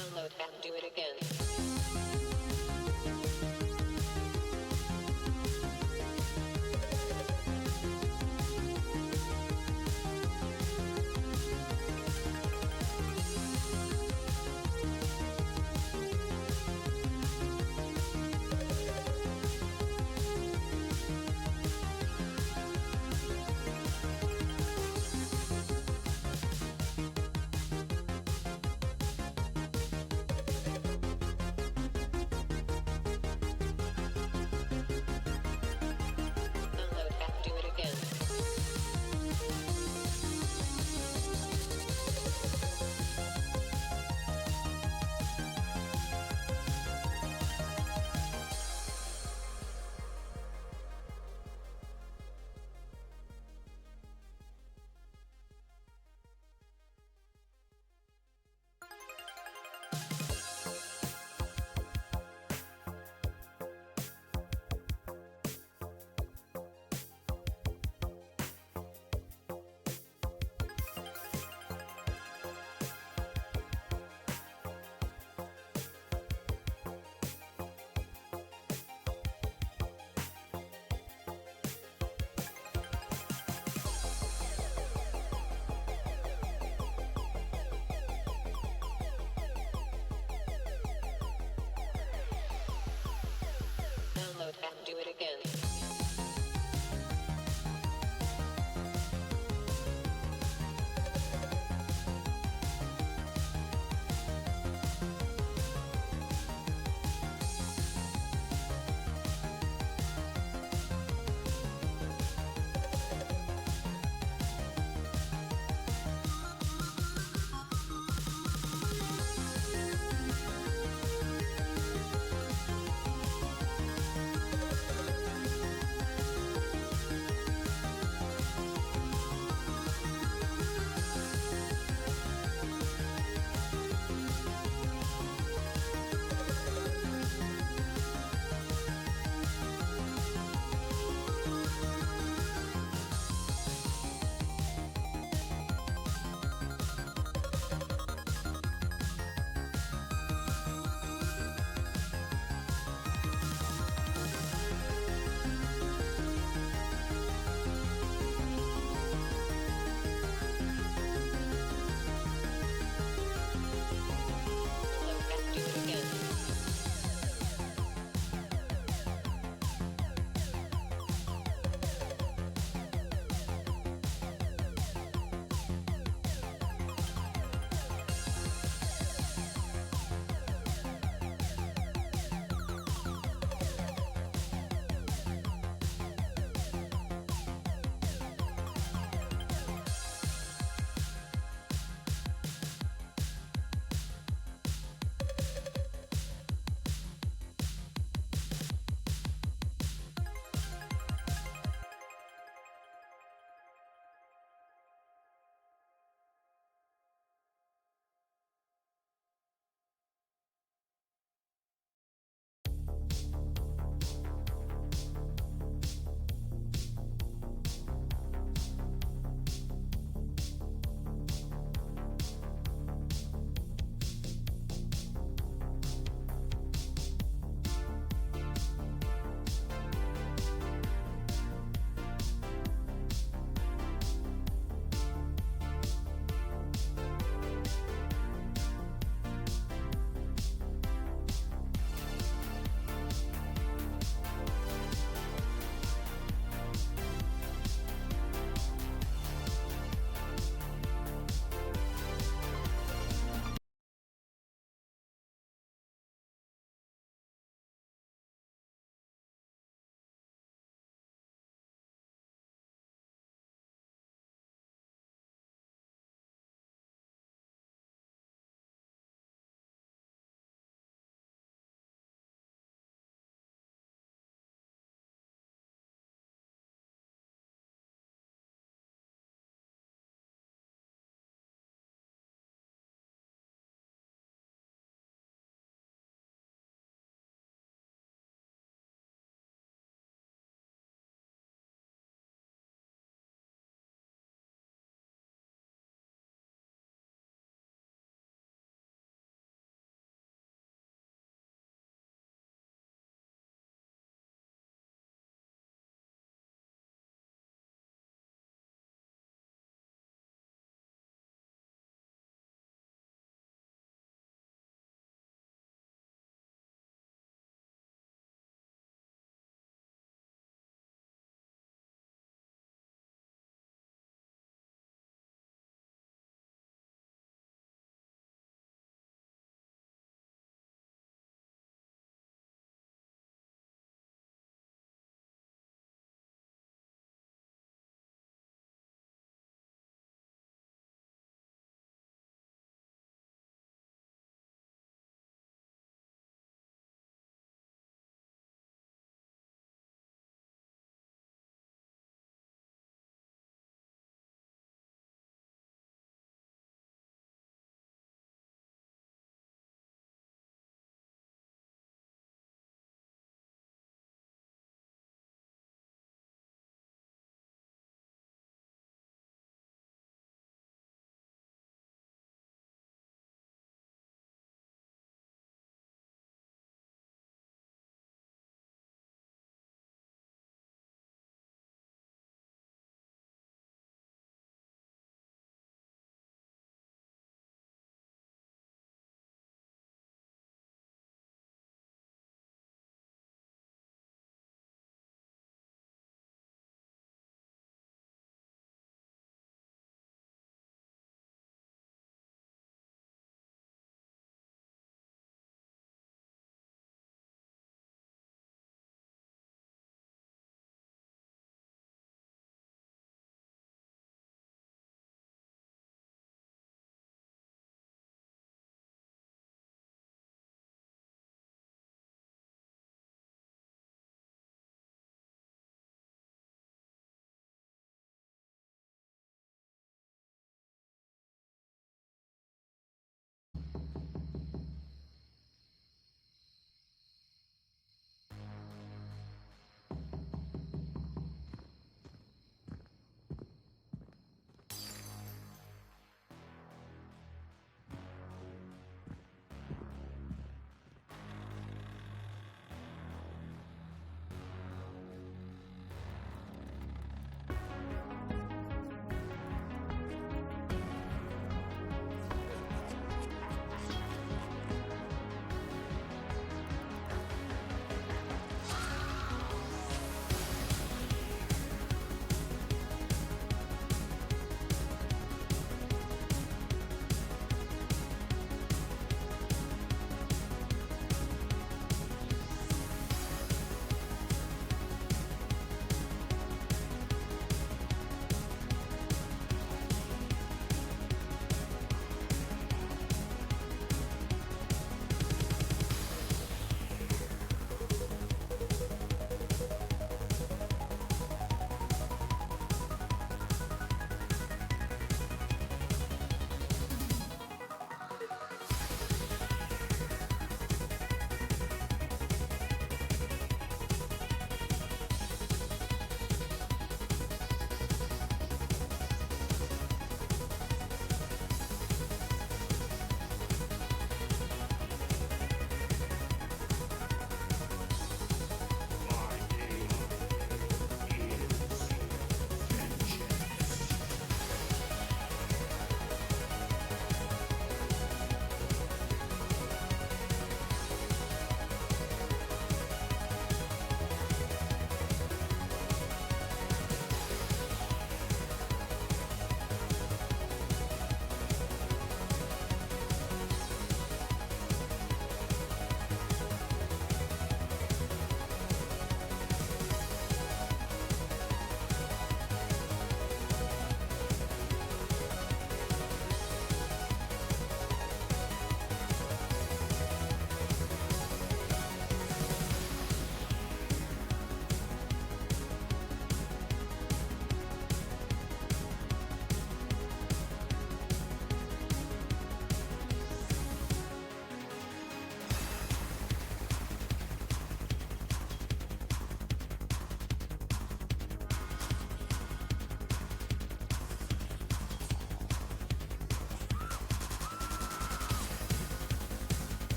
Download and do it again.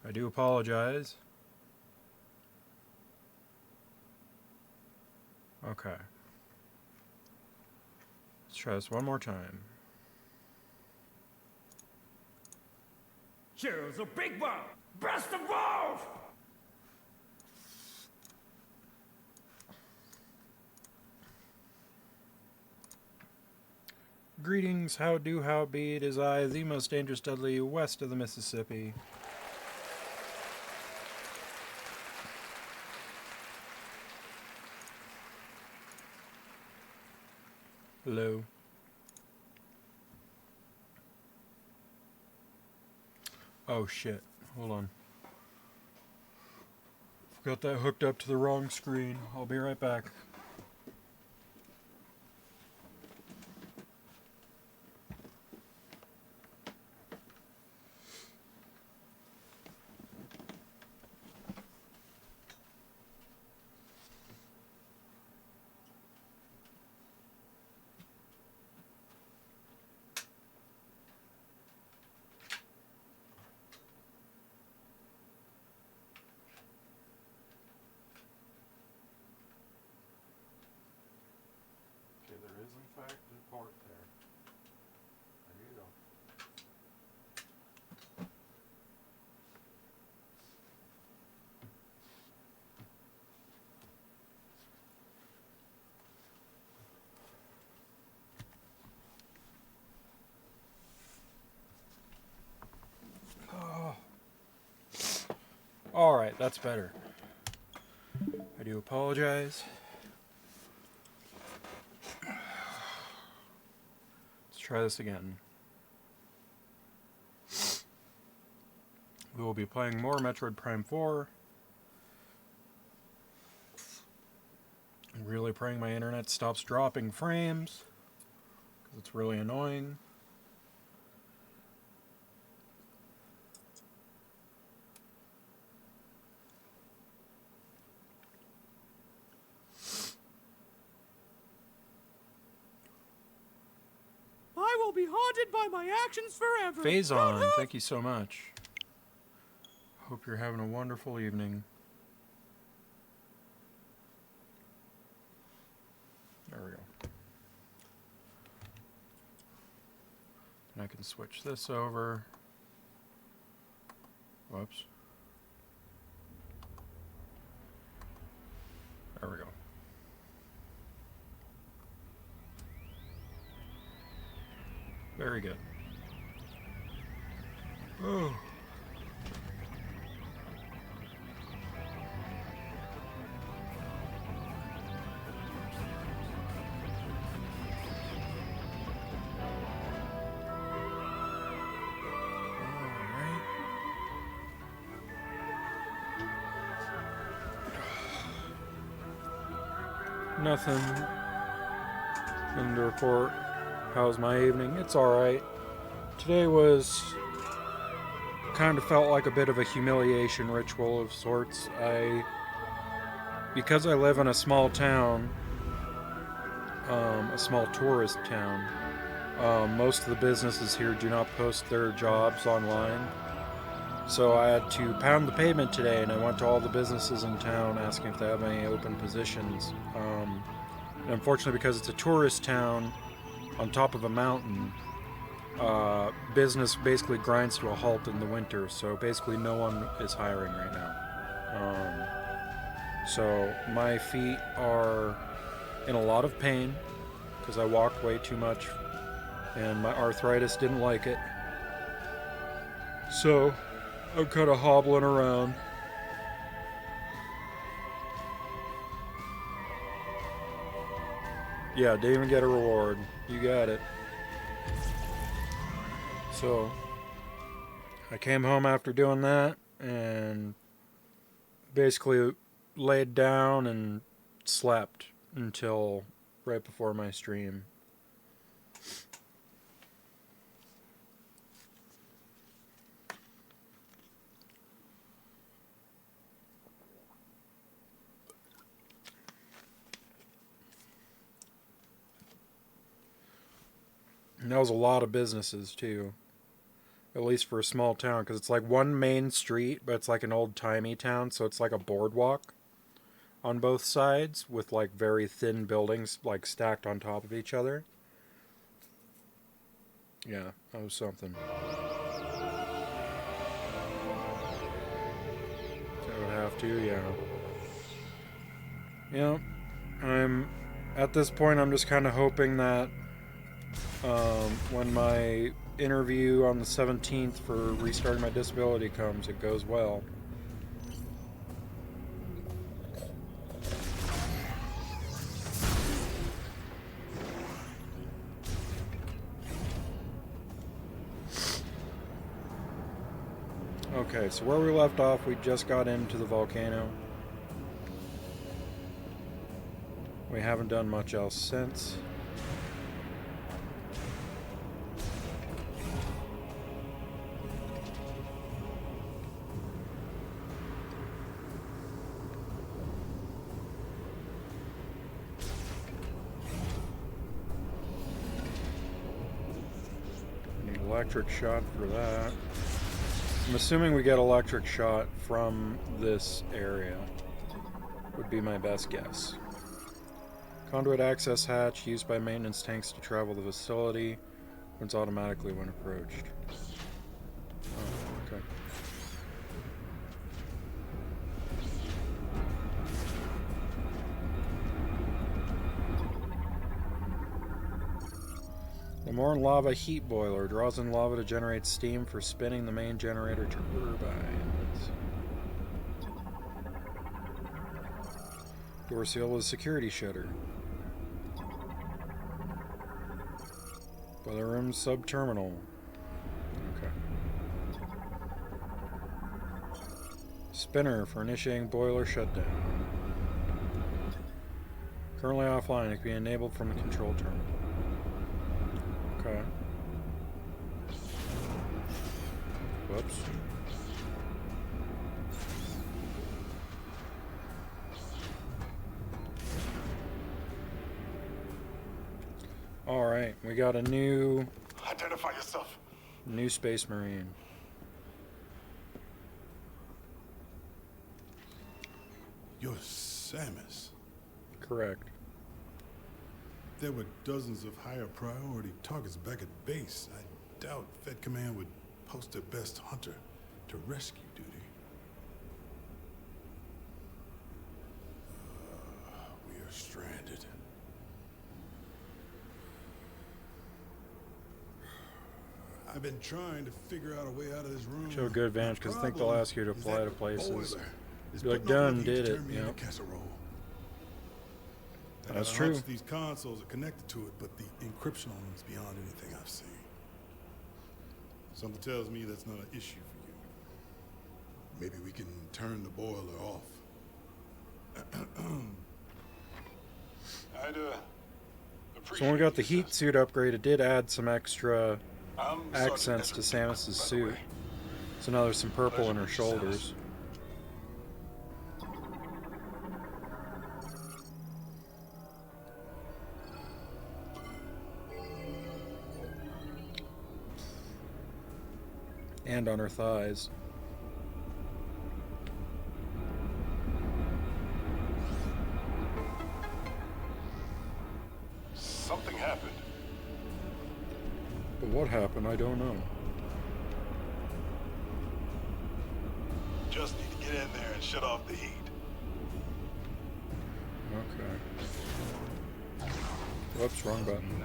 I do apologize. Okay. Let's try this one more time. Here's a big one! Best of both! Greetings, how do, how be, it is I, the most dangerous Dudley, west of the Mississippi. Hello. Oh shit, hold on. Got that hooked up to the wrong screen. I'll be right back. Okay, there is in fact a port there. There you go. Alright, that's better. I do apologize. Let's try this again. We will be playing more Metroid Prime 4. I'm really praying my internet stops dropping frames, because it's really annoying. I will be haunted by my actions forever. Phazon, thank you so much. Hope you're having a wonderful evening. There we go. And I can switch this over. Whoops. There we go. Very good. Oh. Nothing. Nothing to report. How's my evening? It's alright. Today was kind of felt like a bit of a humiliation ritual of sorts. Because I live in a small town, a small tourist town, most of the businesses here do not post their jobs online. So I had to pound the pavement today, and I went to all the businesses in town asking if they have any open positions. And unfortunately, because it's a tourist town on top of a mountain, business basically grinds to a halt in the winter. So basically no one is hiring right now. So my feet are in a lot of pain because I walked way too much, and my arthritis didn't like it. So I'm kind of hobbling around. Yeah, didn't even get a reward. You got it. So I came home after doing that and basically laid down and slept until right before my stream. And that was a lot of businesses too. At least for a small town, because it's like one main street, but it's like an old-timey town, so it's like a boardwalk on both sides with like very thin buildings like stacked on top of each other. Yeah, that was something. I would have to, yeah. Yeah, at this point, I'm just kind of hoping that when my interview on the 17th for restarting my disability comes, it goes well. Okay, so where we left off, we just got into the volcano. We haven't done much else since. Need electric shot for that. I'm assuming we get electric shot from this area. Would be my best guess. Conduit access hatch used by maintenance tanks to travel the facility. Opens automatically when approached. Oh, okay. The Morn lava heat boiler draws in lava to generate steam for spinning the main generator turbines. Door seal with security shutter. Boiler room sub-terminal. Okay. Spinner for initiating boiler shutdown. Currently offline. It can be enabled from the control terminal. Okay. Whoops. Alright, we got a new... Identify yourself. New Space Marine. You're Samus. Correct. There were dozens of higher priority targets back at base. I doubt Fed Command would post their best hunter to rescue duty. We are stranded. I've been trying to figure out a way out of this room. Show good advantage, because I think they'll ask you to apply to places. Be like, putting off done, what did he it. turned me into Yep. casserole. And That's I true. hunch these consoles are connected to it, but the encryption on them is beyond anything I've seen. Something tells me that's not an issue for you. Maybe we can turn the boiler off. I'd So when we got the heat suit upgrade, it did add some extra I'm accents to Samus's suit. So now there's some purple in her shoulders. And on her thighs. Something happened. But what happened, I don't know. Just need to get in there and shut off the heat. Okay. Whoops, wrong button.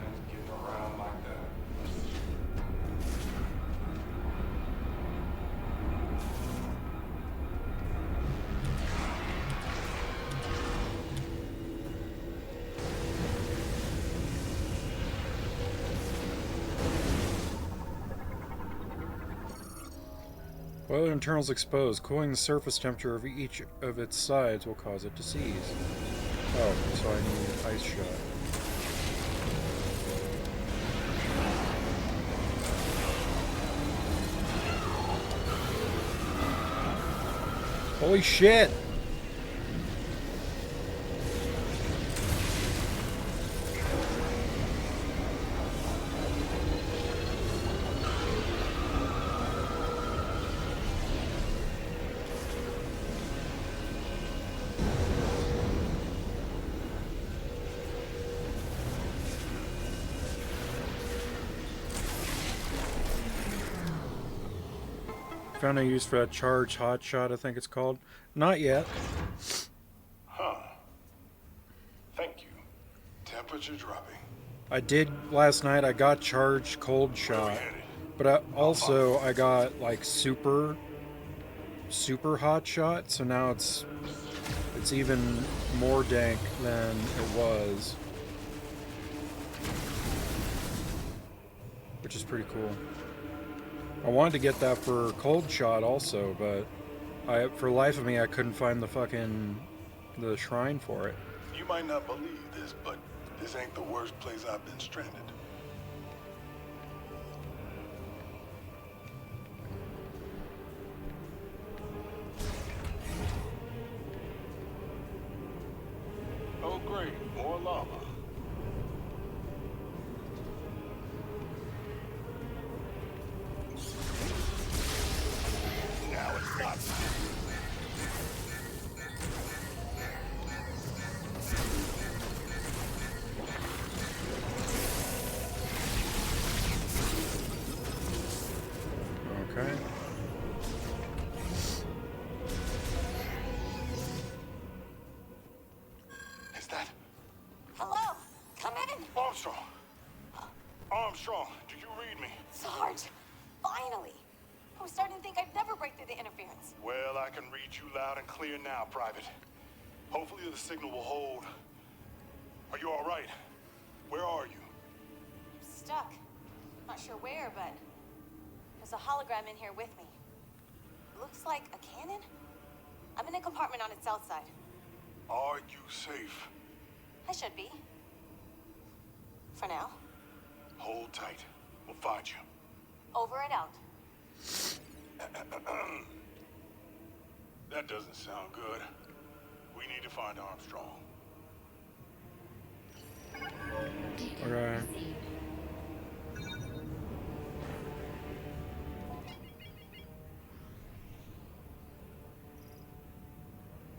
Boiler internals exposed. Cooling the surface temperature of each of its sides will cause it to seize. Oh, so I need an ice shot. Holy shit! found a use for that charged hotshot, I think it's called. Not yet. Huh. Thank you. Temperature dropping. I did last night. I got charged cold shot, but I got like super hot shot. So now it's even more dank than it was, which is pretty cool. I wanted to get that for cold shot also, but for the life of me I couldn't find the shrine for it. You might not believe this, but this ain't the worst place I've been stranded. Oh great, more lava. Now it's not. Okay. Is that Hello? Come in. Armstrong? Armstrong, do you read me? Sarge, finally. I was starting to think I'd never break through the interference. Well, I can read you loud and clear now, Private. Hopefully the signal will hold. Are you all right? Where are you? I'm stuck. Not sure where, but there's a hologram in here with me. Looks like a cannon? I'm in a compartment on its south side. Are you safe? I should be. For now. Hold tight. We'll find you. Over and out. That doesn't sound good. We need to find Armstrong. Okay.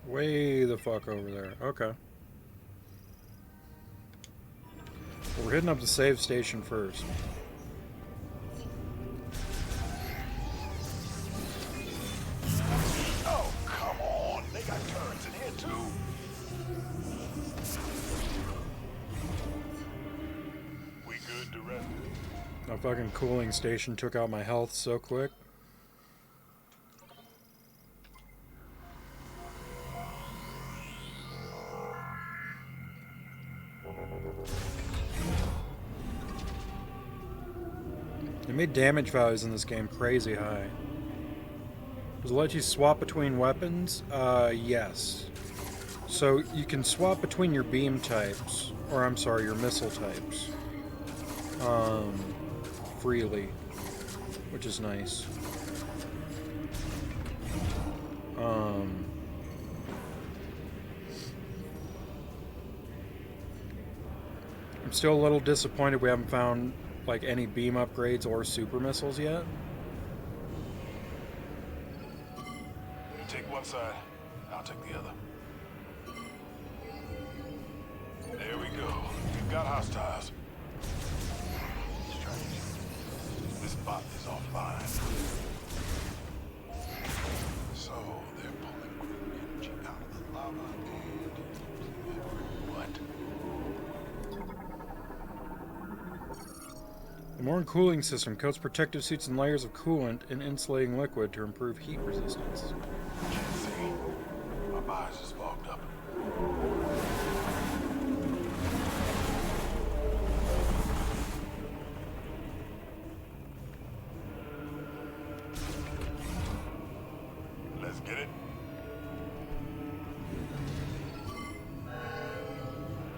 Way the fuck over there. Okay. We're hitting up the save station first. Oh, come on! They got turrets in here too. We good to rest? That fucking cooling station took out my health so quick. They made damage values in this game crazy high. Does it let you swap between weapons? Yes. So you can swap between your beam types, or I'm sorry, your missile types, freely, which is nice. I'm still a little disappointed we haven't found like any beam upgrades or super missiles yet. You take one side, I'll take the other. There we go. We've got hostiles. Strange. This bot is offline. So they're pulling green energy out of the lava and what? The Morn cooling system coats protective suits in layers of coolant and insulating liquid to improve heat resistance. Can't see. My eyes is fogged up. Let's get it.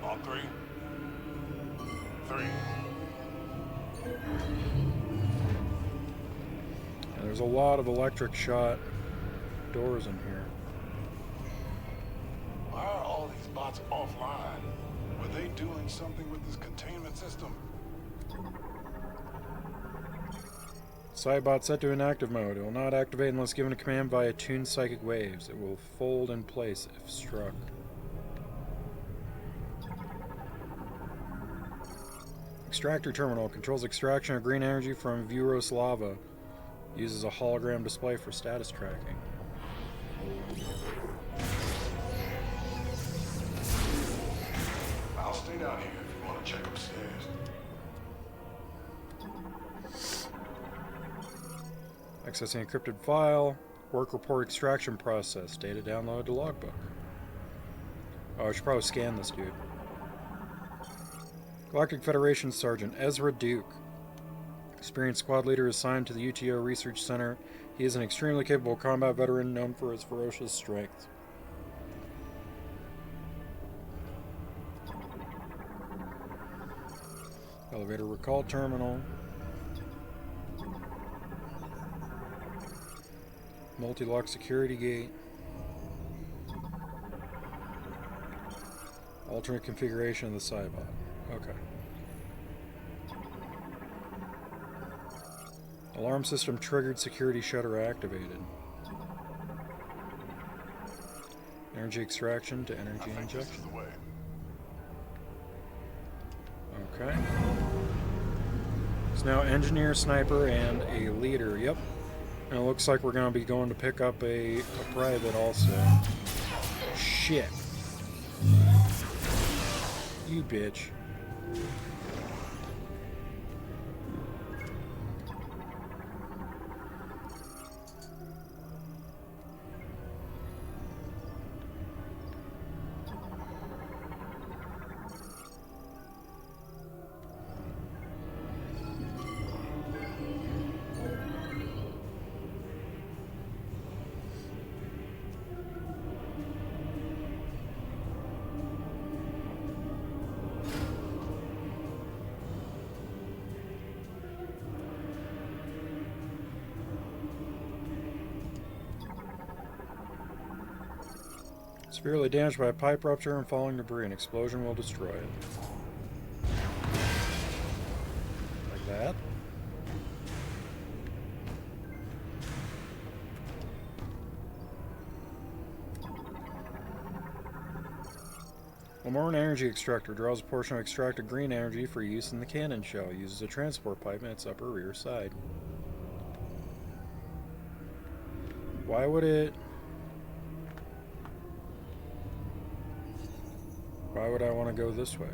On three. Three. There's a lot of electric shot doors in here. Why are all these bots offline? Were they doing something with this containment system? Sidebot set to inactive mode. It will not activate unless given a command via tuned psychic waves. It will fold in place if struck. Extractor terminal controls extraction of green energy from Vuros lava. Uses a hologram display for status tracking. I'll stay down here if you want to check upstairs. Accessing encrypted file. Work report extraction process. Data download to logbook. Oh, I should probably scan this dude. Galactic Federation Sergeant Ezra Duke. Experienced squad leader assigned to the UTO Research Center. He is an extremely capable combat veteran known for his ferocious strength. Elevator recall terminal. Multi-lock security gate. Alternate configuration of the Cybot. Okay. Alarm system triggered, security shutter activated. Energy extraction to energy injection. Okay. It's now engineer, sniper, and a leader. Yep. And it looks like we're going to be going to pick up a private also. Shit. You bitch. Severely damaged by a pipe rupture and falling debris. An explosion will destroy it. Like that. Lamorne Energy Extractor draws a portion of extracted green energy for use in the cannon shell. Uses a transport pipe in its upper rear side. Why would it... Why would I want to go this way?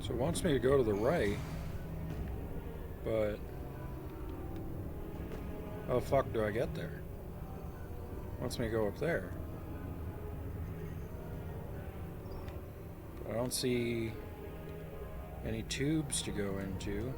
So it wants me to go to the right, but how the fuck do I get there? It wants me to go up there. But I don't see any tubes to go into.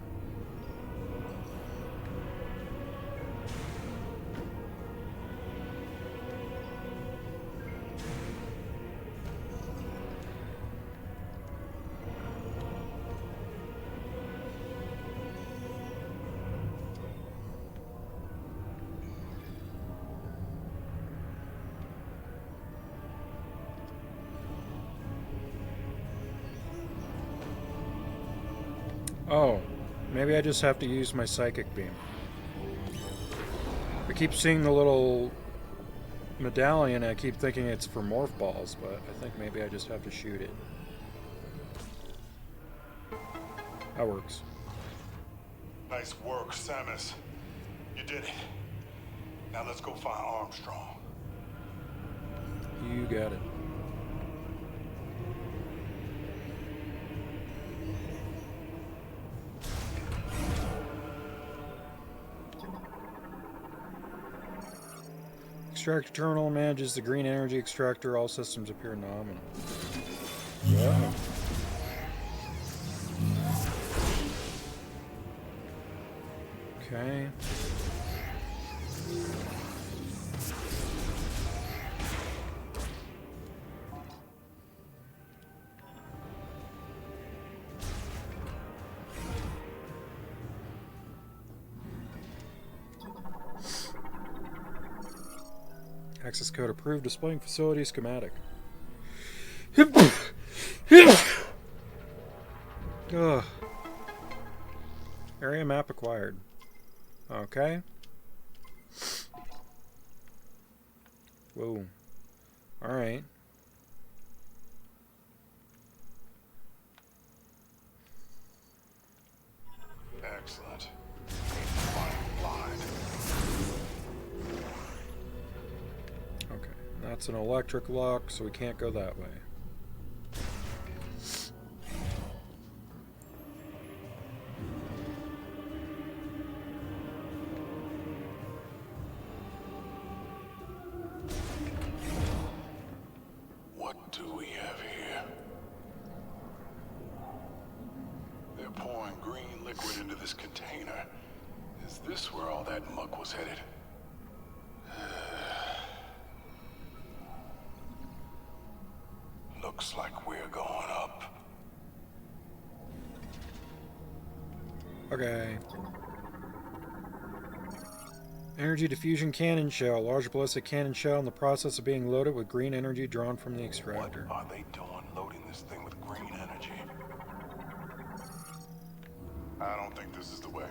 Oh, maybe I just have to use my psychic beam. I keep seeing the little medallion and I keep thinking it's for morph balls, but I think maybe I just have to shoot it. That works. Nice work, Samus. You did it. Now let's go find Armstrong. You got it. Extractor terminal manages the green energy extractor. All systems appear nominal. Yeah. Okay. Access code approved. Displaying facility schematic. Ugh. Area map acquired. Okay. Whoa. Alright. Excellent. Fine line. Okay. That's an electric lock, so we can't go that way. What do we have here? They're pouring green liquid into this container. Is this where all that muck was headed? Looks like we're going up. Okay. Energy diffusion cannon shell. Large ballistic cannon shell in the process of being loaded with green energy drawn from the extractor. What are they doing loading this thing with green energy? I don't think this is the way.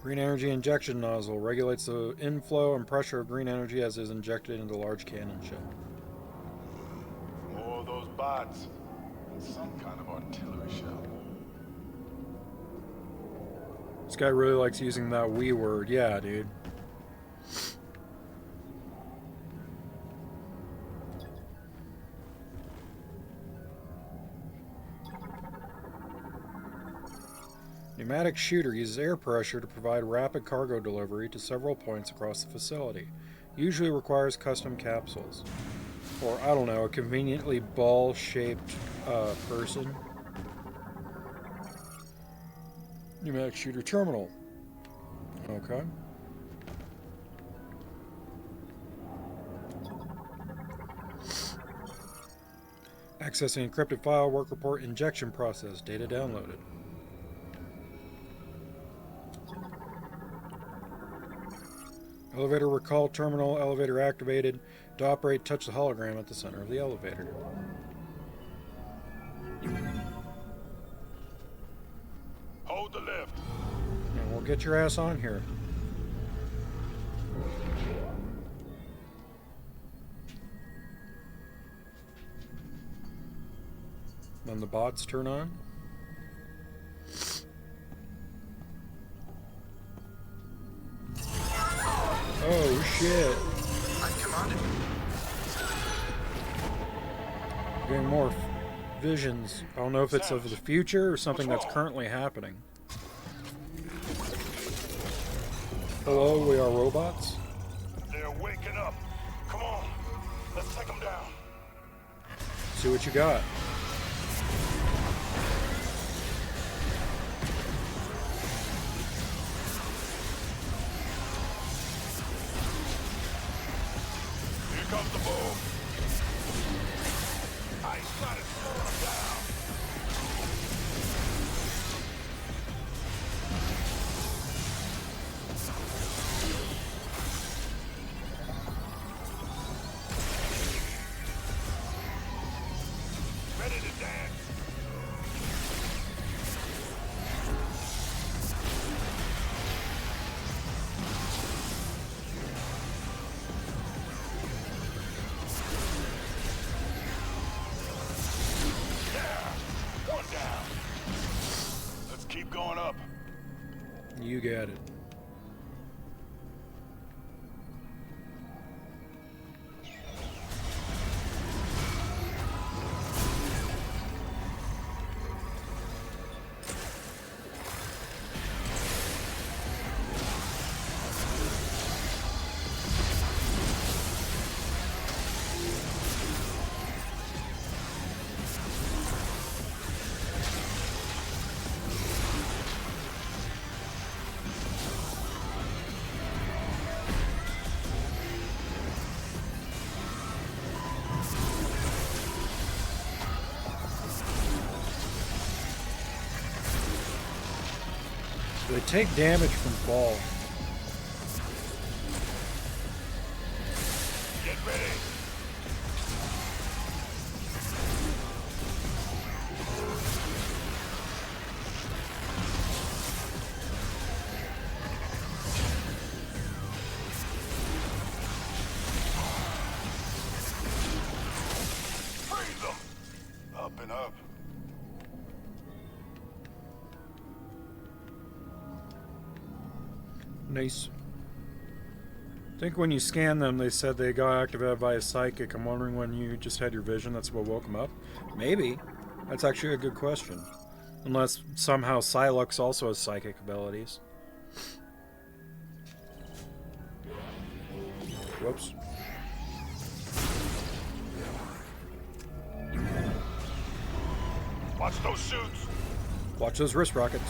Green energy injection nozzle regulates the inflow and pressure of green energy as it is injected into the large cannon shell. More of those bots. Some kind of artillery shell. This guy really likes using that we word. Yeah, dude. Pneumatic shooter uses air pressure to provide rapid cargo delivery to several points across the facility. Usually requires custom capsules. Or, I don't know, a conveniently ball-shaped person. Pneumatic shooter terminal. Okay. Accessing encrypted file, work report, injection process, data downloaded. Elevator recall terminal, elevator activated. To operate, touch the hologram at the center of the elevator. Hold the lift. And we'll get your ass on here. Then the bots turn on. Oh shit. Getting more visions. I don't know if it's of the future or something that's currently happening. Hello, we are robots? They're waking up. Come on. Let's take them down. See what you got. Here comes the boom. I shot it slowing them down. Ready to dance. One down. Let's keep going up. You got it. They take damage from fall. Get ready. Freeze them. Up and up. Nice. I think when you scan them, they said they got activated by a psychic. I'm wondering when you just had your vision, that's what woke them up? Maybe. That's actually a good question. Unless somehow Psylux also has psychic abilities. Whoops. Watch those shoots. Watch those wrist rockets.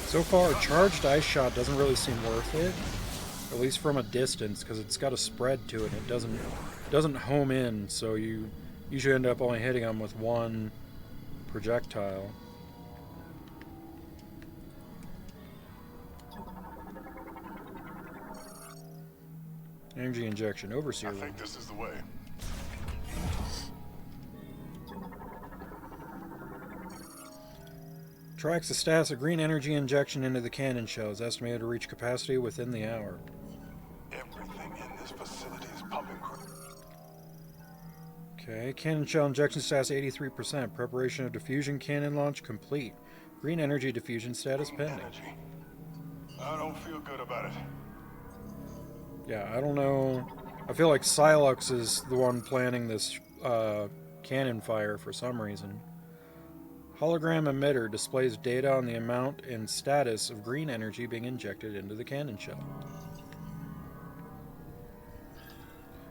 So far, charged ice shot doesn't really seem worth it, at least from a distance, because it's got a spread to it. And it doesn't home in, so you usually end up only hitting them with one projectile. Energy injection, overseer. I think this is the way. Tracks the status of green energy injection into the cannon shell. Is estimated to reach capacity within the hour. Everything in this facility is pumping. Okay, cannon shell injection status 83%. Preparation of diffusion cannon launch complete. Green energy diffusion status pending. Energy. I don't feel good about it. Yeah, I don't know. I feel like Psylux is the one planning this cannon fire for some reason. Hologram emitter displays data on the amount and status of green energy being injected into the cannon shell.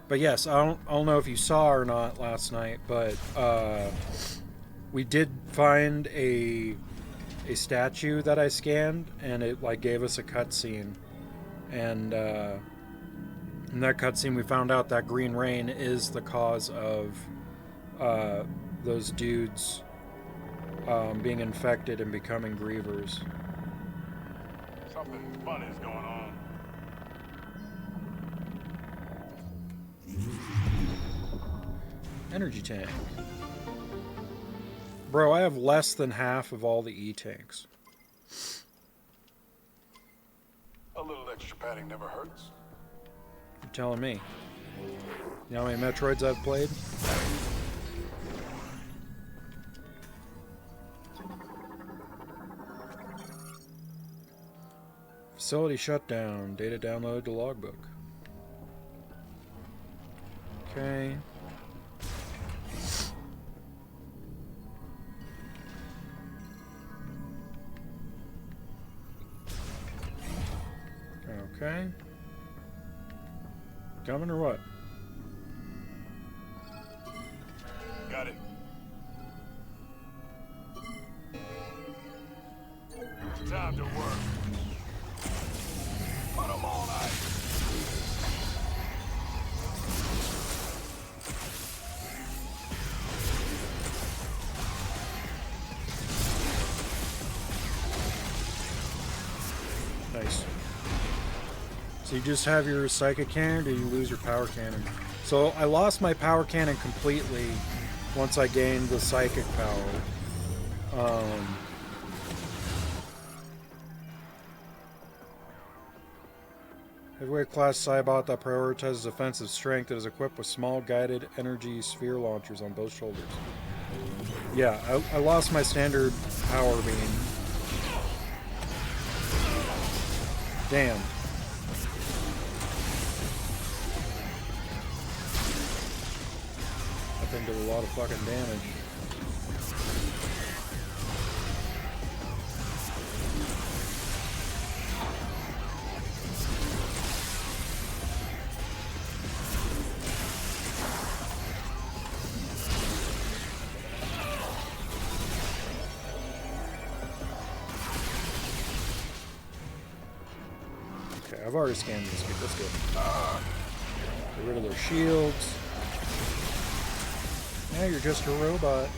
But yes, I don't know if you saw or not last night, but we did find a statue that I scanned, and it like gave us a cutscene, and in that cutscene we found out that green rain is the cause of those dudes being infected and becoming grievers. Something funny's going on. Energy tank. Bro, I have less than half of all the E-tanks. A little extra padding never hurts. You're telling me. You know how many Metroids I've played? Facility shutdown. Data download to logbook. Okay. Okay. Coming or what? Got it. Time to work. Put 'em on ice. Nice. So you just have your psychic cannon, or do you lose your power cannon? So I lost my power cannon completely once I gained the psychic power. Heavyweight class Cybot that prioritizes offensive strength that is equipped with small guided energy sphere launchers on both shoulders. Yeah, I lost my standard power beam. Damn. and did a lot of fucking damage. Okay, I've already scanned this kid. Let's go. Get rid of their shields. Now you're just a robot.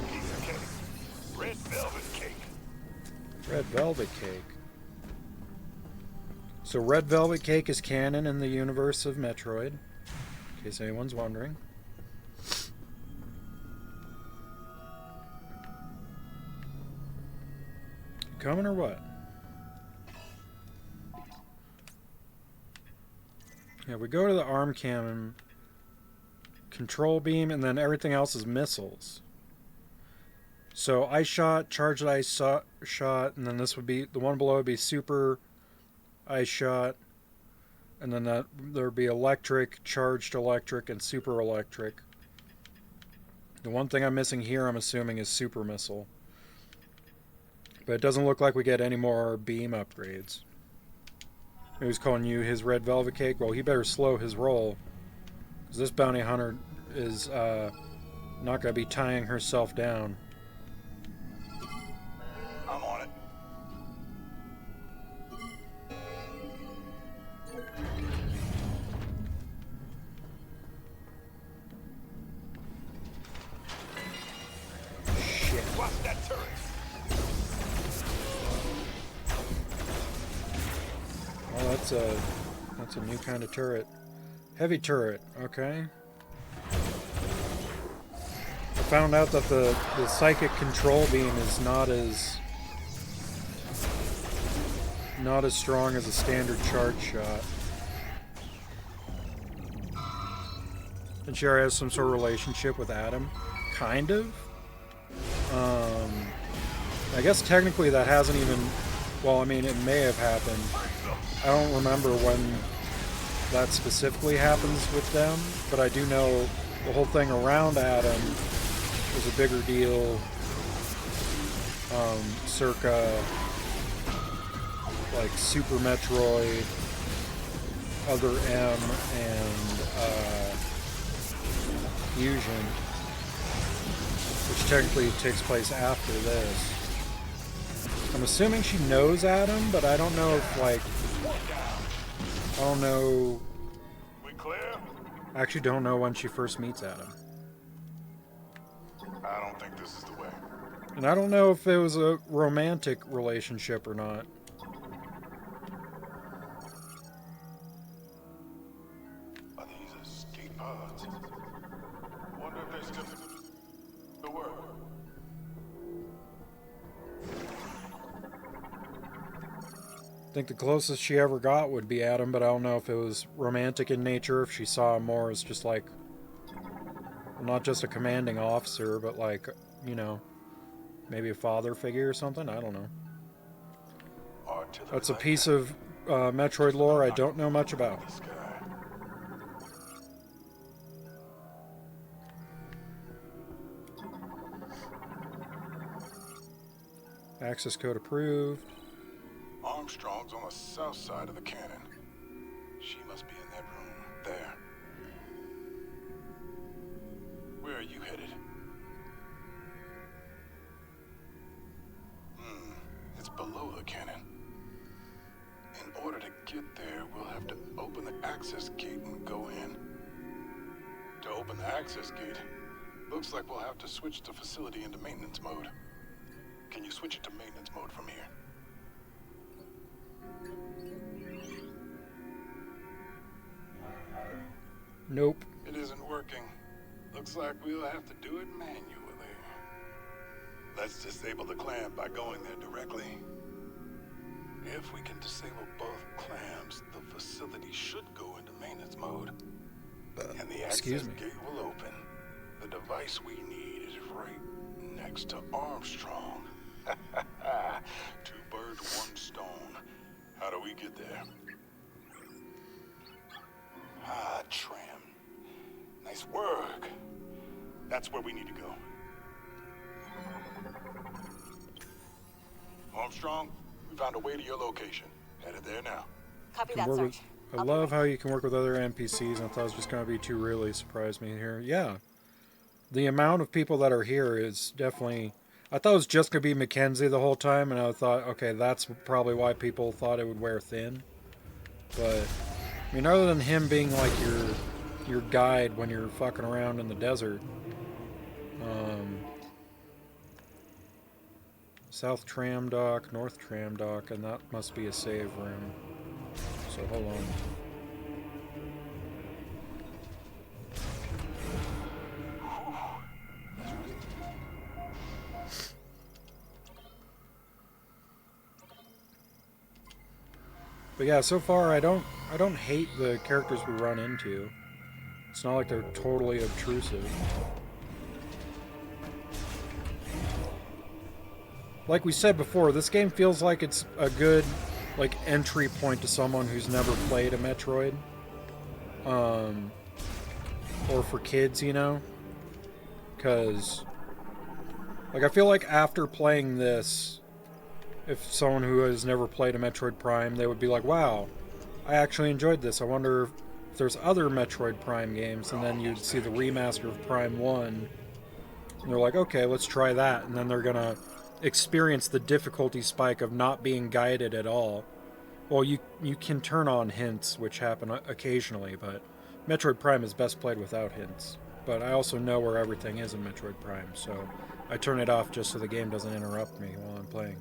Piece of cake. Red velvet cake. Red Velvet Cake. So Red Velvet Cake is canon in the universe of Metroid, in case anyone's wondering. Coming or what? Yeah, we go to the arm cannon, control beam, and then everything else is missiles. So ice shot, charged ice shot, and then this would be, the one below would be super ice shot, and then there would be electric, charged electric, and super electric. The one thing I'm missing here, I'm assuming, is super missile. But it doesn't look like we get any more beam upgrades. He was calling you his Red Velvet Cake. Well, he better slow his roll, because this bounty hunter is not going to be tying herself down. I'm on it. Shit. Watch that turret. Well, that's a new kind of turret. Heavy turret, okay. I found out that the psychic control beam is not as strong as a standard charge shot. And Sherry has some sort of relationship with Adam. Kind of. I guess technically that hasn't even... Well, I mean, it may have happened. I don't remember when that specifically happens with them, but I do know the whole thing around Adam was a bigger deal circa like Super Metroid, Other M, and Fusion, which technically takes place after this. I'm assuming she knows Adam, but I don't know if, like, I don't know. We clear? I actually don't know when she first meets Adam. I don't think this is the way. And I don't know if it was a romantic relationship or not. Are these escape pods? Wonder if they're still the work. I think the closest she ever got would be Adam, but I don't know if it was romantic in nature, if she saw him more as just like, well, not just a commanding officer, but like, you know, maybe a father figure or something. I don't know. Artillery That's a like piece that. of Metroid lore I don't know much about. This guy. Access code approved. Armstrong's on the south side of the cannon. She must be in that room there. Where are you headed? It's below the cannon. In order to get there, we'll have to open the access gate and go in. To open the access gate, looks like we'll have to switch the facility into maintenance mode. Can you switch it to maintenance mode from here? Nope. It isn't working. Looks like we'll have to do it manually. Let's disable the clamp by going there directly. If we can disable both clamps, the facility should go into maintenance mode. And the Excuse access me. gate will open. The device we need is right next to Armstrong. Two birds, one stone. How do we get there? Ah, Tram. Nice work. That's where we need to go. Armstrong, we found a way to your location. Headed there now. Copy Can that, work with- Sarge. I I'll be love right how you can work with other NPCs, and I thought it was just going to be too really surprised me here. Yeah. The amount of people that are here is definitely... I thought it was just going to be Mackenzie the whole time, and I thought, okay, that's probably why people thought it would wear thin. But, I mean, other than him being like your guide when you're fucking around in the desert. South Tram Dock, North Tram Dock, and that must be a save room. So hold on. But yeah, so far I don't hate the characters we run into. It's not like they're totally obtrusive. Like we said before, this game feels like it's a good entry point to someone who's never played a Metroid. Or for kids, you know? Because I feel like after playing this, if someone who has never played a Metroid Prime, they would be like, wow, I actually enjoyed this. I wonder if there's other Metroid Prime games, and then you'd see the remaster of Prime 1, and they're like, okay, let's try that, and then they're gonna experience the difficulty spike of not being guided at all. Well, you can turn on hints, which happen occasionally, but Metroid Prime is best played without hints. But I also know where everything is in Metroid Prime, so I turn it off just so the game doesn't interrupt me while I'm playing.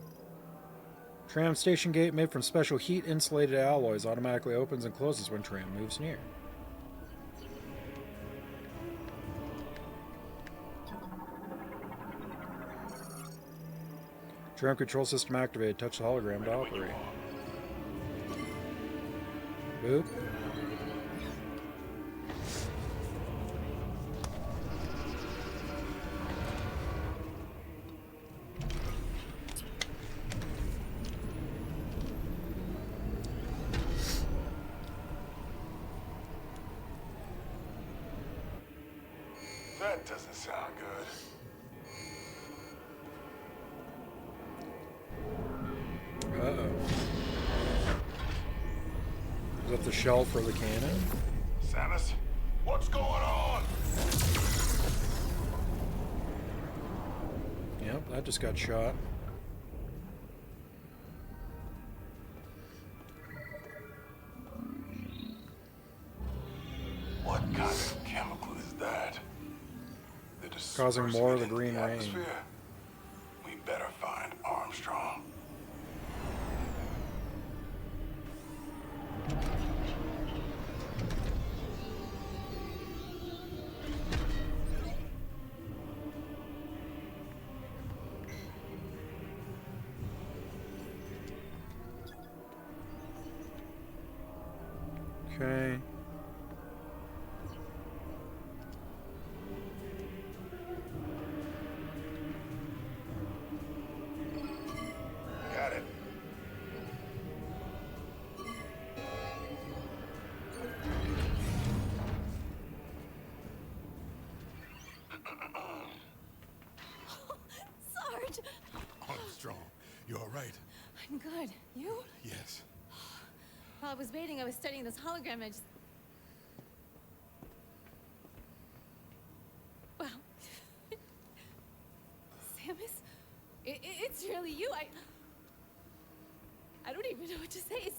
Tram station gate made from special heat-insulated alloys automatically opens and closes when tram moves near. Tram control system activated. Touch the hologram to operate. Boop. That doesn't sound good. Uh-oh. Is that the shell for the cannon? Samus, what's going on? Yep, that just got shot. What kind of chemical is that? They're Causing dispersing more it of the into green rain. atmosphere? We better find Armstrong. Okay. Got it. Sarge! Armstrong, you all right? I'm good. You? Yes. While I was waiting, I was studying this hologram. I just... Wow. Samus? It's really you. I don't even know what to say.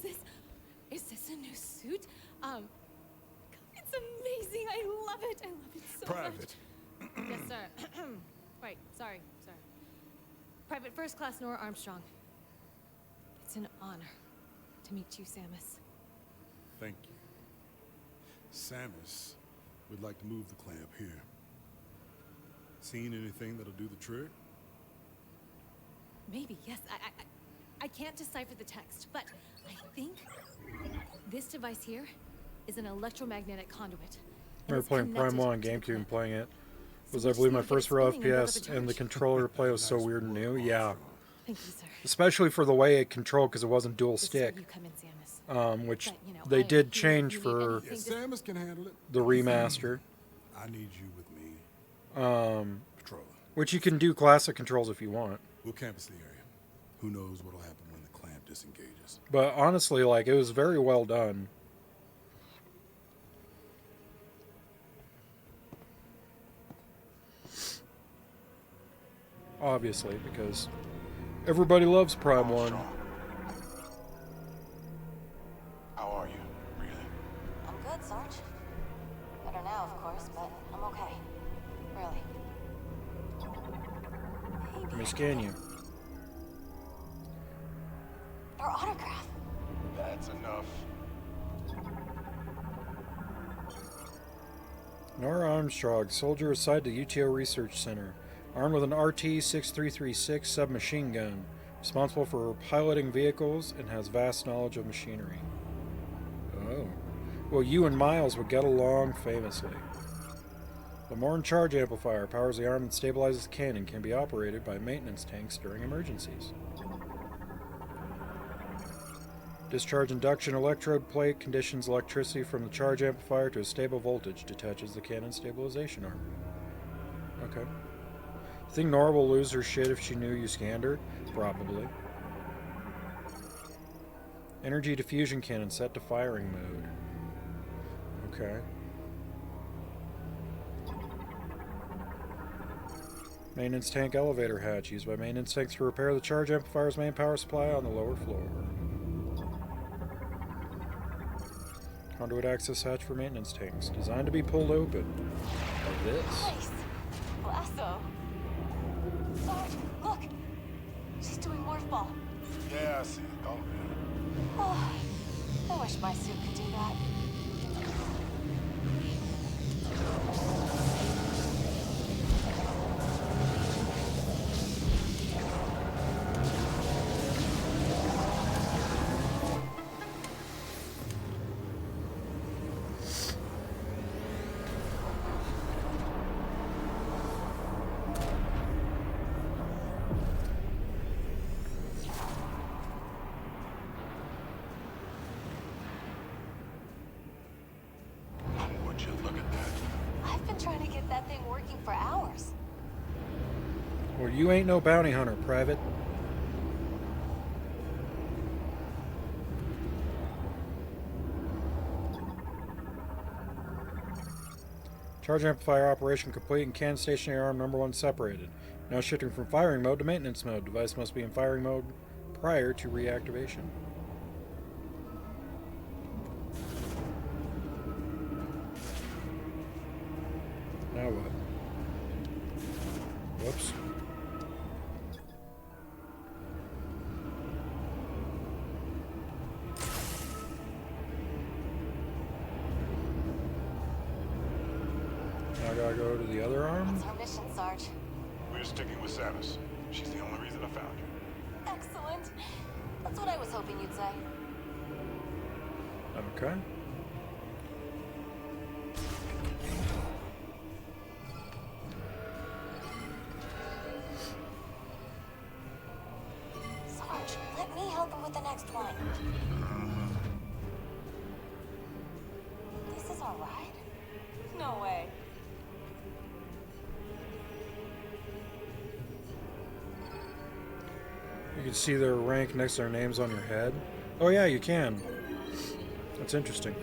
Is this a new suit? It's amazing. I love it. I love it so Private. much. Yes, sir. Right. Sorry. Private First Class Nora Armstrong. It's an honor to meet you, Samus. Thank you. Samus would like to move the clamp here. Seen anything that'll do the trick? Maybe, yes. I can't decipher the text, but I think this device here is an electromagnetic conduit. I and remember it's playing Prime connected 1 on to the GameCube and clamp. playing it. So Was we I just believe need my to get it first real spinning and build up a FPS, and the charge. controller play was so weird and new. Yeah. Thank you, sir. especially for the way it controlled, because it wasn't dual This is where stick, you come in, Samus. which But, you know, they I am did here change if you need for anything. Yeah, Samus can handle it. the remaster, I need you with me. Patrolling. which you can do classic controls if you want. We'll canvass the area. Who knows what'll happen when the clamp disengages. But honestly, like, it was very well done. Obviously, because everybody loves Prime 1. Armstrong. How are you, really? I'm good, Sarge. Better now, of course, but I'm okay. Really. Let me scan you. Your autograph. That's enough. Nora Armstrong, soldier assigned to UTO Research Center, armed with an RT-6336 submachine gun, responsible for piloting vehicles and has vast knowledge of machinery. Oh. Well, you and Miles would get along famously. The Morn charge amplifier powers the arm and stabilizes the cannon, can be operated by maintenance tanks during emergencies. Discharge induction electrode plate conditions electricity from the charge amplifier to a stable voltage, detaches the cannon stabilization arm. Okay. Think Nora will lose her shit if she knew you scanned her? Probably. Energy diffusion cannon set to firing mode. Okay. Maintenance tank elevator hatch used by maintenance tanks to repair the charge amplifier's main power supply on the lower floor. Conduit access hatch for maintenance tanks, designed to be pulled open. Like this. Nice. Lasso. Sarge, look. She's doing morph ball. Yeah, I see it. Oh, yeah. Oh, I wish my suit could do that. Would you look at that? I've been trying to get that thing working for hours. Well, you ain't no bounty hunter, Private. Charge amplifier operation complete and cannon stationary arm number 1 separated. Now shifting from firing mode to maintenance mode. Device must be in firing mode prior to reactivation. Now what? Whoops. Now I gotta go to the other arm? What's our mission, Sarge? We're sticking with Samus. She's the only reason I found you. Excellent. That's what I was hoping you'd say. Okay. Sarge, let me help him with the next one. This is our ride? No way. You can see their rank next to their names on your head. Oh yeah, you can. That's interesting.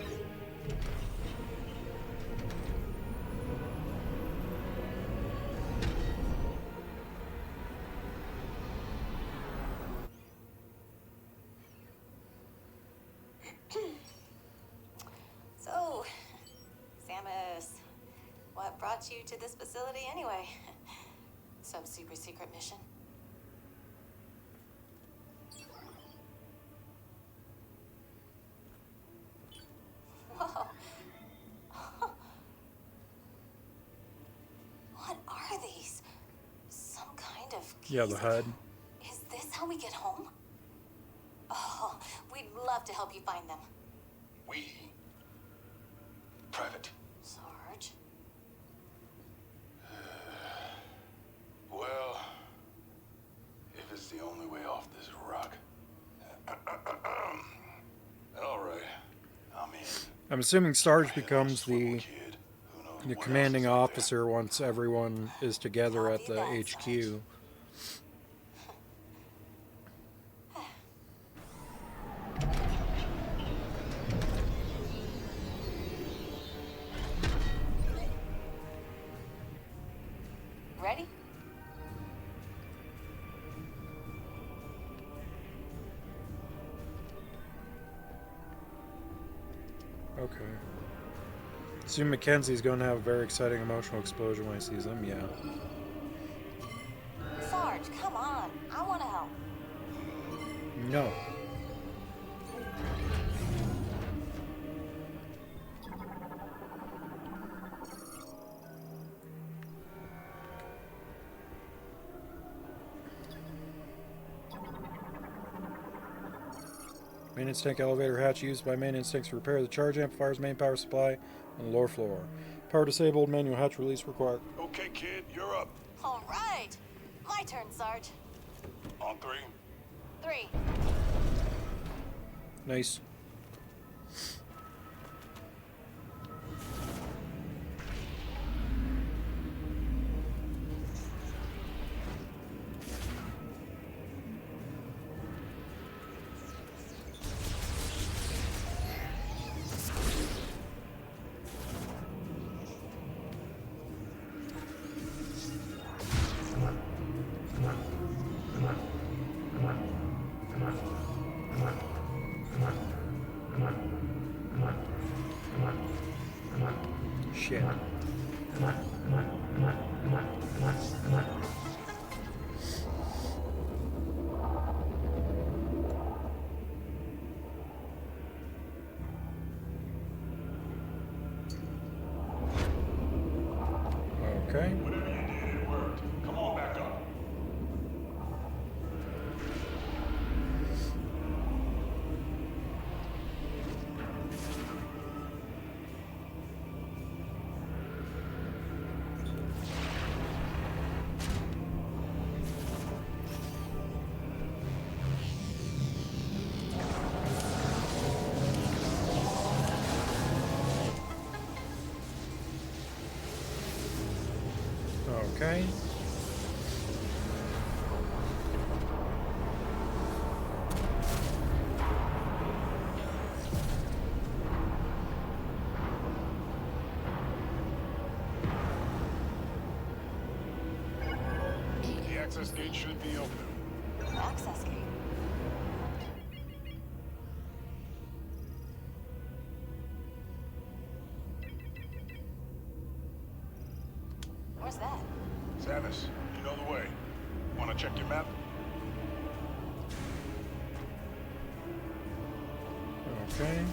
So, Samus, what brought you to this facility anyway? Some super secret mission? Whoa. What are these? Some kind of keys? Yeah, the HUD. Is this how we get home? Oh, we'd love to help you find them. We? Private. Sarge? Well, if it's the only way I'm assuming Sarge Playing becomes little the kid. Who knows the what else commanding is out there. officer once everyone is together at the Copy that, HQ. Ready? Okay. Assume Mackenzie's going to have a very exciting emotional explosion when he sees him. Yeah. Sarge, come on. I want to help. No. Maintenance tank elevator hatch used by maintenance tanks to repair the charge amplifier's main power supply on the lower floor. Power disabled, manual hatch release required. Okay, kid, you're up. All right. My turn, Sarge. On 3. 3. Nice. Shit. Okay. Whatever you did, it worked. Come on back up. Okay. The access gate should be open. Access gate. Where's that? Samus, you know the way. Wanna check your map? Okay.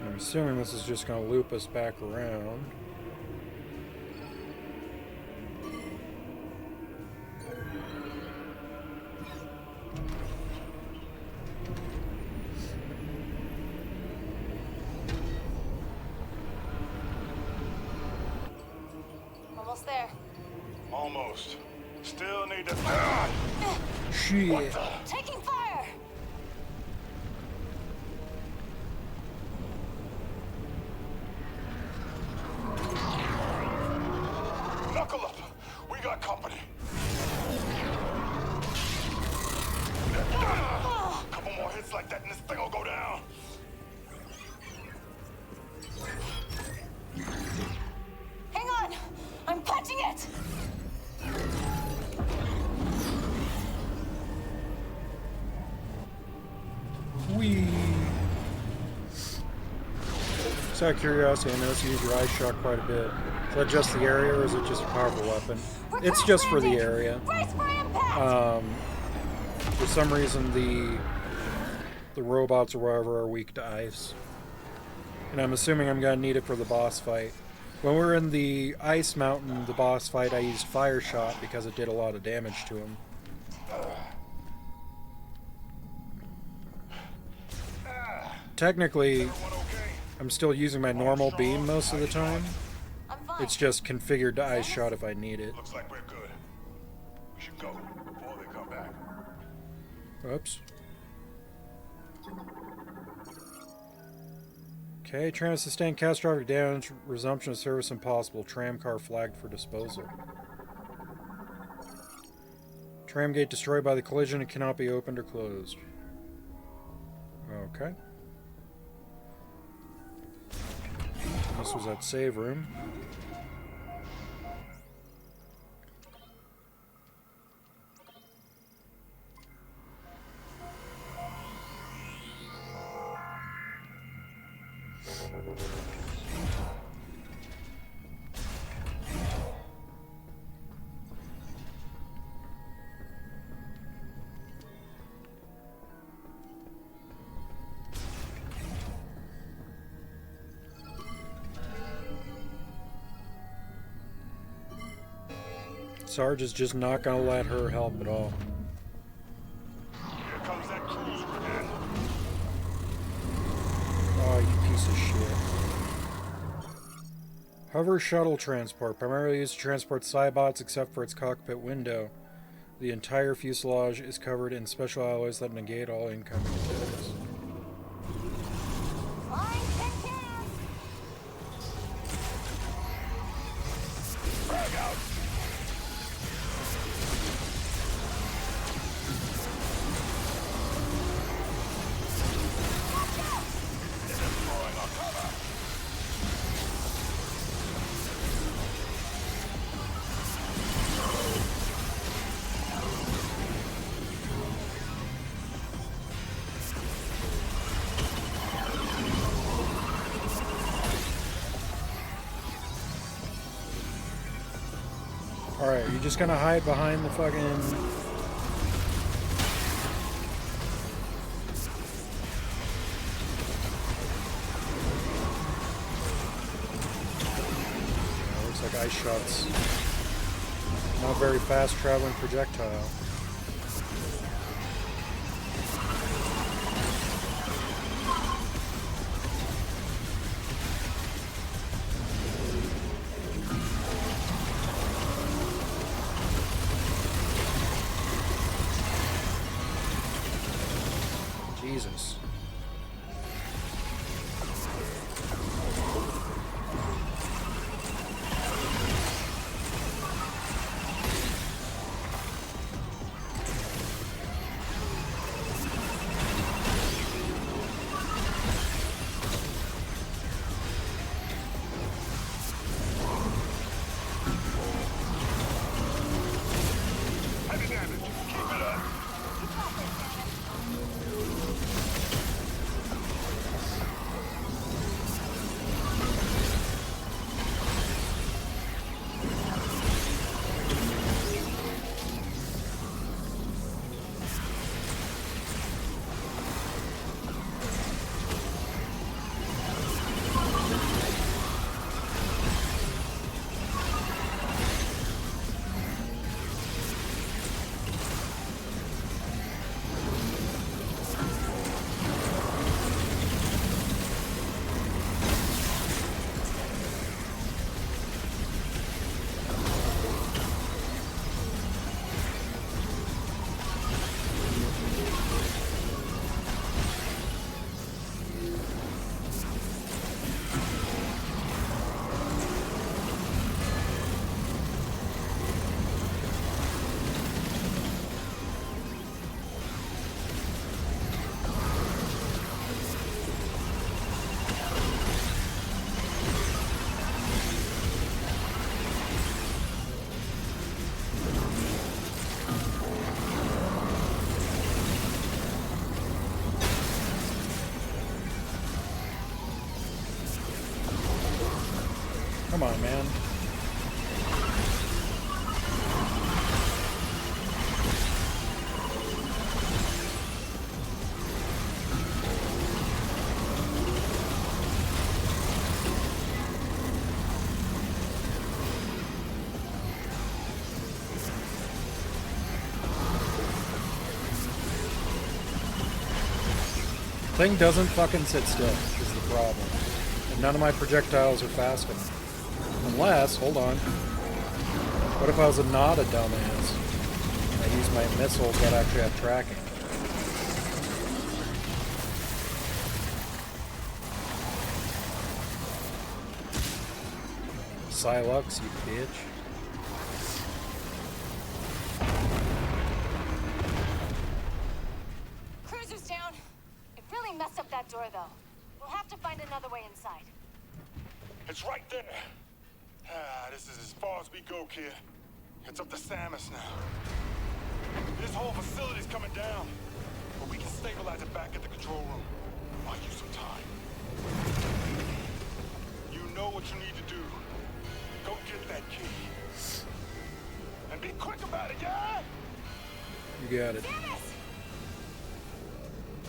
I'm assuming this is just going to loop us back around. Almost there. Almost. Still need to... Shit. Taking fire! Knuckle up! We got company. Couple more hits like that and this thing will go down. Hang on! I'm punching it! Whee! Just out of curiosity, I noticed you use your ice shot quite a bit. Is that just the area, or is it just a powerful weapon? We're It's just for the landing. area. Brace for impact! For some reason, the robots or whatever are weak to ice. And I'm assuming I'm going to need it for the boss fight. When we were in the Ice Mountain, the boss fight, I used Fire Shot because it did a lot of damage to him. Technically, Everyone I'm still using my normal beam most of the time. I'm fine. It's just configured to ice shot if I need it. Looks like we're good. We should go before they come back. Oops. Okay, tram sustained catastrophic damage. Resumption of service impossible. Tram car flagged for disposal. Tram gate destroyed by the collision and cannot be opened or closed. Okay. This was that save room. Sarge is just not gonna let her help at all. Here comes that cruiser again. Oh, you piece of shit. Hover shuttle transport, primarily used to transport Cybots except for its cockpit window. The entire fuselage is covered in special alloys that negate all incoming attacks. Flying tin cans! Frag out. Alright, you're just gonna hide behind the fucking... Looks like ice shots. Not very fast traveling projectile. Jesus. Heavy damage. Keep it up. Come on, man. Thing doesn't fucking sit still, is the problem. none of my projectiles are fast enough. Unless, hold on. What if I was not a dumbass? I use my missiles that actually have tracking. Silux, you bitch. Cruiser's down. It really messed up that door, though. We'll have to find another way inside. It's right there. This is as far as we go, kid. It's up to Samus now. This whole facility's coming down. But we can stabilize it back at the control room. Buy you some time. You know what you need to do. Go get that key. And be quick about it, yeah? You got it. Samus!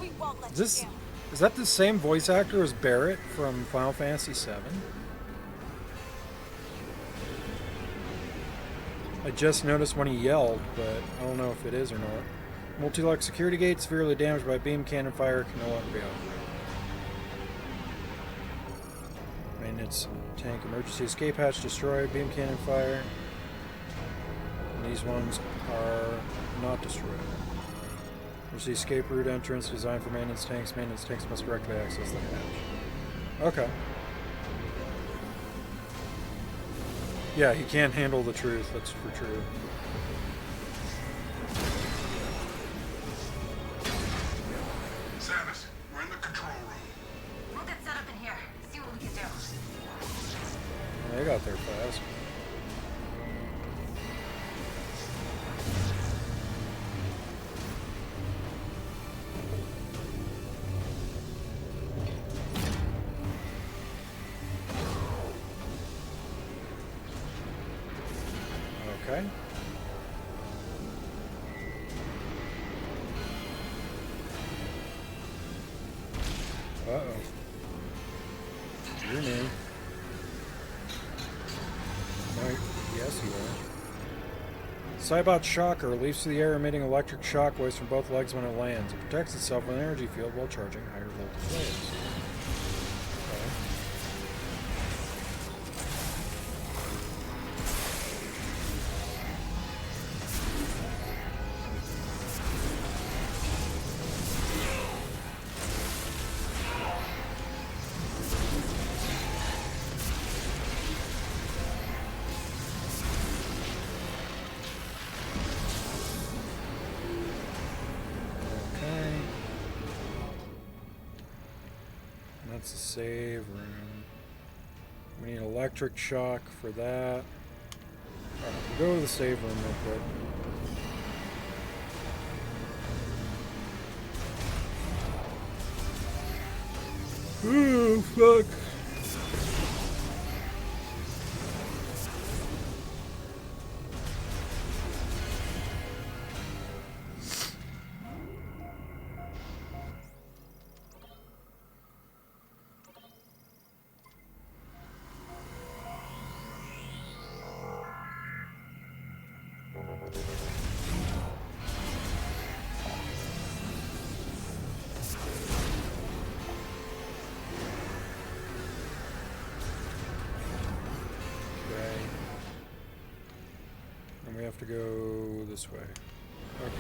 We won't let Is this you down. is that the same voice actor as Barrett from Final Fantasy VII? I just noticed when he yelled, but I don't know if it is or not. Multi-lock security gate severely damaged by beam cannon fire, can no longer be operated. Maintenance tank emergency escape hatch destroyed, beam cannon fire. And these ones are not destroyed. Emergency escape route entrance designed for maintenance tanks. Maintenance tanks must directly access the hatch. Okay. Yeah, he can't handle the truth, that's for true. Samus, we're in the control room. We'll get set up in here. See what we can do. They got there fast. Okay. Uh-oh. You're new. Right. Yes, you are. Cybot Shocker leaps through the air emitting electric shock waves from both legs when it lands. It protects itself with an energy field while charging higher voltage waves. Okay. Okay. That's the save room. We need electric shock for that. Alright, we'll go to the save room real quick. Oh, fuck. Okay. And we have to go this way. Okay.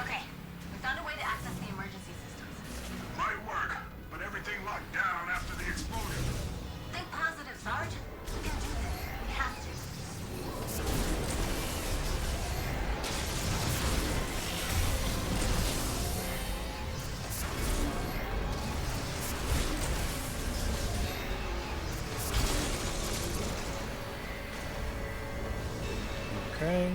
Okay, we found a way to access the emergency systems. Might work, but everything locked down after the explosion. Think positive, Sarge. We can do this. We have to. Okay.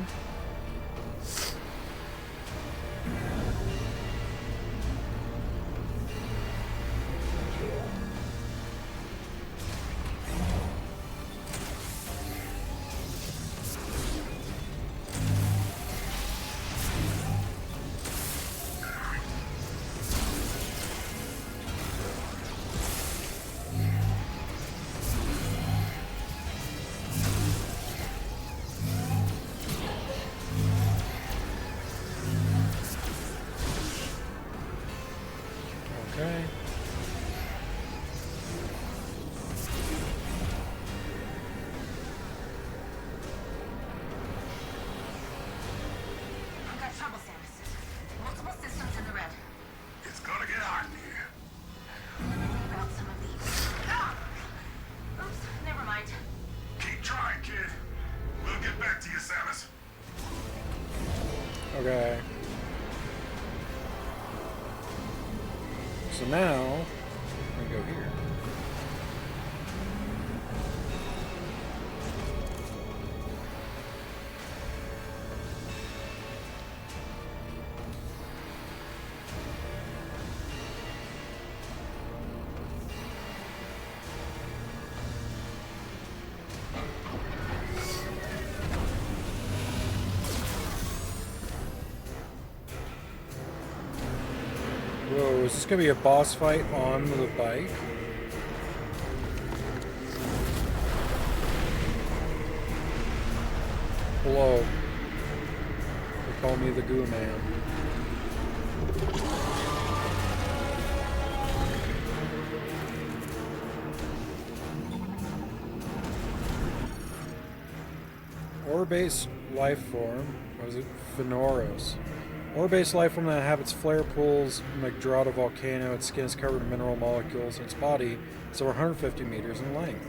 Okay. So now, we go here. Whoa, is this gonna be a boss fight on the bike? Hello. They call me the Goo Man. Ore-based life form, what is it? Phenorus. Ore-based life form that inhabits flare pools, Magdrada volcano. Its skin is covered in mineral molecules. Its body is over 150 meters in length.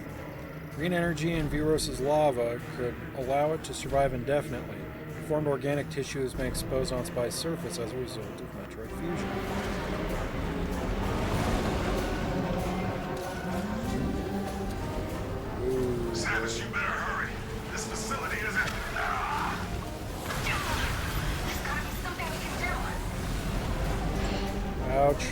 Green energy in Viros's lava could allow it to survive indefinitely. Formed organic tissue has been exposed on its body's surface as a result of metroid fusion. Ooh. Samus, you better hurry. This facility isn't. There's gotta be something we can do. Ouch.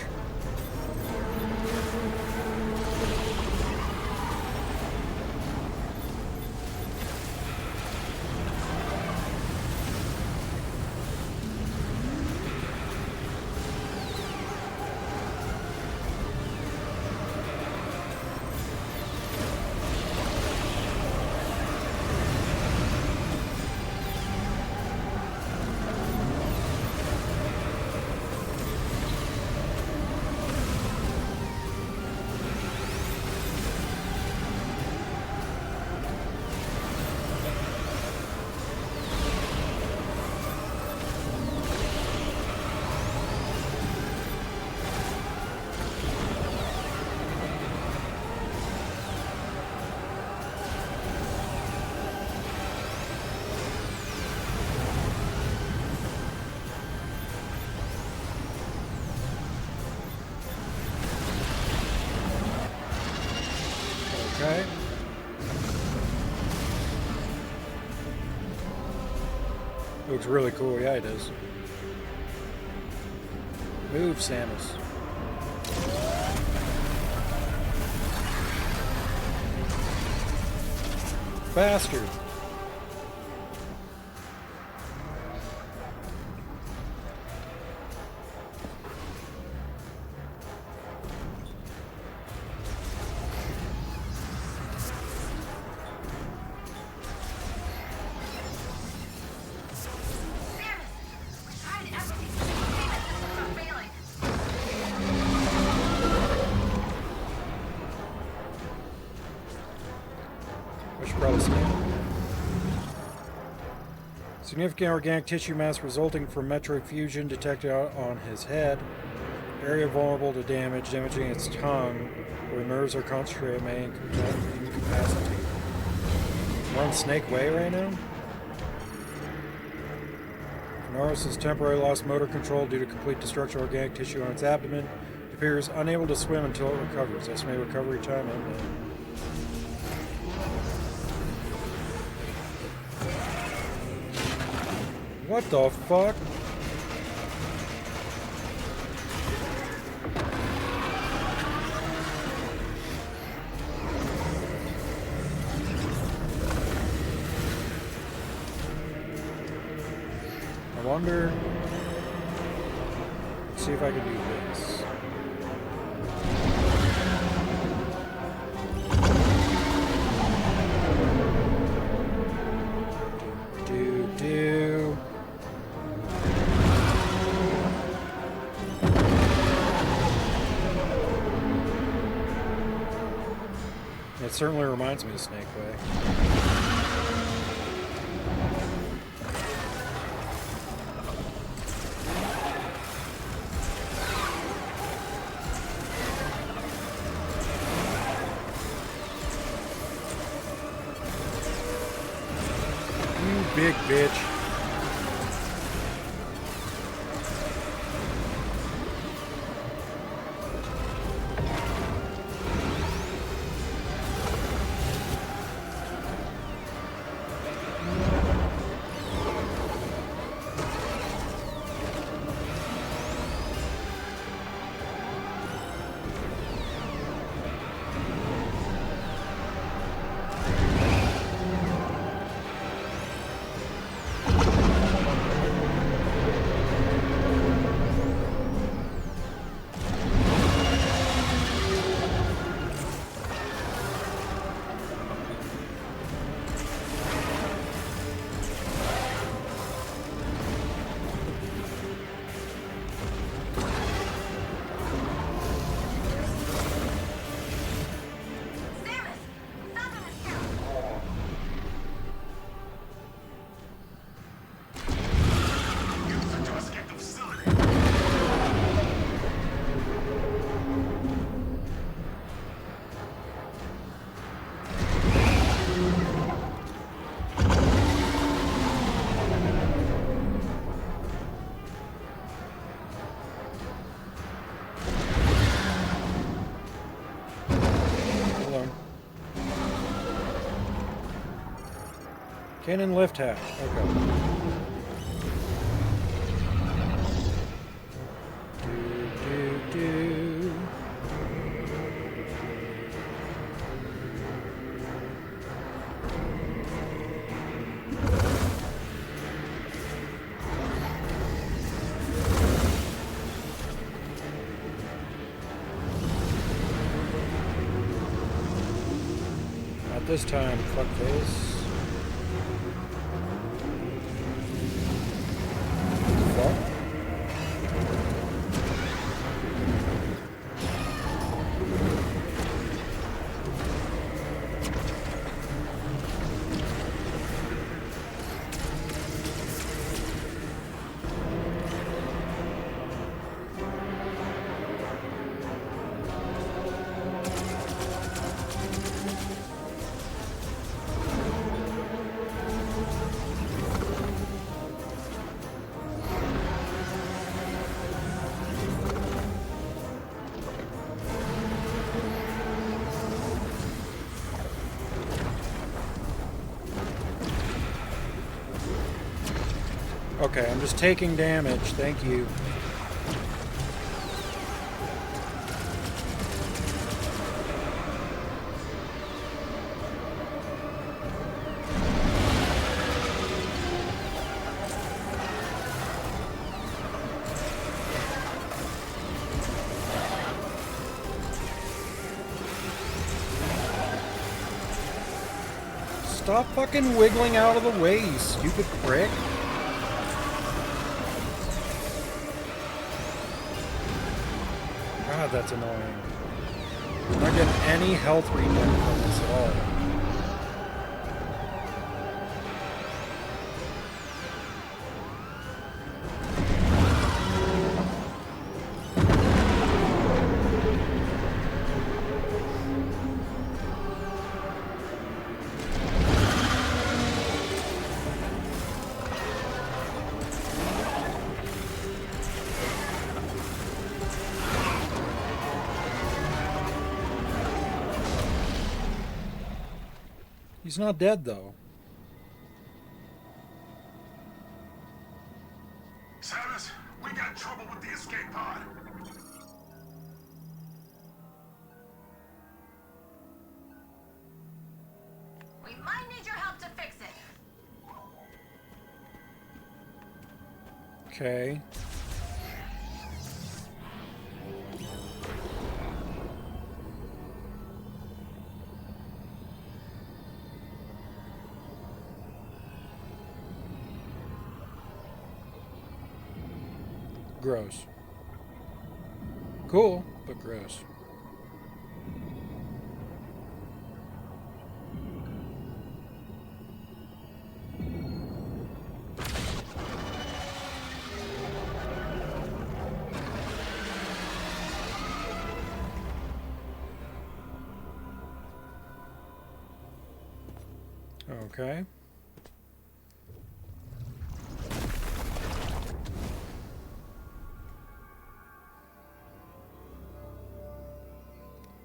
Okay. Looks really cool. Yeah, it does. Move, Samus. Bastard. I should probably scan. Significant organic tissue mass resulting from metroid fusion detected on his head. Area vulnerable to damage, damaging its tongue, where nerves are concentrated may incapacitate. We're on Snake Way right now? Norris has temporarily lost motor control due to complete destruction of organic tissue on its abdomen. It appears unable to swim until it recovers. Estimated recovery time unknown. What the fuck? I wonder. Let's see if I can do this. Do. It certainly reminds me of Snake Way. You big bitch. Cannon lift hatch. Okay. Do. Not this time, fuckface. Fuck. Okay, I'm just taking damage. Thank you. Stop fucking wiggling out of the way, you stupid prick. God, that's annoying. I'm not getting any health regen from this at all. He's not dead, though. Samus, we got trouble with the escape pod. We might need your help to fix it. Okay. Gross. Cool, but gross. Okay.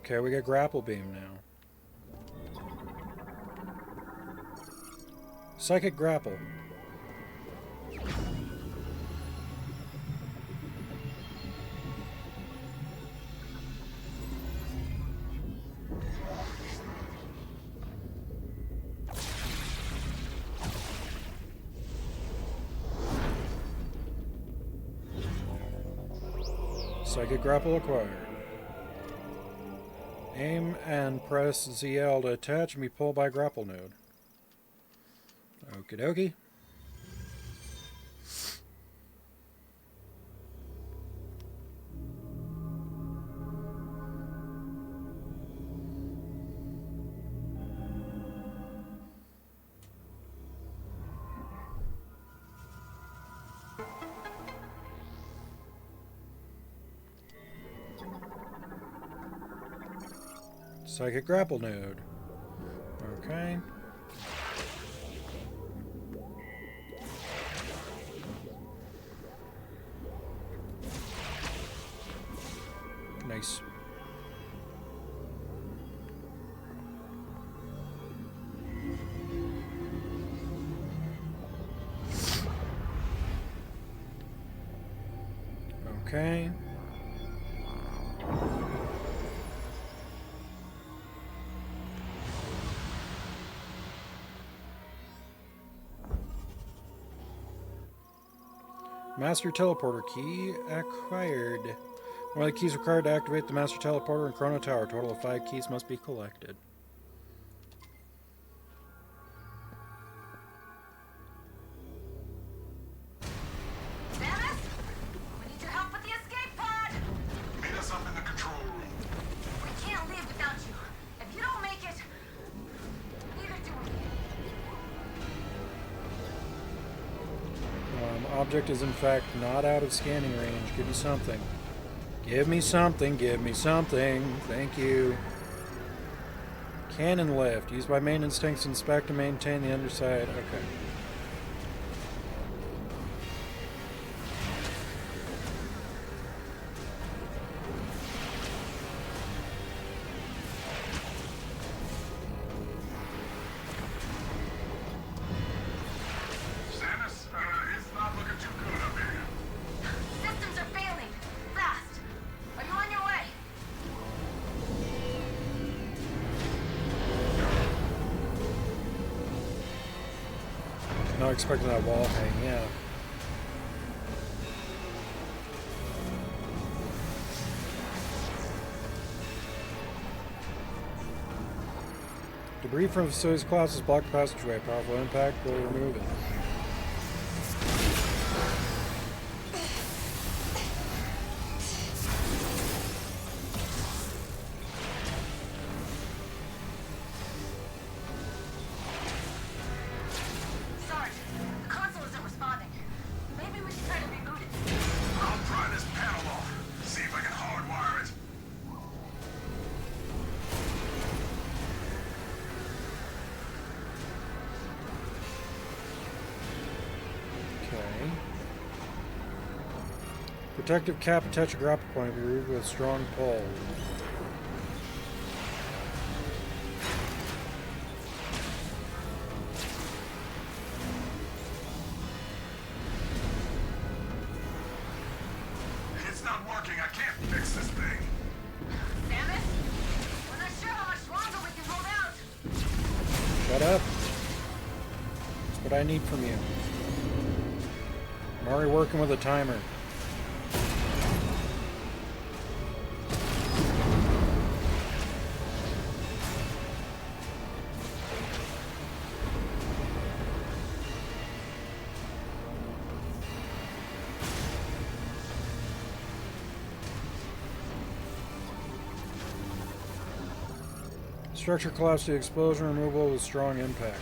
Okay, we got grapple beam now. Psychic grapple. Psychic grapple acquired. Aim and press ZL to attach and be pulled by grapple node. Okie dokie. Psychic grapple node. Okay. Nice. Okay. Master teleporter key acquired. One of the keys required to activate the master teleporter in Chrono Tower. A total of 5 keys must be collected. Samus? We need your help with the escape pod! Meet us up in the control room. We can't leave without you. If you don't make it, neither do we. Object is in fact not out of scanning range. Give me something. Give me something. Give me something. Thank you. Cannon lift. Used by main instincts to inspect and maintain the underside. Okay. Samus, it's not looking too good up here. Systems are failing. Fast. Are you on your way? Not expecting that wall hang, yeah. Debris from facilities collapses block the passageway. Powerful impact will remove it. Sarge, the console isn't responding. Maybe we should try to reboot it. I'll pry this panel off. See if I can hardwire it. Okay. Protective cap attached to grapple point removed with strong pull. It's not working. I can't fix this thing. Samus? We're not sure how much longer we can hold out. Shut up. That's what I need from you. I'm already working with a timer. Structure collapse to explosion removal with strong impact.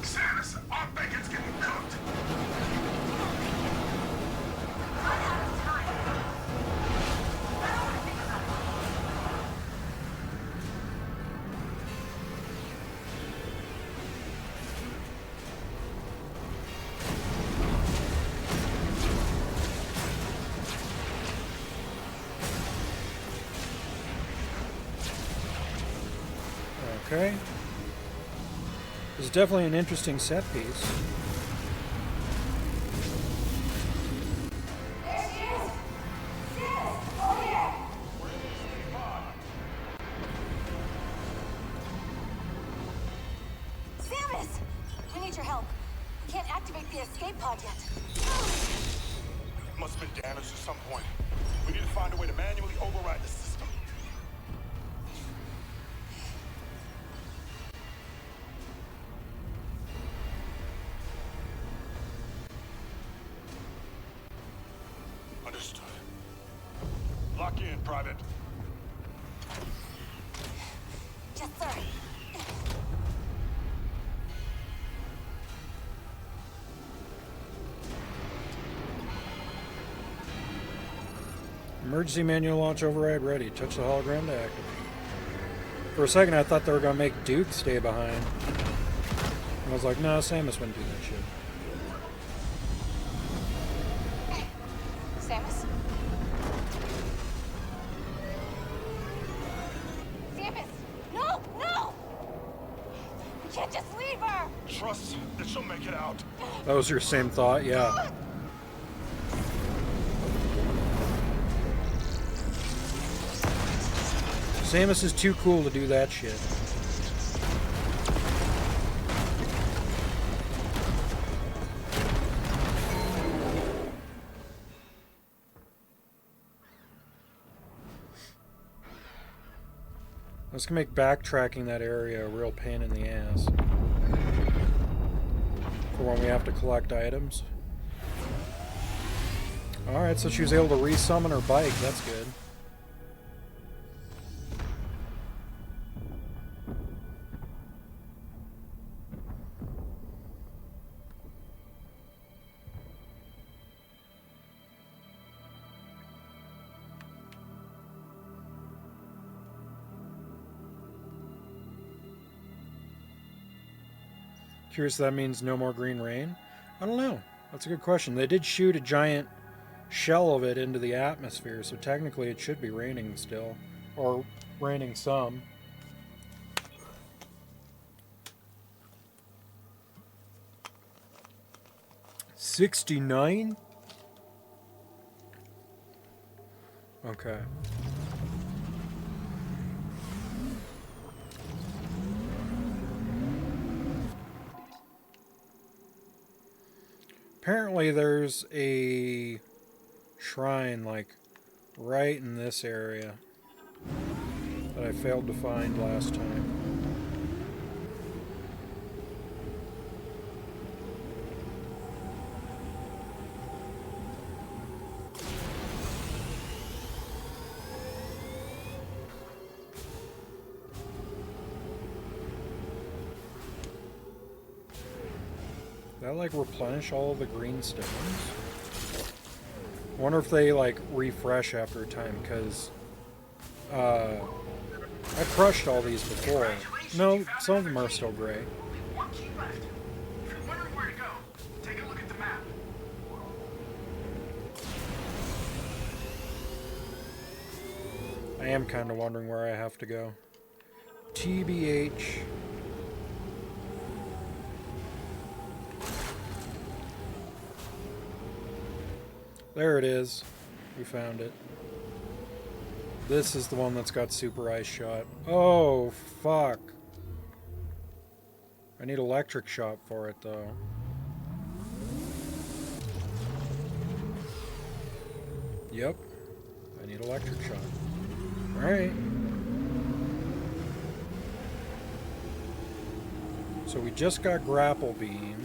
Samus, our bacon's getting cooked. Run out of time. I don't want to think about it. Okay. This is definitely an interesting set piece. There she is! Samus! Over here! Samus! We need your help. We can't activate the escape pod yet. Must have been damaged at some point. We need to find a way to manually override the system. Understood. Lock in, Private. Yes, sir. Emergency manual launch override ready. Touch the hologram to activate. For a second, I thought they were going to make Duke stay behind. And I was like, no, Samus wouldn't do that shit. Samus? Samus! No! No! We can't just leave her! Try trust that she'll make it out. That was your same thought, yeah. Samus is too cool to do that shit. This can make backtracking that area a real pain in the ass. For when we have to collect items. Alright, so she was able to resummon her bike. That's good. Curious if that means no more green rain? I don't know. That's a good question. They did shoot a giant shell of it into the atmosphere, so technically it should be raining still. Or raining some. $69? Okay. Apparently there's a shrine, like, right in this area that I failed to find last time. That like replenish all of the green stones? I wonder if they like refresh after a time, because I crushed all these before. No, some of them are still gray. One key left. If you're wondering where to go, take a look at the map. I am kind of wondering where I have to go. TBH. There it is. We found it. This is the one that's got super ice shot. Oh, fuck. I need electric shot for it, though. Yep. I need electric shot. Alright. So we just got grapple beam.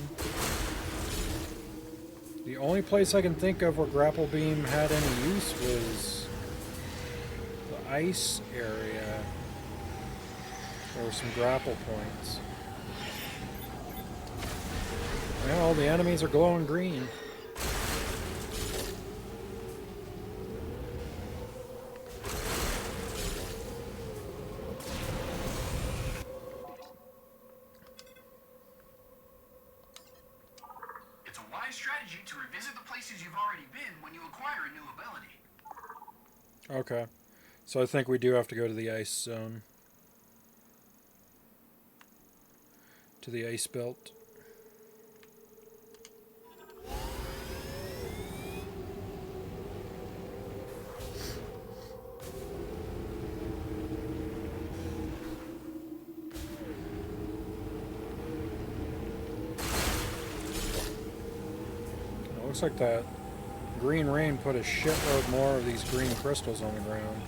The only place I can think of where grapple beam had any use was the ice area. There were some grapple points. Yeah, all the enemies are glowing green. It's a wise strategy to revisit the places you've already been when you acquire a new ability. Okay. So I think we do have to go to the ice zone. To the ice belt. It looks like that green rain put a shitload more of these green crystals on the ground.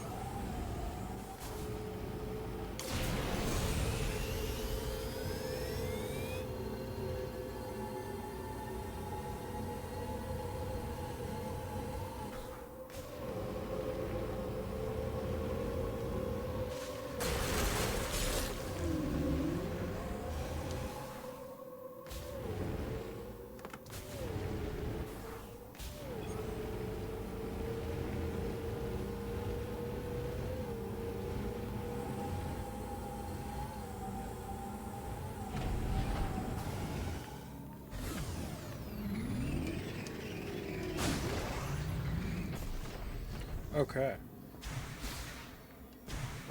Okay.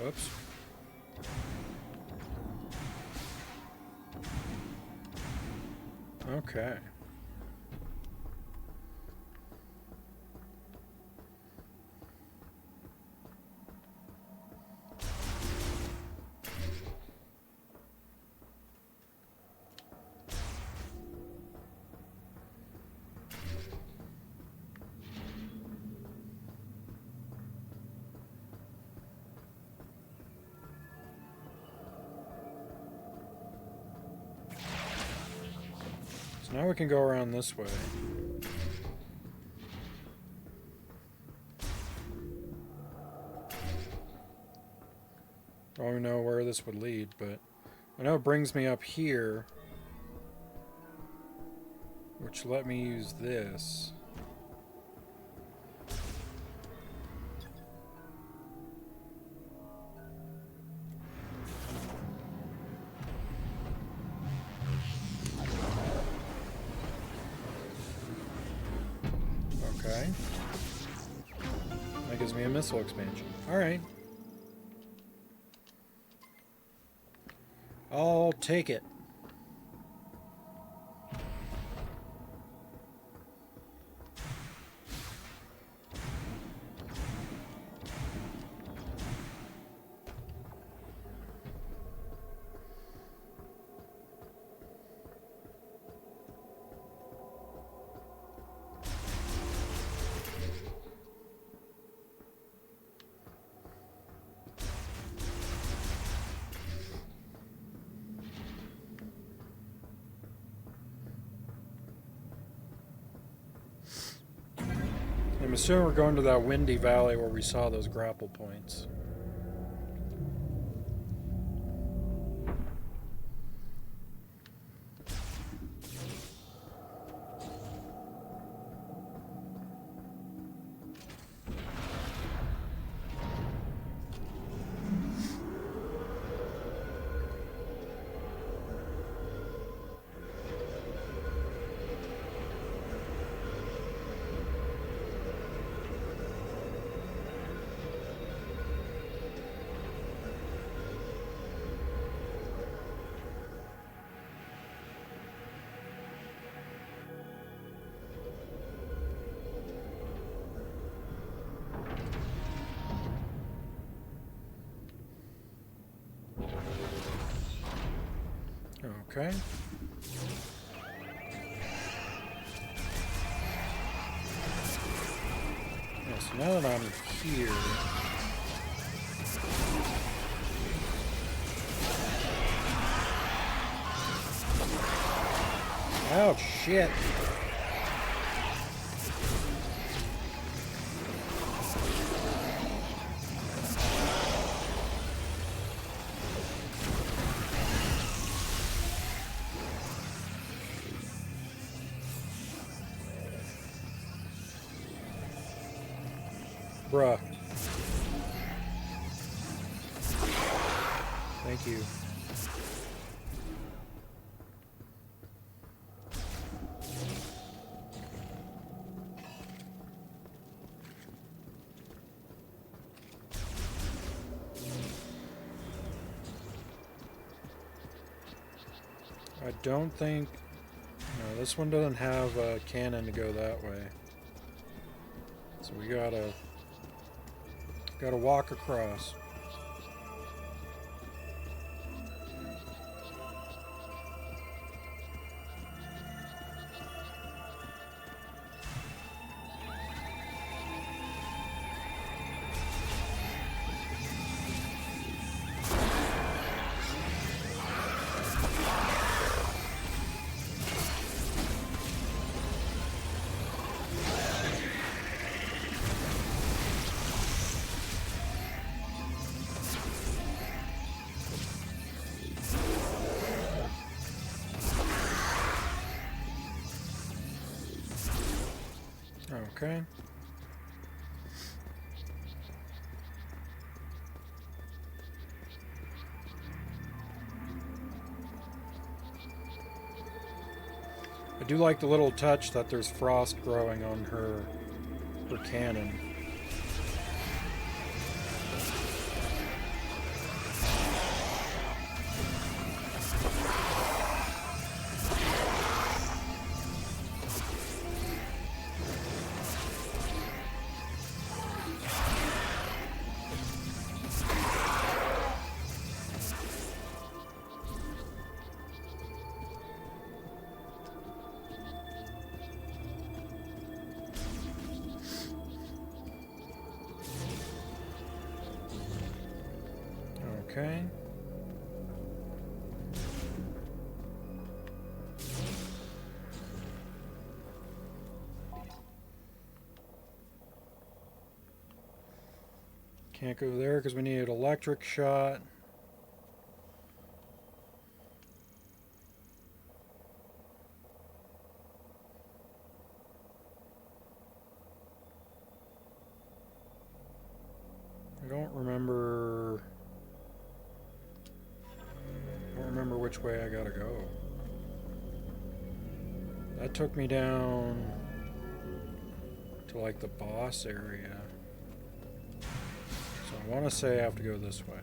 Whoops. Okay. So now we can go around this way. I don't know where this would lead, but I know it brings me up here, which let me use this. Okay. That gives me a missile expansion. Alright. I'll take it. I'm assuming we're going to that windy valley where we saw those grapple points. Okay. Yeah, so now that I'm here... Oh, shit. Bruh. Thank you. I don't think... No, this one doesn't have a cannon to go that way. So we gotta walk across. Okay. I do like the little touch that there's frost growing on her cannon. Okay. Can't go there because we need an electric shot. I don't remember which way I gotta go. That took me down to like the boss area. So I want to say I have to go this way.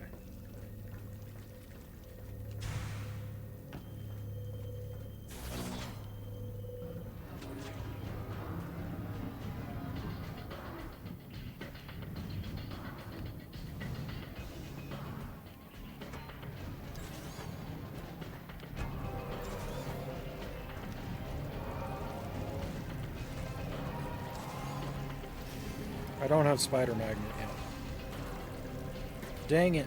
I don't have spider magnet yet. Dang it.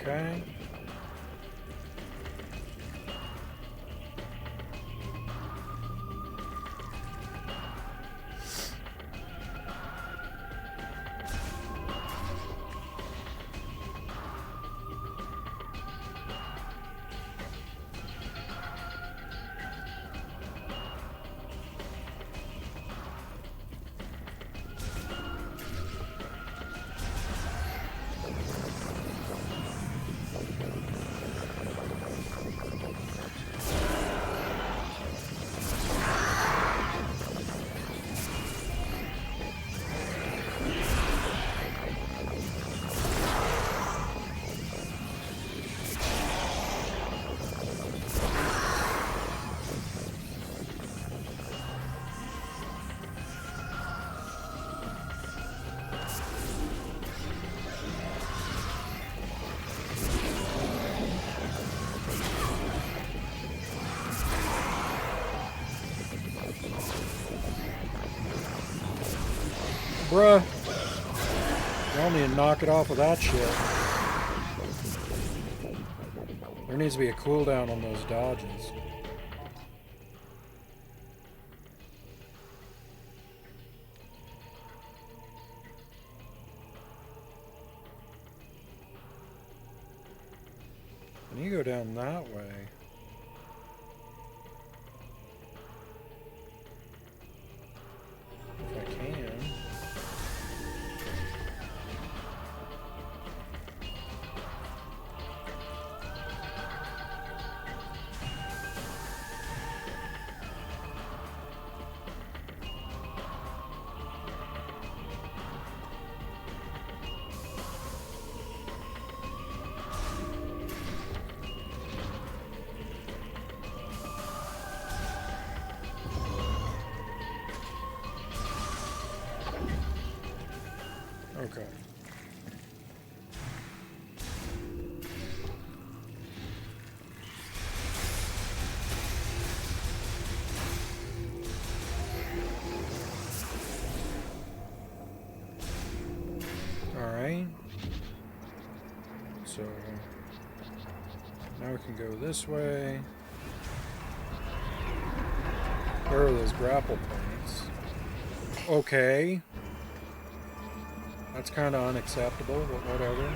Okay. Bruh. Y'all need to knock it off with that shit. There needs to be a cooldown on those dodges. And you go down that way. If I can. Okay. All right. So now we can go this way. Where are those grapple points? Okay. That's kind of unacceptable, but whatever.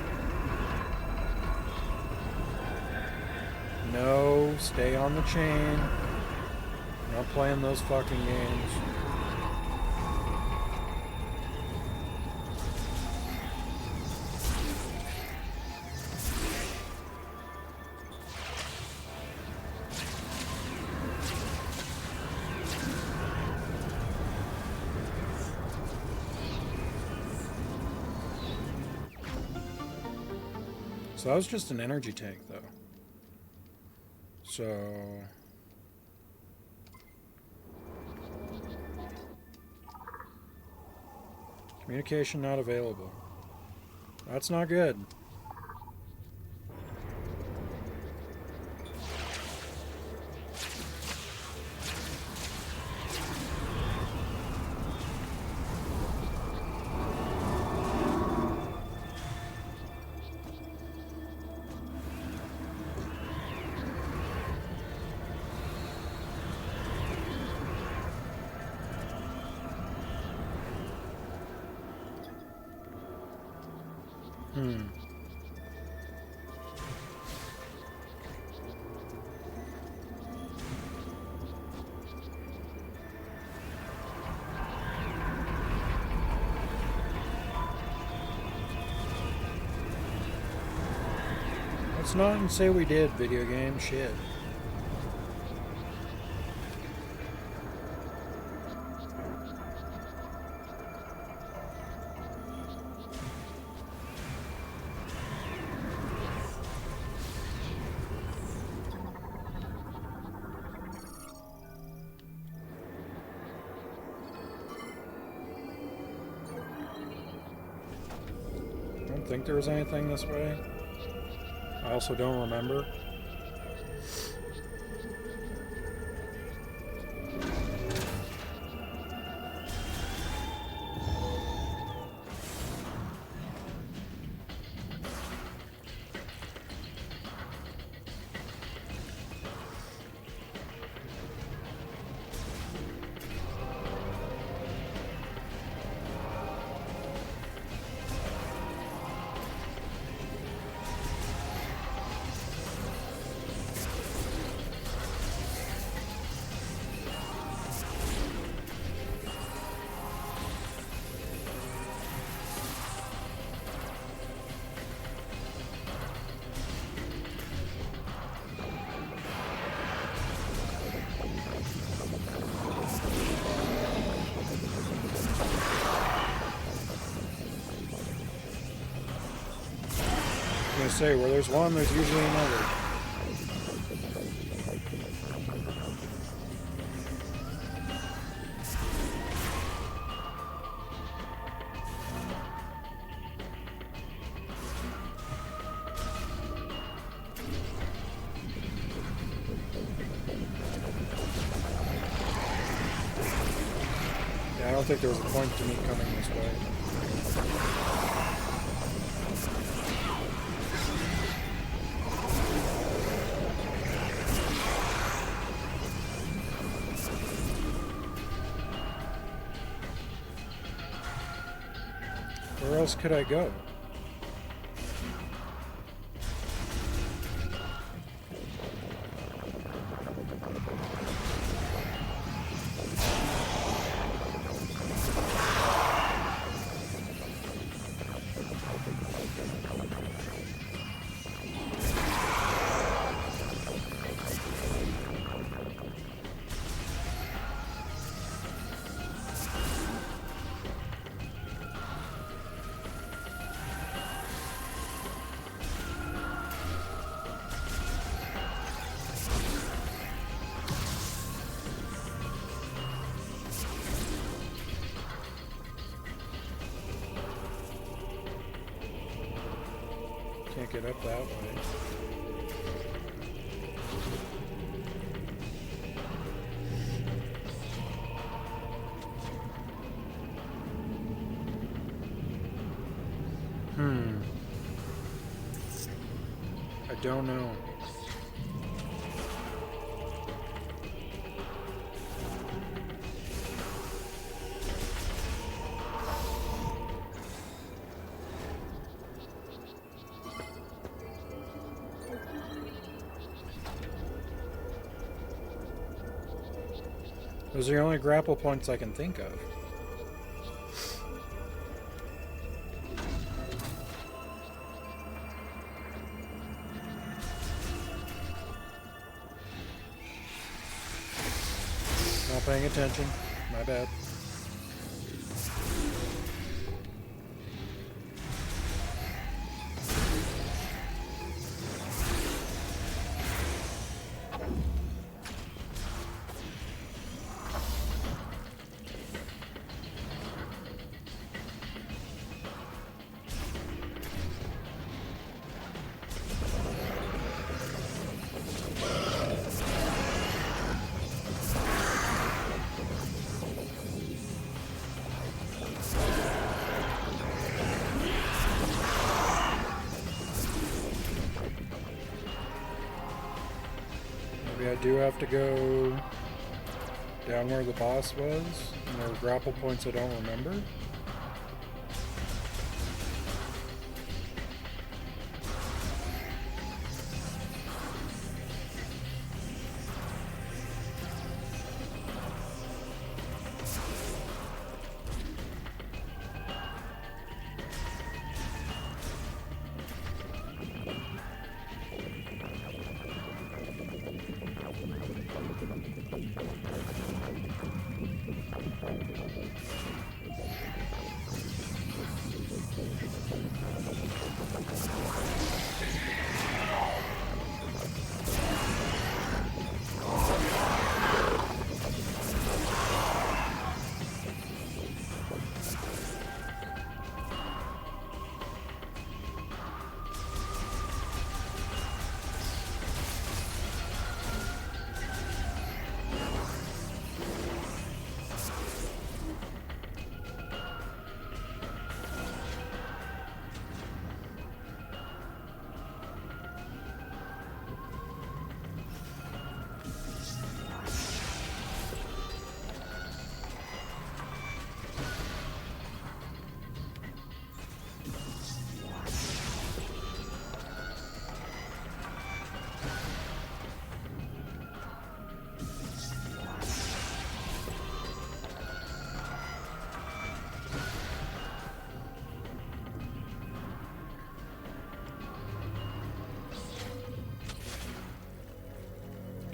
No, stay on the chain. I'm not playing those fucking games. So that was just an energy tank, though. So... communication not available. That's not good. Let's not say we did, video game shit. I don't think there was anything this way. I also don't remember. I was gonna say, where there's one, there's usually another. Yeah, I don't think there was a point to me coming this way. Where else could I go? Can't get up that way. I don't know. Those are the only grapple points I can think of. Not paying attention. My bad. I do have to go down where the boss was, and there are grapple points I don't remember.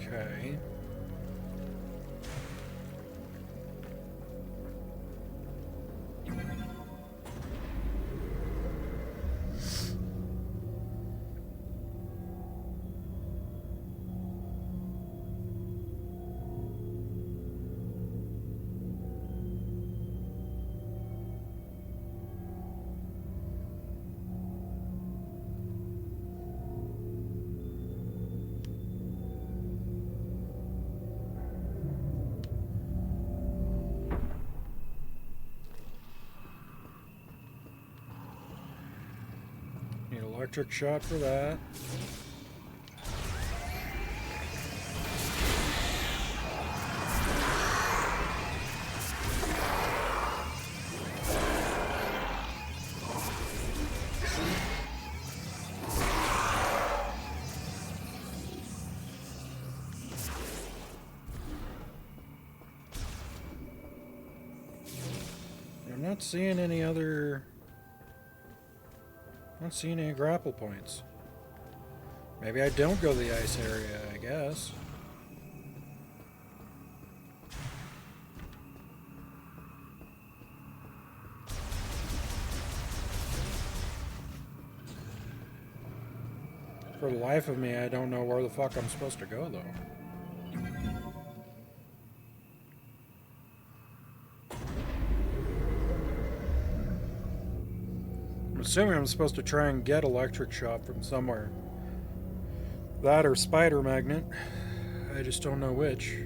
Okay. Need electric shot for that. I'm not seeing any other... Not seeing any grapple points. Maybe I don't go to the ice area, I guess. For the life of me, I don't know where the fuck I'm supposed to go, though. I'm assuming I'm supposed to try and get electric shot from somewhere. That or spider magnet. I just don't know which.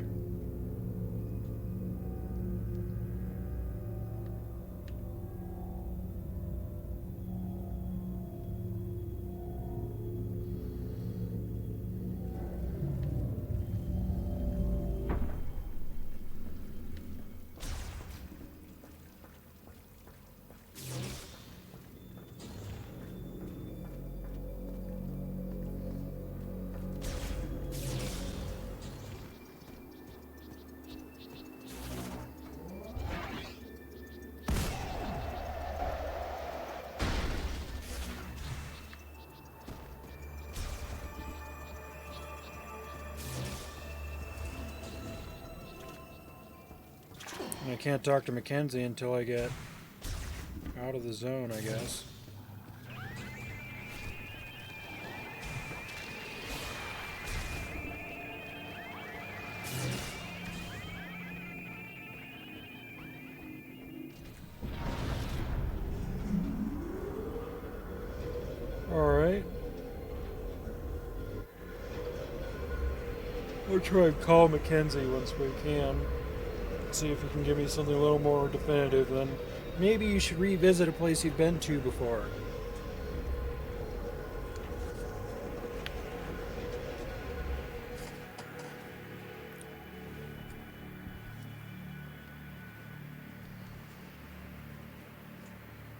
I can't talk to Mackenzie until I get out of the zone, I guess. Alright. We'll try and call Mackenzie once we can. See if he can give me something a little more definitive than maybe you should revisit a place you've been to before.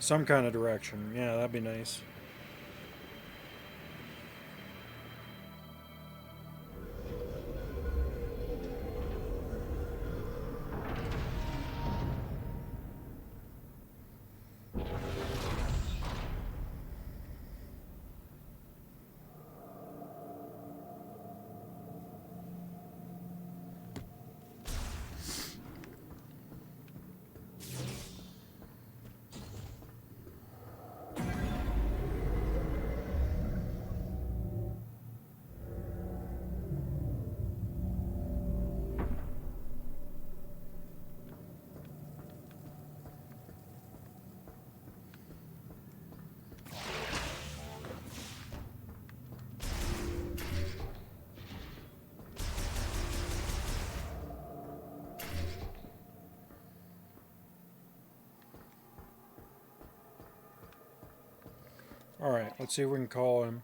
Some kind of direction. Yeah, that'd be nice. Alright, let's see if we can call him.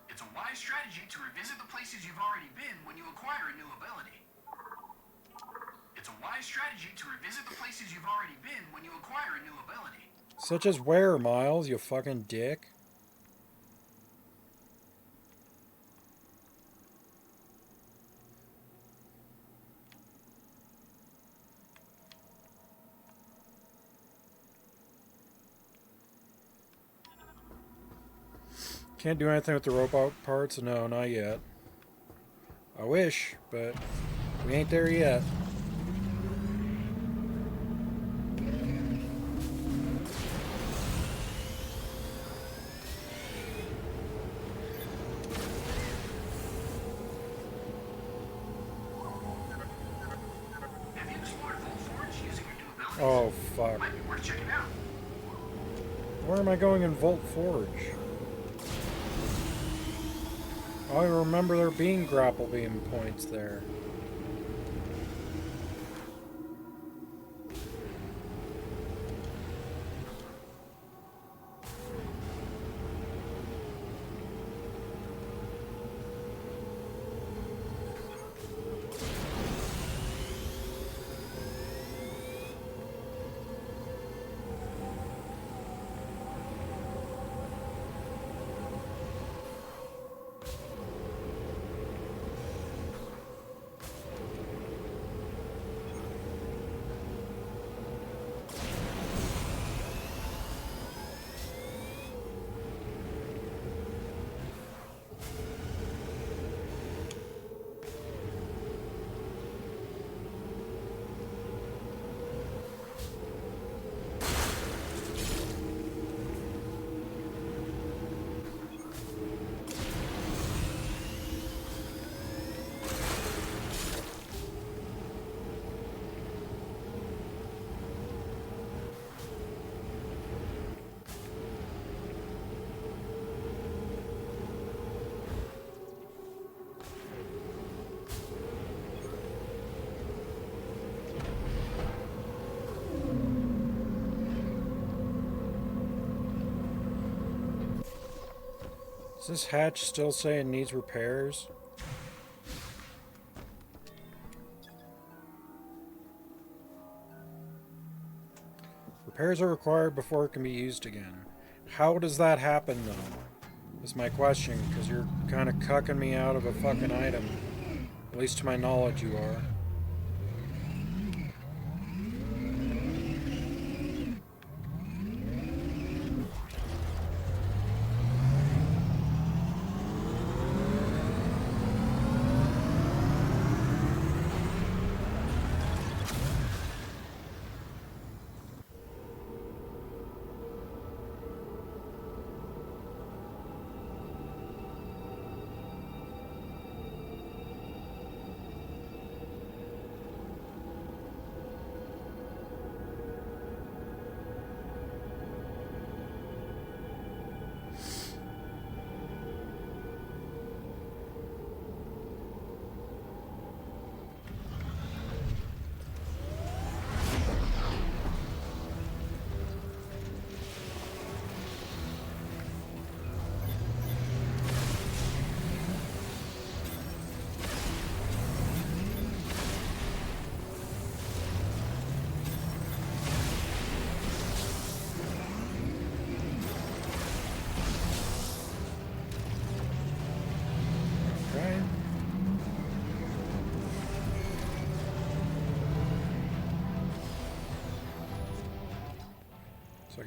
It's a wise strategy to revisit the places you've already been when you acquire a new ability. It's a wise strategy to revisit the places you've already been when you acquire a new ability. Such as where, Miles, you fucking dick? Can't do anything with the robot parts? No, not yet. I wish, but we ain't there yet. Have you explored Vault Forge using your new abilities? Oh, fuck. Might be worth checking out. Where am I going in Vault Forge? I remember there being grapple beam points there. Is this hatch still saying needs repairs? Repairs are required before it can be used again. How does that happen, though? Is my question, because you're kind of cucking me out of a fucking item. At least to my knowledge, you are.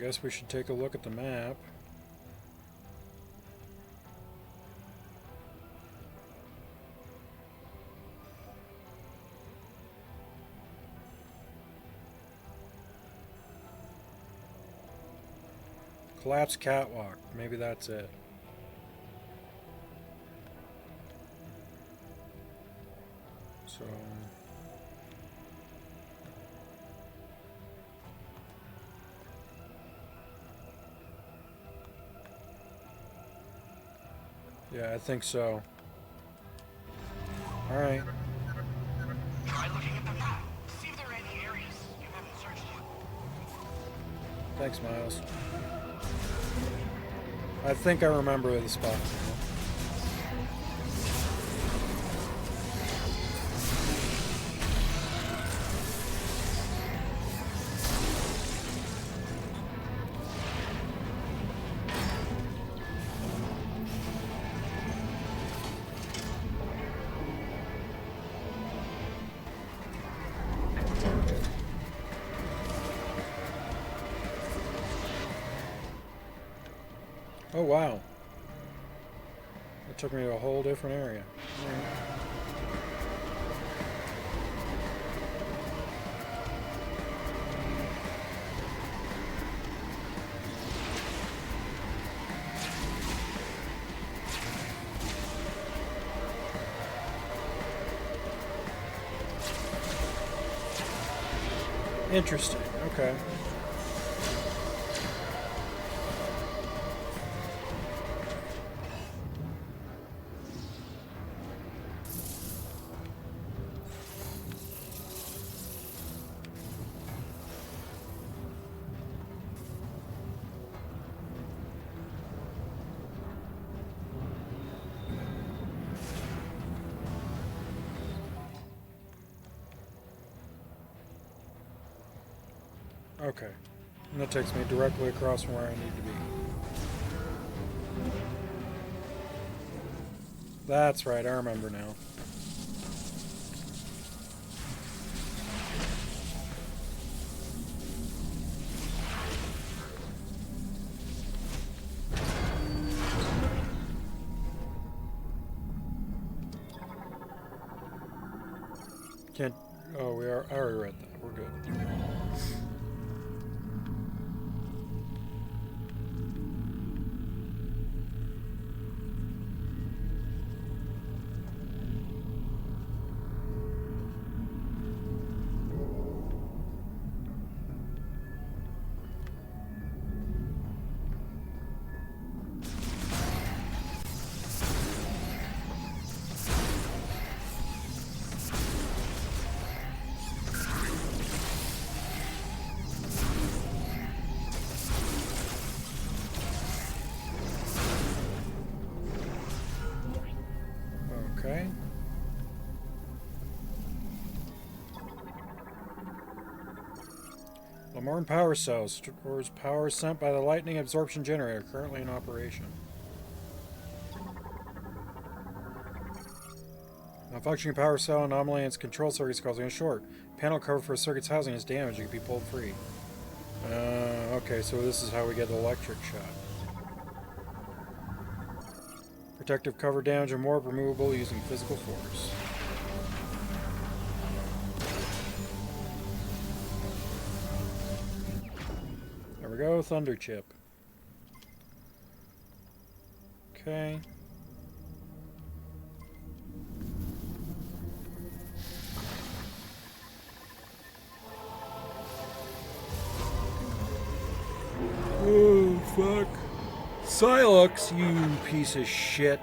guess we should take a look at the map. Collapsed catwalk. Maybe that's it. So... yeah, I think so. Alright. Try looking at the map. See if there are any areas you haven't searched yet. Thanks, Miles. I think I remember the spot now. Oh wow. That took me to a whole different area. Alright. Interesting. Okay. Okay. And that takes me directly across from where I need to be. That's right, I remember now. Can't... oh, we are... I already read that. We're good. Okay. Lamorne Power Cell stores power sent by the lightning absorption generator currently in operation. Malfunctioning power cell anomaly in its control circuits causing a short. Panel cover for a circuit's housing is damaged and can be pulled free. Okay, so this is how we get the electric shot. Protective cover damage and more removable using physical force. There we go, Thunder Chip. Okay. Oh, fuck. Psylocke, you piece of shit.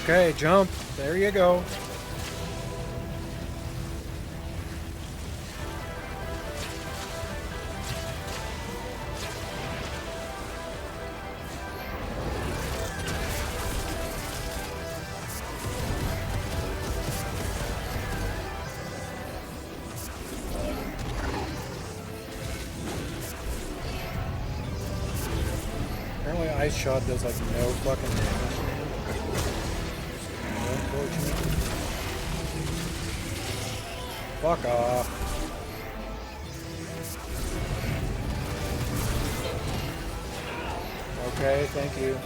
Okay, jump. There you go. ice shot does like no fucking damage. Unfortunate. Fuck off. Okay, thank you.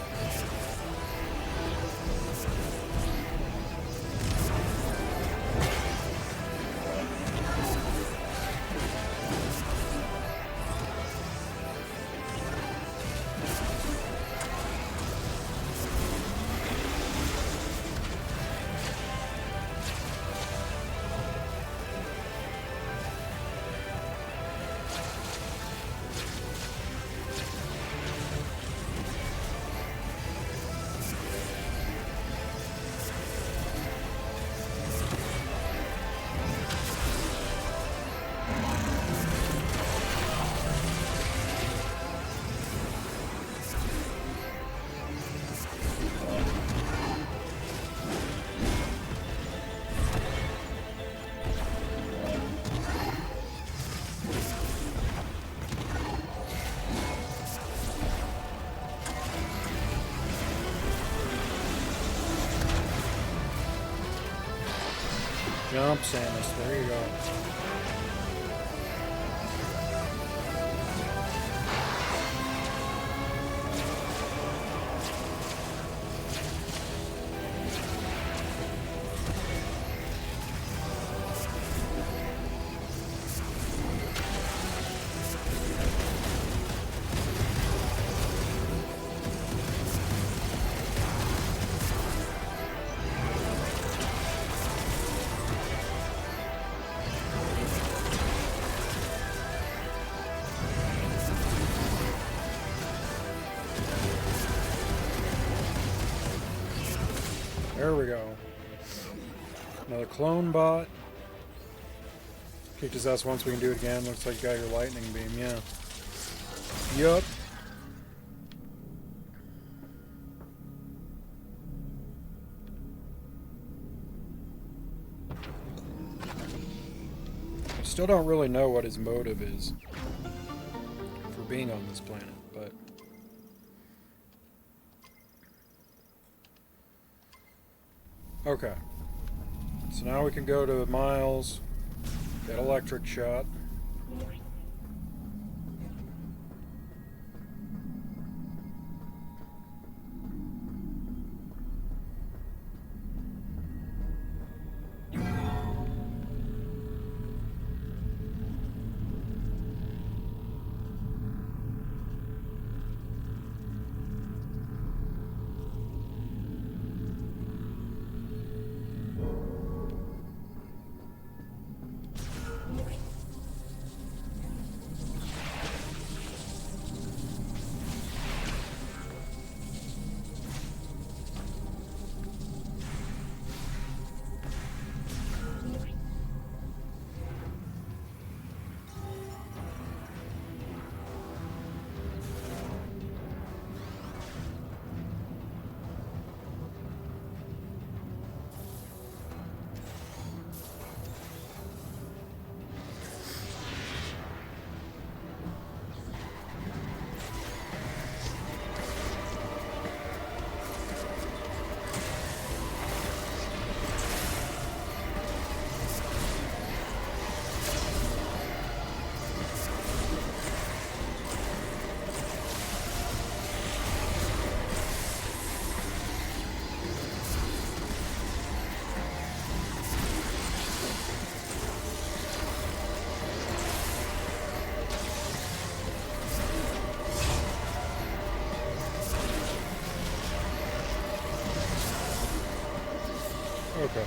Jump, Samus. There you go. There we go. Another clone bot. Kicked his ass once, we can do it again. Looks like you got your lightning beam, yeah. Yup. Still don't really know what his motive is for being on this planet, but... Okay. So now we can go to Miles, get electric shot. Okay.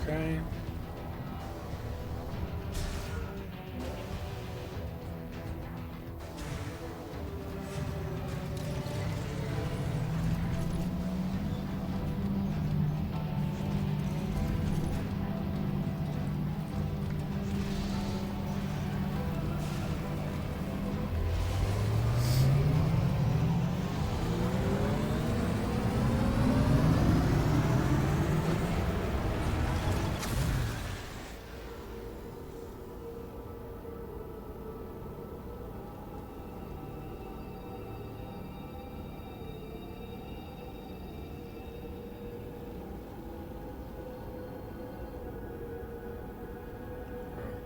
Okay.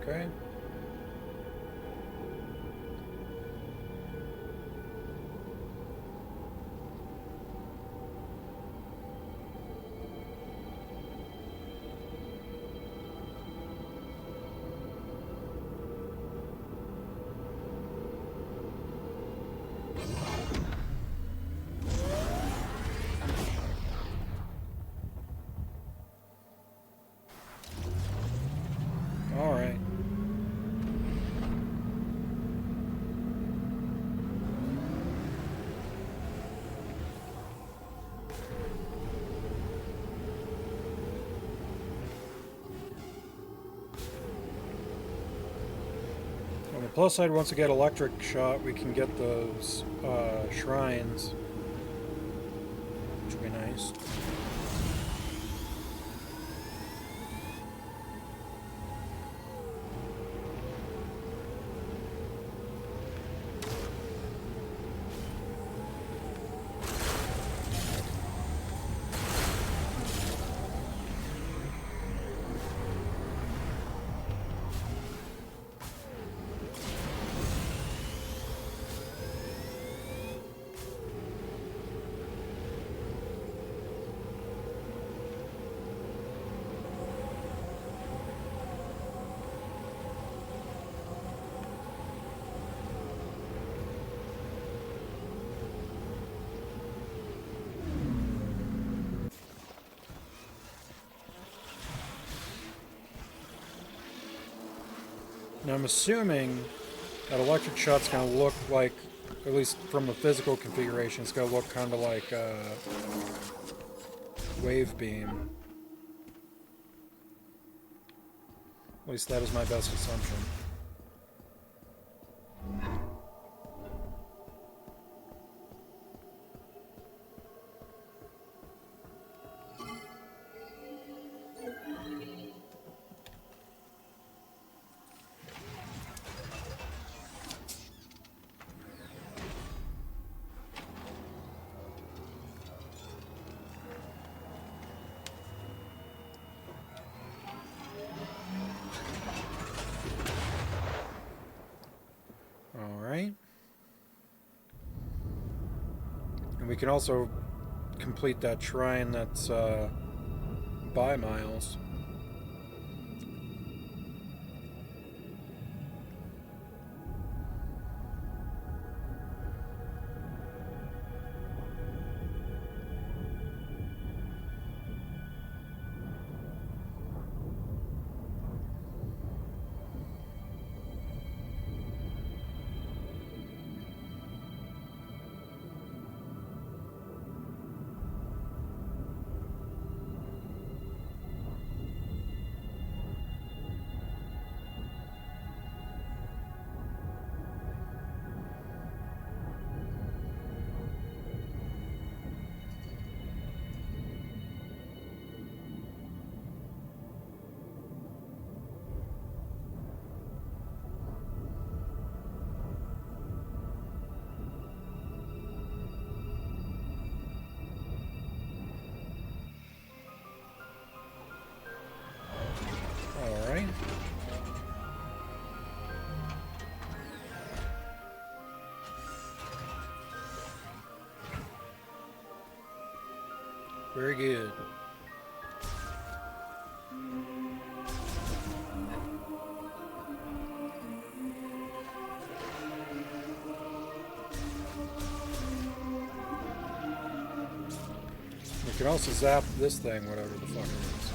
Okay. All right. On the plus side, once we get electric shot, we can get those shrines, which would be nice. Now I'm assuming that electric shot's going to look like, at least from the physical configuration, it's going to look kind of like wave beam. At least that is my best assumption. Alright. And we can also complete that shrine that's by Miles. Alright. Very good. We can also zap this thing, whatever the fuck it is.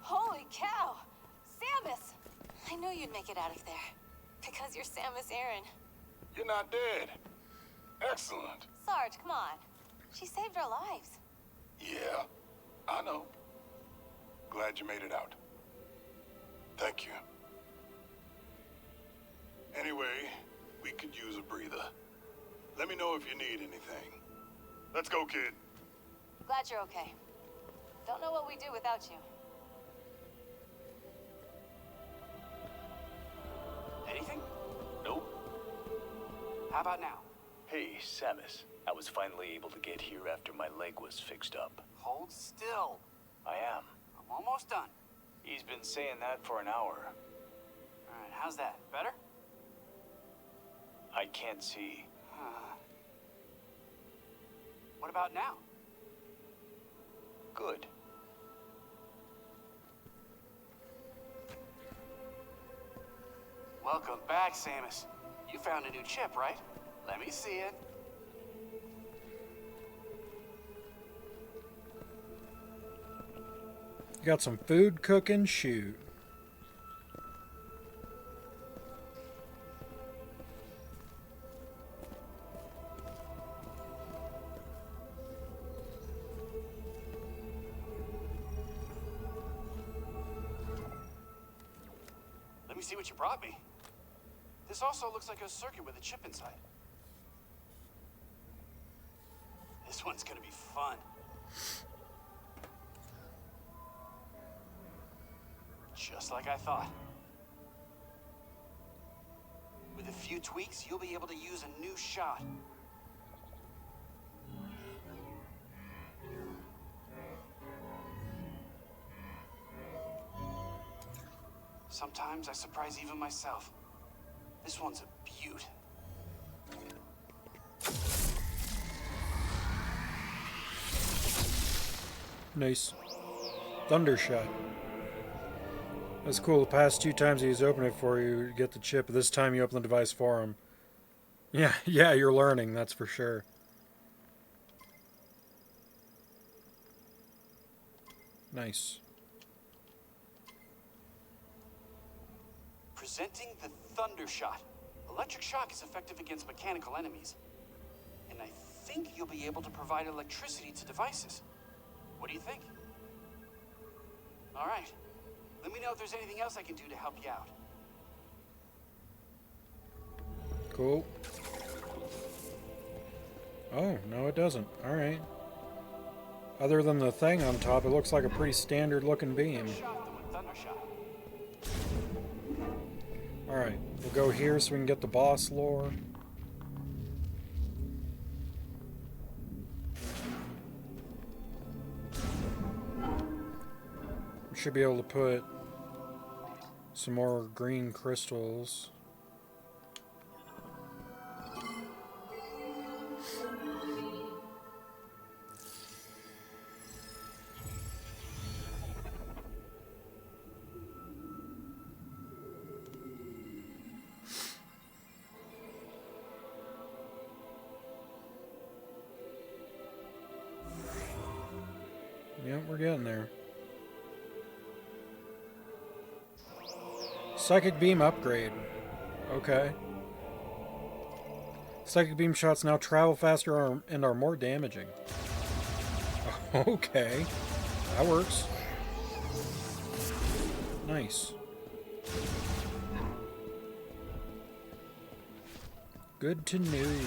Holy cow! Samus! I knew you'd make it out of there. Because you're Samus Aran. You're not dead. Excellent. Sarge, come on. She saved our lives. Yeah, I know. Glad you made it out. Thank you. Anyway, we could use a breather. Let me know if you need anything. Let's go, kid. Glad you're okay. Don't know what we'd do without you. Anything? Nope. How about now? Hey, Samus. I was finally able to get here after my leg was fixed up. Hold still. I am. I'm almost done. He's been saying that for an hour. Alright, how's that? Better? I can't see. What about now? Good. Welcome back, Samus. You found a new chip, right? Let me see it. Got some food cooking, shoot. Let me see what you brought me. This also looks like a circuit with a chip inside. This one's gonna be fun. Just like I thought. With a few tweaks, you'll be able to use a new shot. Sometimes I surprise even myself. This one's a beaut. Nice. Thundershot. That's cool. The past 2 times he's opened it for you to get the chip, but this time you open the device for him. Yeah, you're learning, that's for sure. Nice. Presenting the Thundershot. Electric shock is effective against mechanical enemies. And I think you'll be able to provide electricity to devices. What do you think? All right. Let me know if there's anything else I can do to help you out. Cool. Oh, no it doesn't. Alright. Other than the thing on top, it looks like a pretty standard looking beam. Alright, we'll go here so we can get the boss lore. We should be able to put some more green crystals. Yep, we're getting there. Psychic Beam upgrade. Okay. Psychic Beam shots now travel faster and are more damaging. Okay. That works. Nice. Good to know.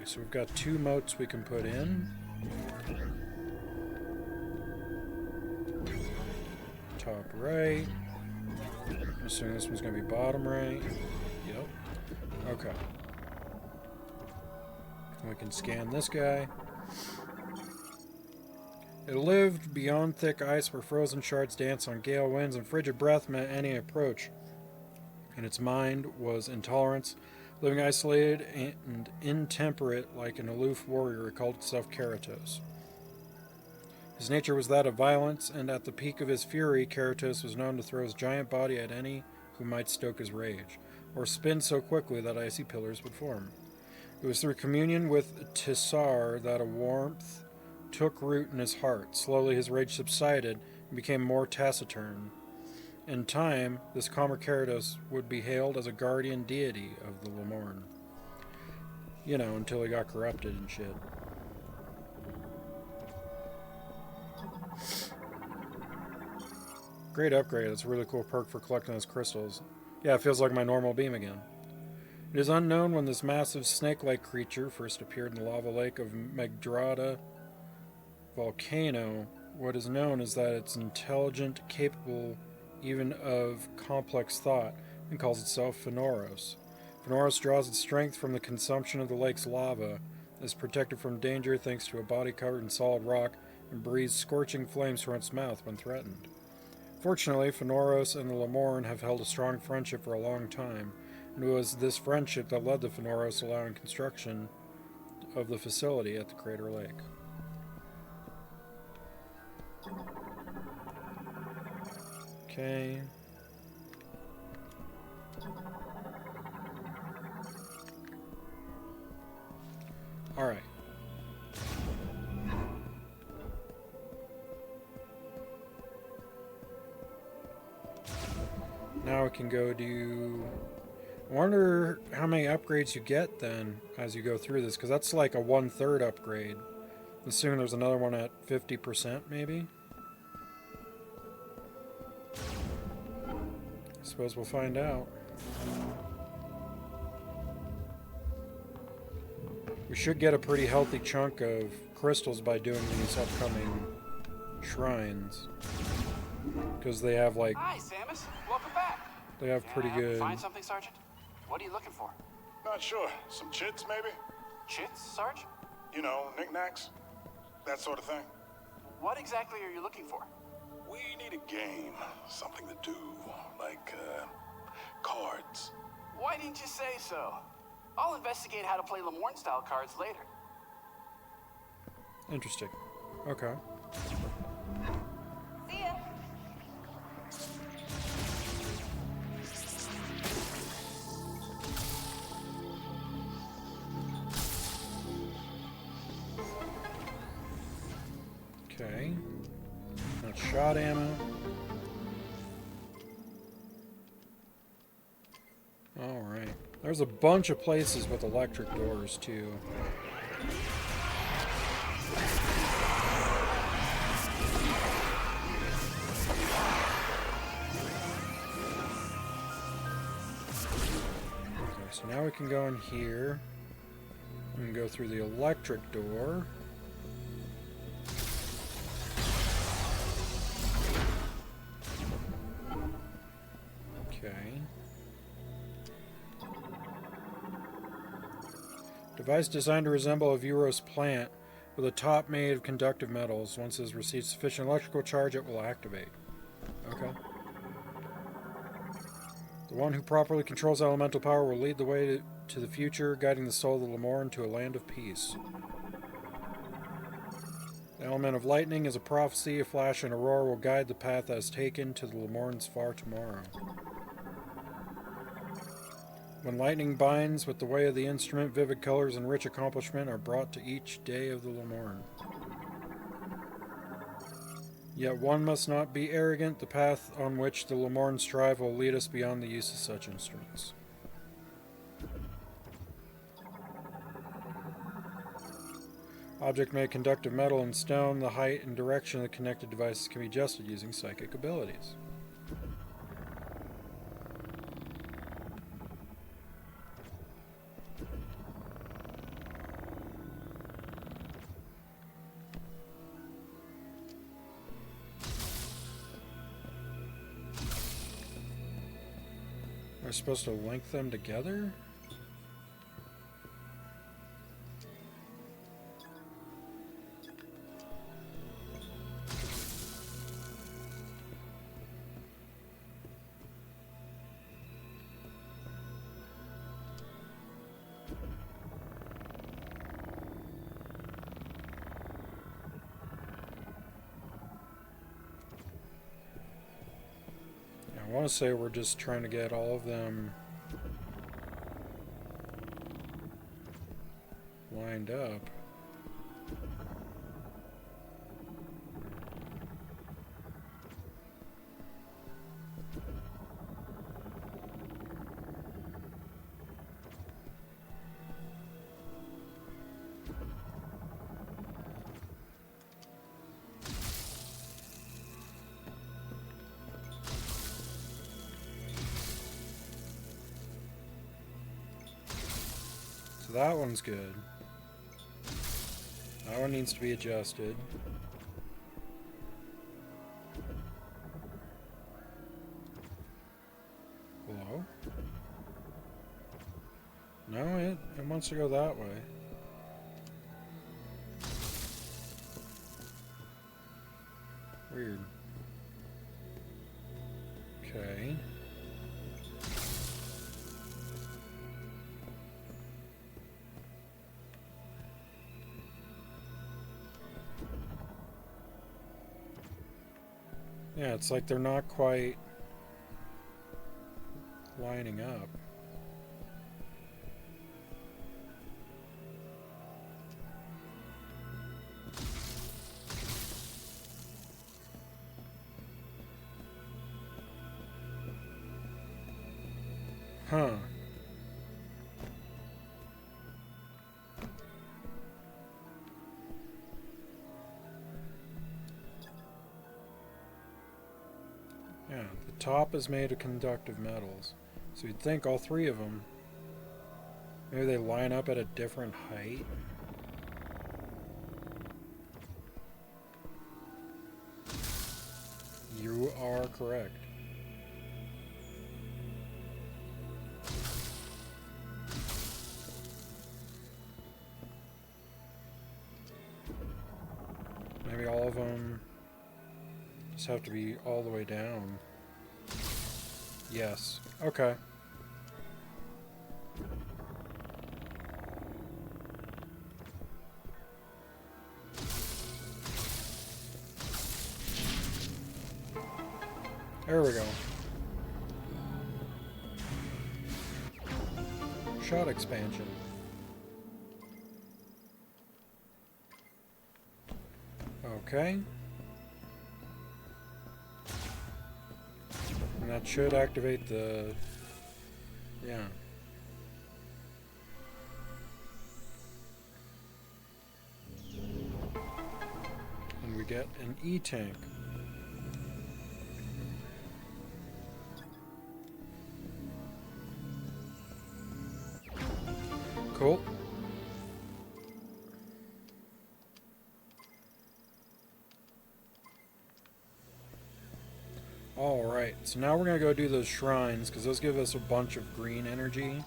So we've got 2 motes we can put in. Top right. I'm assuming this one's going to be bottom right. Yep. Okay. We can scan this guy. It lived beyond thick ice where frozen shards danced on gale winds and frigid breath met any approach. And its mind was intolerance. Living isolated and intemperate like an aloof warrior, it called itself Keratos. His nature was that of violence, and at the peak of his fury, Keratos was known to throw his giant body at any who might stoke his rage, or spin so quickly that icy pillars would form. It was through communion with Tisar that a warmth took root in his heart. Slowly his rage subsided and became more taciturn. In time, this calmer Keratos would be hailed as a guardian deity of the Lemorn. You know, until he got corrupted and shit. Great upgrade. That's a really cool perk for collecting those crystals. Yeah, it feels like my normal beam again. It is unknown when this massive snake-like creature first appeared in the lava lake of Megdrada volcano. What is known is that it's intelligent, capable even of complex thought, and calls itself Phaneros. Phaneros draws its strength from the consumption of the lake's lava, is protected from danger thanks to a body covered in solid rock, and breathes scorching flames from its mouth when threatened. Fortunately, Phaneros and the Lemorn have held a strong friendship for a long time, and it was this friendship that led to Phaneros allowing construction of the facility at the Crater Lake. Okay. Alright. Now we can go do... I wonder how many upgrades you get then as you go through this, because that's like a 1/3 upgrade. Assuming there's another one at 50% maybe? I suppose we'll find out. We should get a pretty healthy chunk of crystals by doing these upcoming shrines. Because they have like... Hi, Samus. Welcome back. They have pretty good... Find something, Sergeant? What are you looking for? Not sure. Some chits, maybe? Chits, Sarge? You know, knickknacks? That sort of thing. What exactly are you looking for? We need a game. Something to do. Like, cards. Why didn't you say so? I'll investigate how to play Lemorn-style cards later. Interesting. Okay. See ya. Okay. Not shot ammo. Alright. There's a bunch of places with electric doors, too. Okay, so now we can go in here and go through the electric door. Okay. Device designed to resemble a Vuros plant with a top made of conductive metals. Once it has received sufficient electrical charge, it will activate. Okay. The one who properly controls elemental power will lead the way to the future, guiding the soul of the Lemorn to a land of peace. The element of lightning is a prophecy. A flash and a roar will guide the path that is taken to the Lemorn's far tomorrow. When lightning binds with the way of the instrument, vivid colors and rich accomplishment are brought to each day of the Lemorn. Yet one must not be arrogant. The path on which the Lemorn strive will lead us beyond the use of such instruments. Object made conductive metal and stone. The height and direction of the connected devices can be adjusted using psychic abilities. Am I supposed to link them together? I want to say we're just trying to get all of them lined up. So that one's good. That one needs to be adjusted. Hello? No, it wants to go that way. Weird. Okay. Yeah, it's like they're not quite lining up. Huh. Yeah, the top is made of conductive metals. So you'd think all three of them, maybe they line up at a different height. You are correct. Maybe all of them just have to be all the way down. Yes. Okay. There we go. Shot expansion. Okay. And that should activate the... yeah. And we get an E-tank. Cool. Alright, so now we're going to go do those shrines, because those give us a bunch of green energy.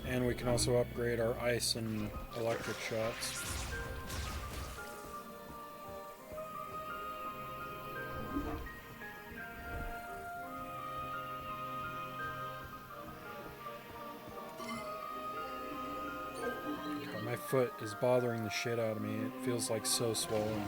And we can also upgrade our ice and electric shots. My foot is bothering the shit out of me. It feels like so swollen.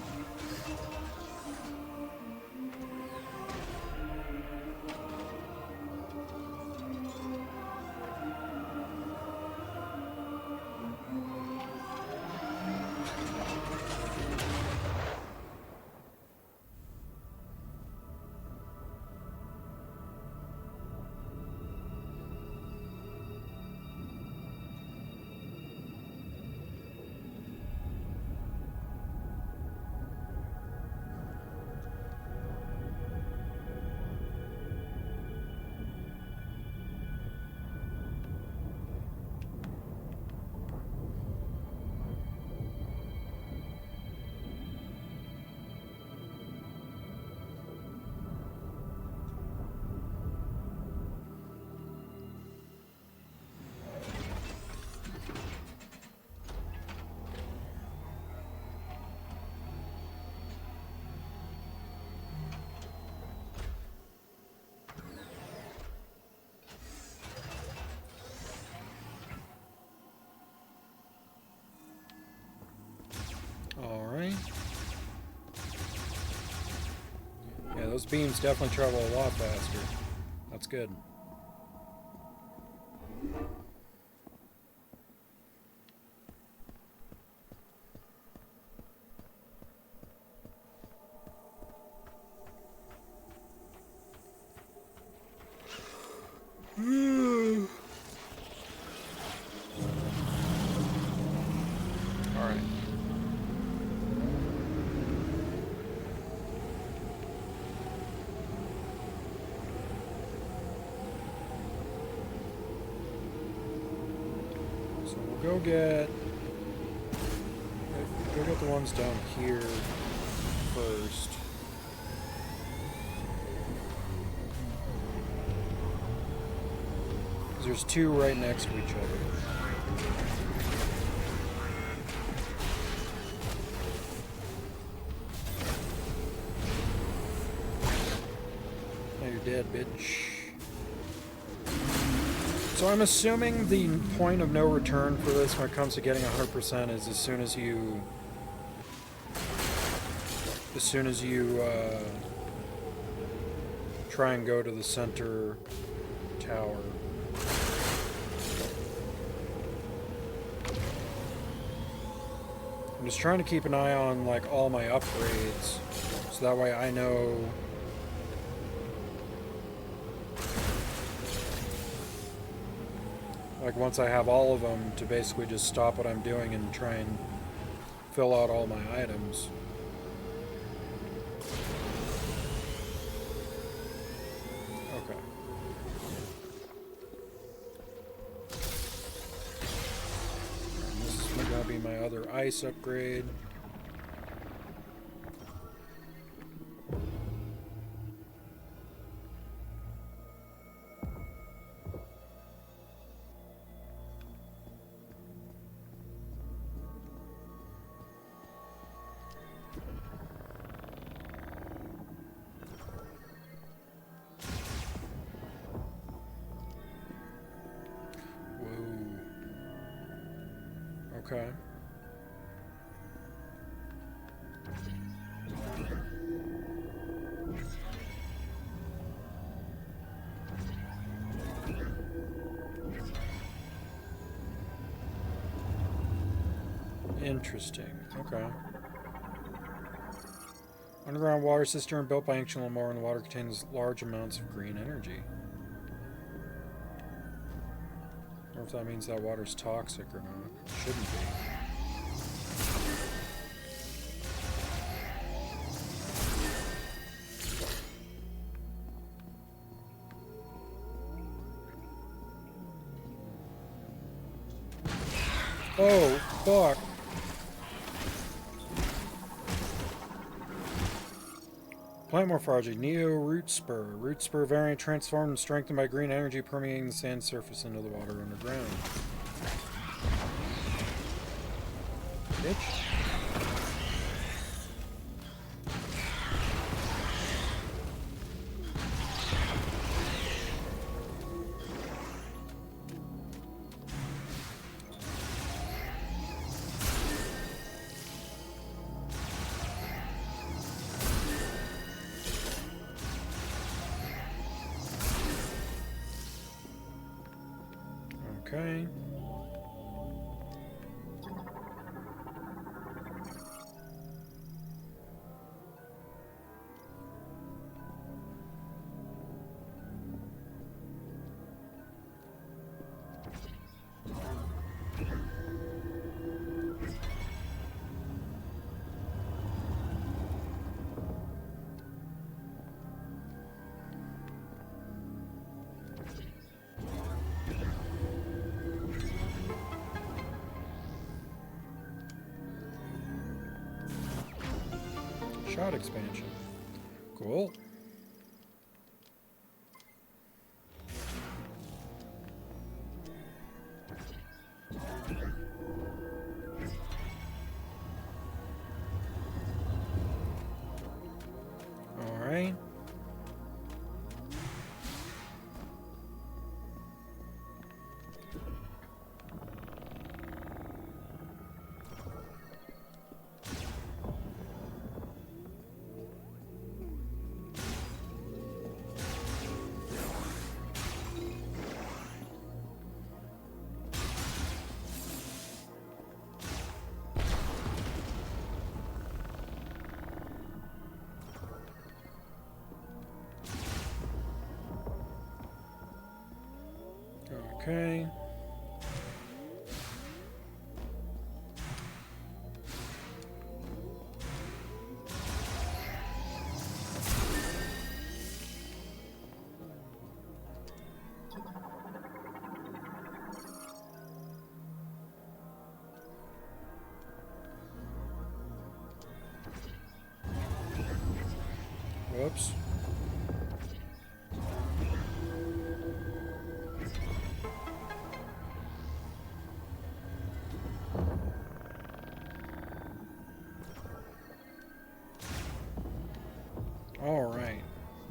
Alright. Yeah, those beams definitely travel a lot faster. That's good. Alright. So we'll go get the ones down here first. There's two right next to each other. Now you're dead, bitch. So I'm assuming the point of no return for this when it comes to getting 100% is as soon as you try and go to the center tower. I'm just trying to keep an eye on like all my upgrades, so that way I know like once I have all of them to basically just stop what I'm doing and try and fill out all my items. Okay. This is gonna be my other ice upgrade. Okay. Interesting. Okay. Underground water cistern built by ancient Lamore, and the water contains large amounts of green energy. Or if that means that water's toxic or not. It shouldn't be. Oh, fuck. Plant morphology, Neo Root Spur. Root Spur variant transformed and strengthened by green energy permeating the sand surface into the water underground. Bitch. Okay. Shot expansion. Cool. All right. Okay.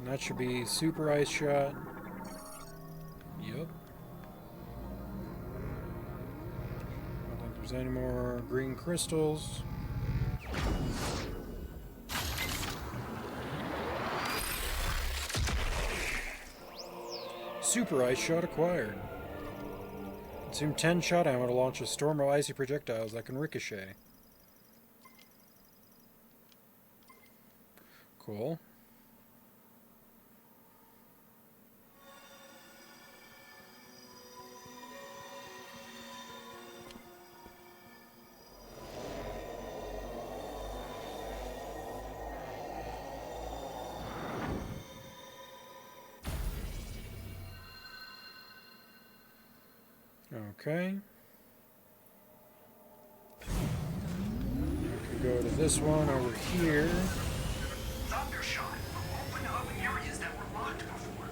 that should be super ice shot. Yep. I don't think there's any more green crystals. Super ice shot acquired. Consume 10 shot ammo to launch a storm of icy projectiles that can ricochet. Cool. Okay. I can go to this one over here. Thundershot will open up areas that were locked before.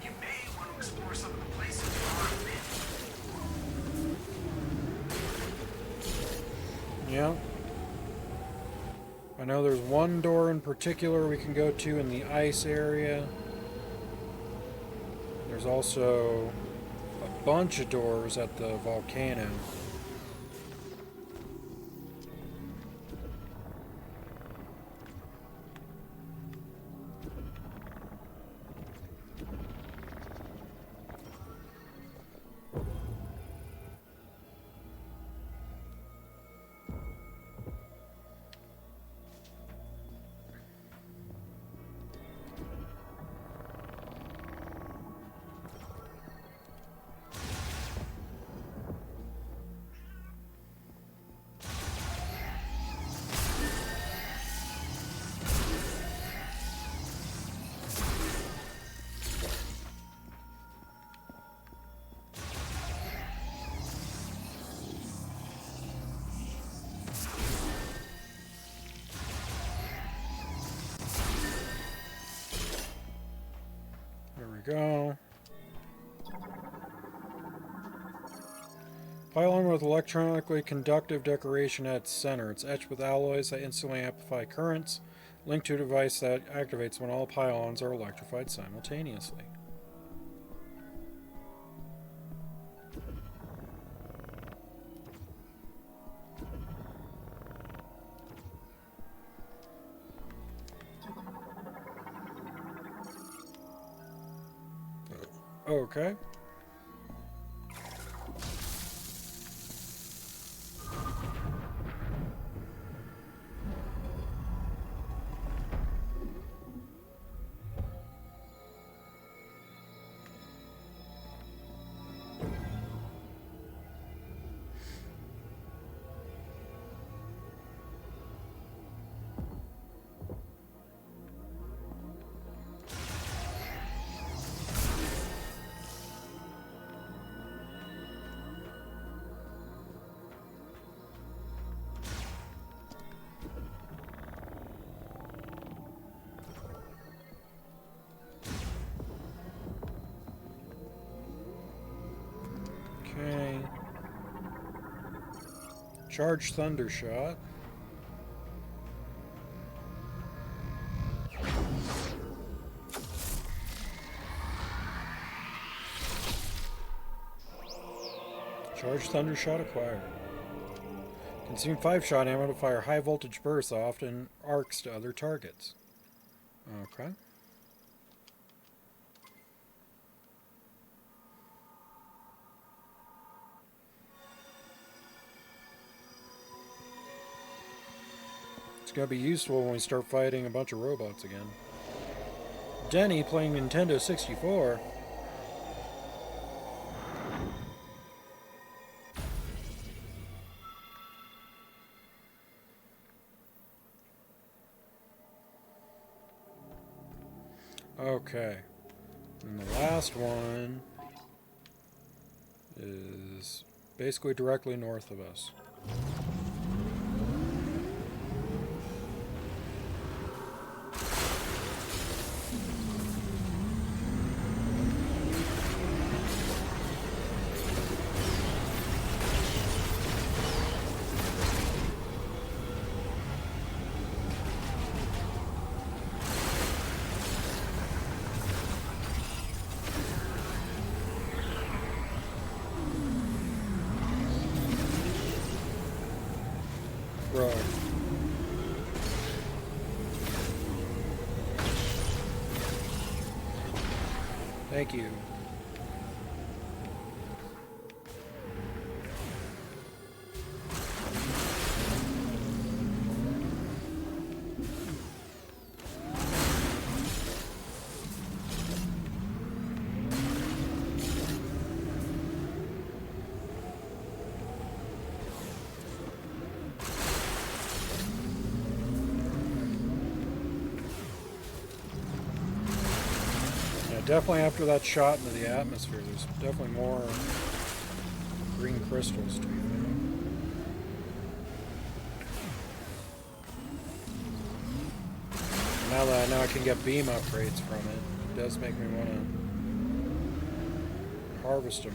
You may want to explore some of the places you already been. Yeah. I know there's one door in particular we can go to in the ice area. There's also a bunch of doors at the volcano. There we go. Pylon with electronically conductive decoration at its center. It's etched with alloys that instantly amplify currents. Linked to a device that activates when all pylons are electrified simultaneously. Okay. Okay. Charge Thundershot. Charge Thundershot acquired. Consume 5 shot ammo to fire high voltage bursts off and arcs to other targets. Okay. It's going to be useful when we start fighting a bunch of robots again. Denny playing Nintendo 64. Okay. And the last one is basically directly north of us. Thank you. Definitely after that shot into the atmosphere, there's definitely more green crystals to be there. Now that I know I can get beam upgrades from it, it does make me want to harvest them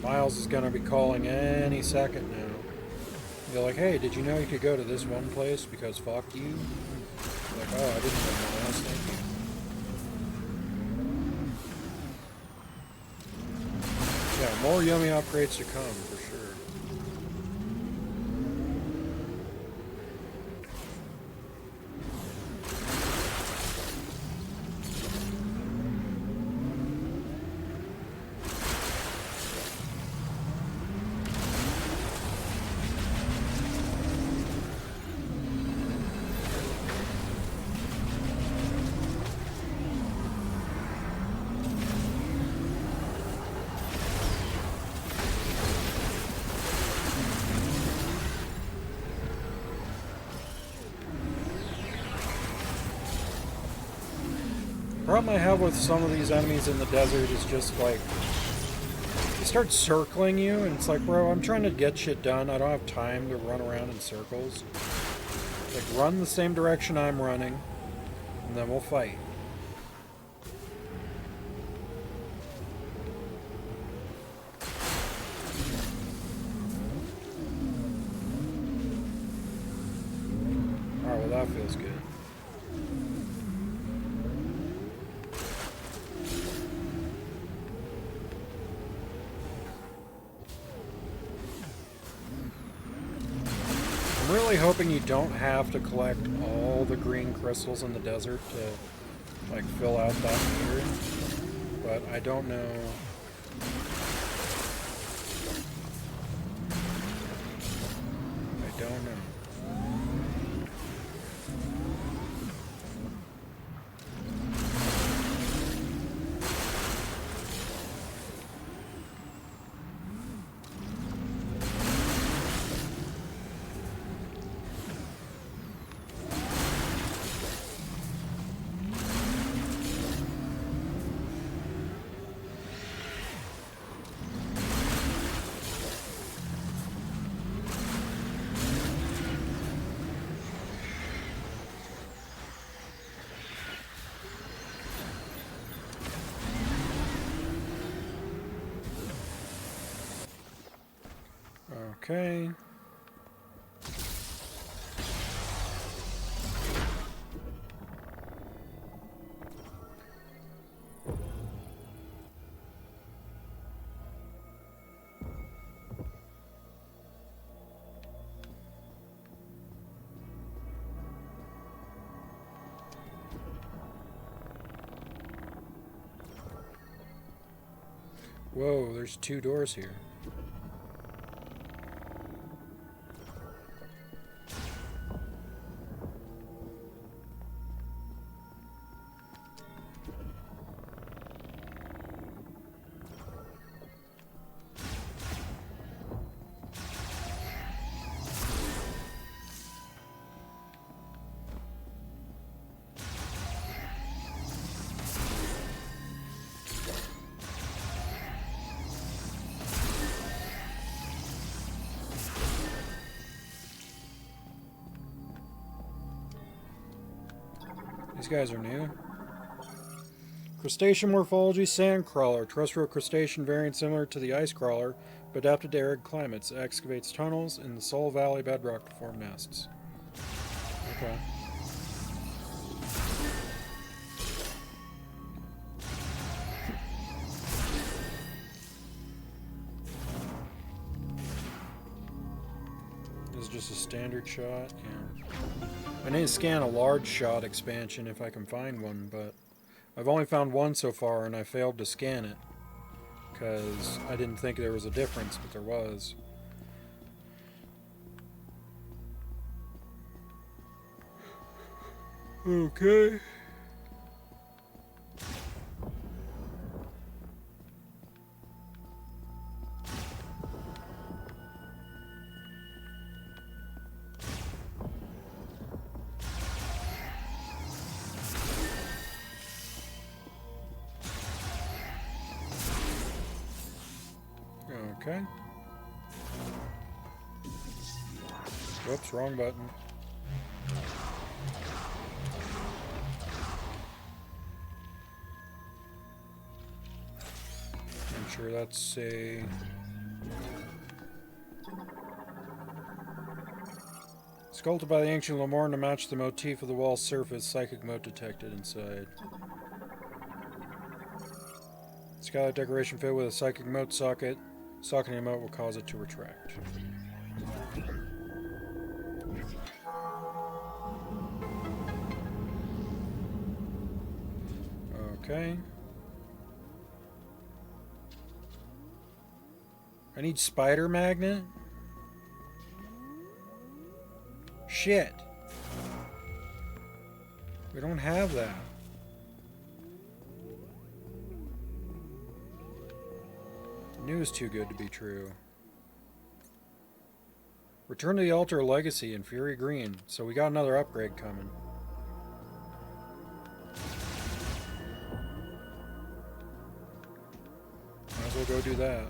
more. Miles is going to be calling any second now. They're like, hey, did you know you could go to this one place because fuck you? Like, oh, I didn't know Miles, thank you. Yeah, more yummy upgrades to come, for sure. The problem I have with some of these enemies in the desert is just like, they start circling you, and it's like, bro, I'm trying to get shit done. I don't have time to run around in circles. Like, run the same direction I'm running, and then we'll fight. Alright, well that feels good. I'm really hoping you don't have to collect all the green crystals in the desert to, like, fill out that meter. But I don't know. I don't know. Okay. Whoa, there's 2 doors here. These guys are new. Crustacean morphology, sand crawler. Terrestrial crustacean variant similar to the ice crawler, but adapted to arid climates. It excavates tunnels in the Soul Valley bedrock to form nests. Okay. This is just a standard shot. Yeah. I need to scan a large shot expansion if I can find one, but I've only found one so far and I failed to scan it because I didn't think there was a difference, but there was. Okay. Okay. Whoops, wrong button. I'm sure that's a... Sculpted by the ancient Lemorne to match the motif of the wall's surface, psychic mote detected inside. Skylight decoration filled with a psychic mote socket. Socketing a mote will cause it to retract. Okay. I need spider magnet? Shit. We don't have that. Knew it was too good to be true. Return to the Altar Legacy in Fury Green. So we got another upgrade coming. Might as well go do that.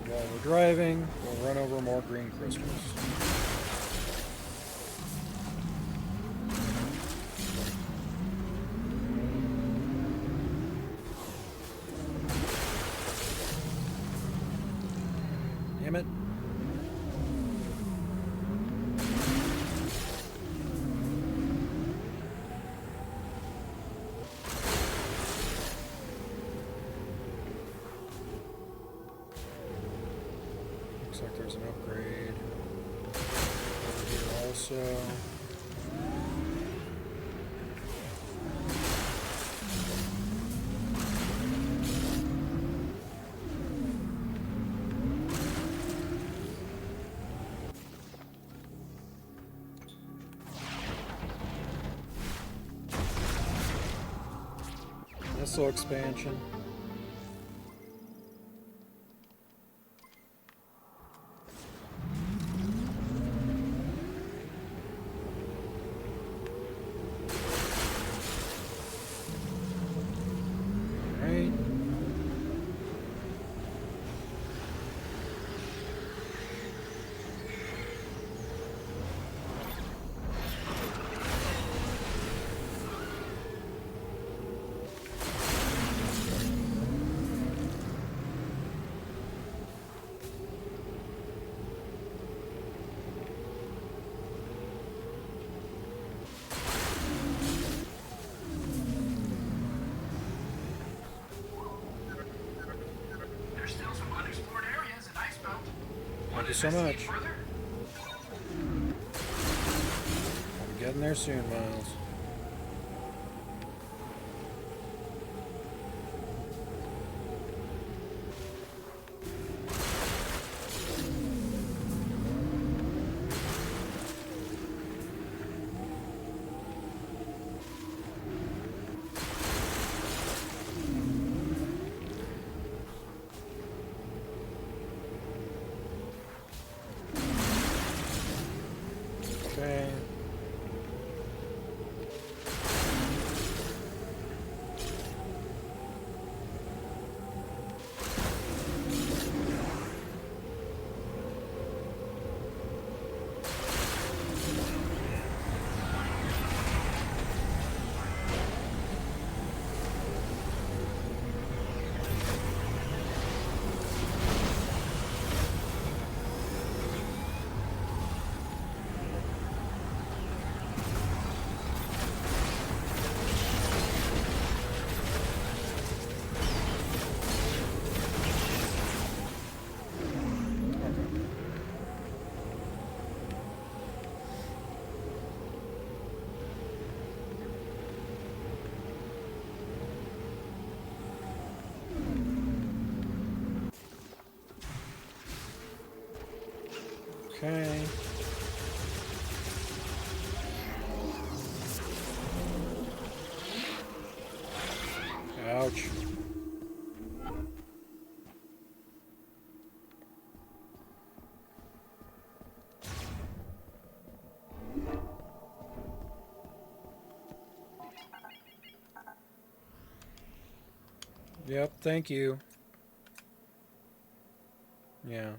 While we're driving, we'll run over more green crystals. Damn it. Looks like there's an upgrade over here also. Missile expansion. Alright. There's still some unexplored areas in Icebelt. Thank you so much. I'm getting there soon, Miles. Okay. Okay. Ouch. Yep, thank you. Yeah.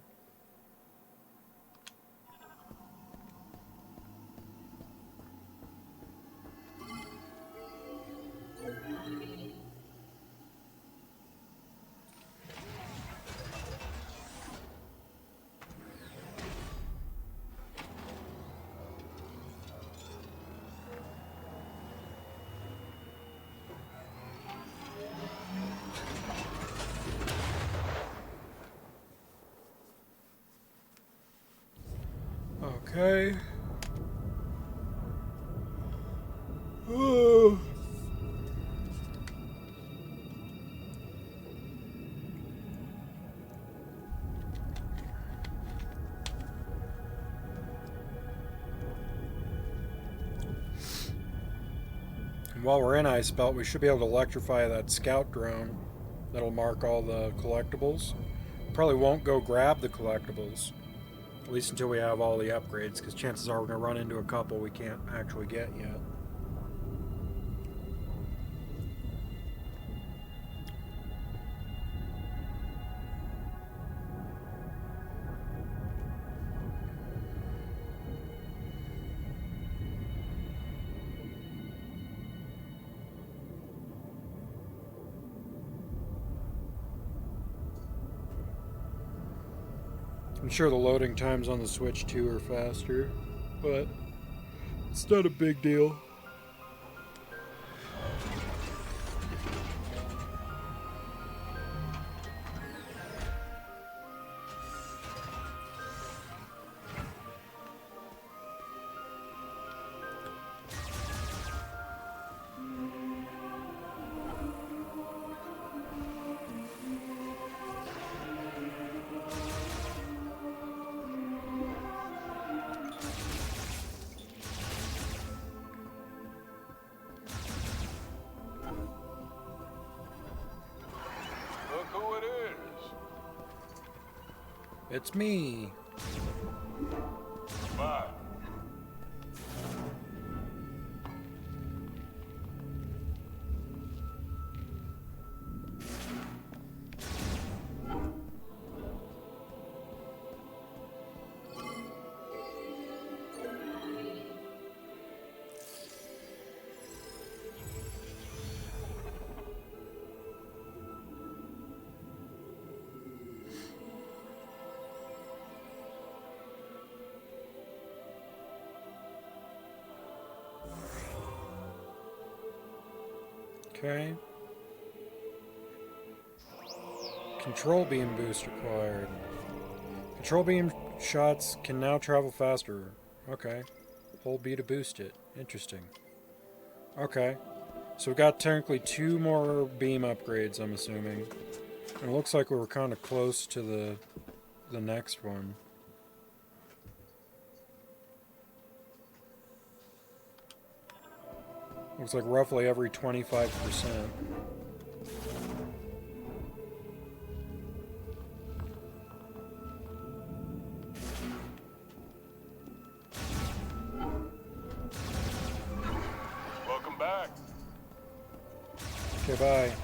Okay. Oh. While we're in Icebelt, we should be able to electrify that scout drone. That'll mark all the collectibles. Probably won't go grab the collectibles. At least until we have all the upgrades, because chances are we're going to run into a couple we can't actually get yet. I'm sure the loading times on the Switch 2 are faster, but it's not a big deal. Look who it is. It's me. Bye. Okay. Control beam boost required. Control beam shots can now travel faster. Okay. Hold B to boost it. Interesting. Okay. So we've got technically 2 more beam upgrades, I'm assuming. And it looks like we were kind of close to the next one. Looks like roughly every 25%. Welcome back. Okay, bye.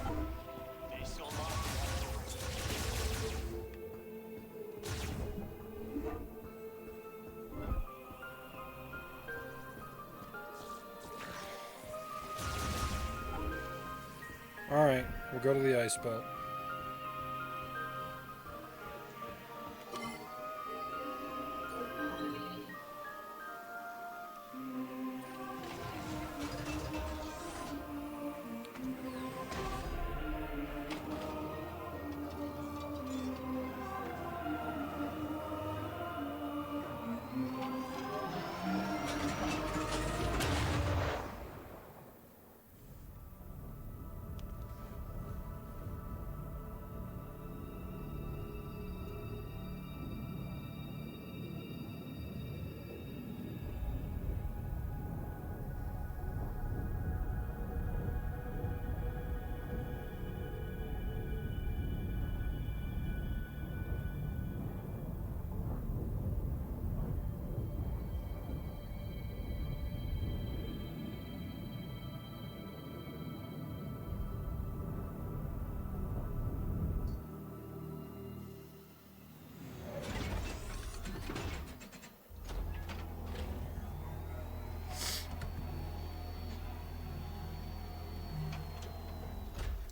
Alright, we'll go to the ice belt.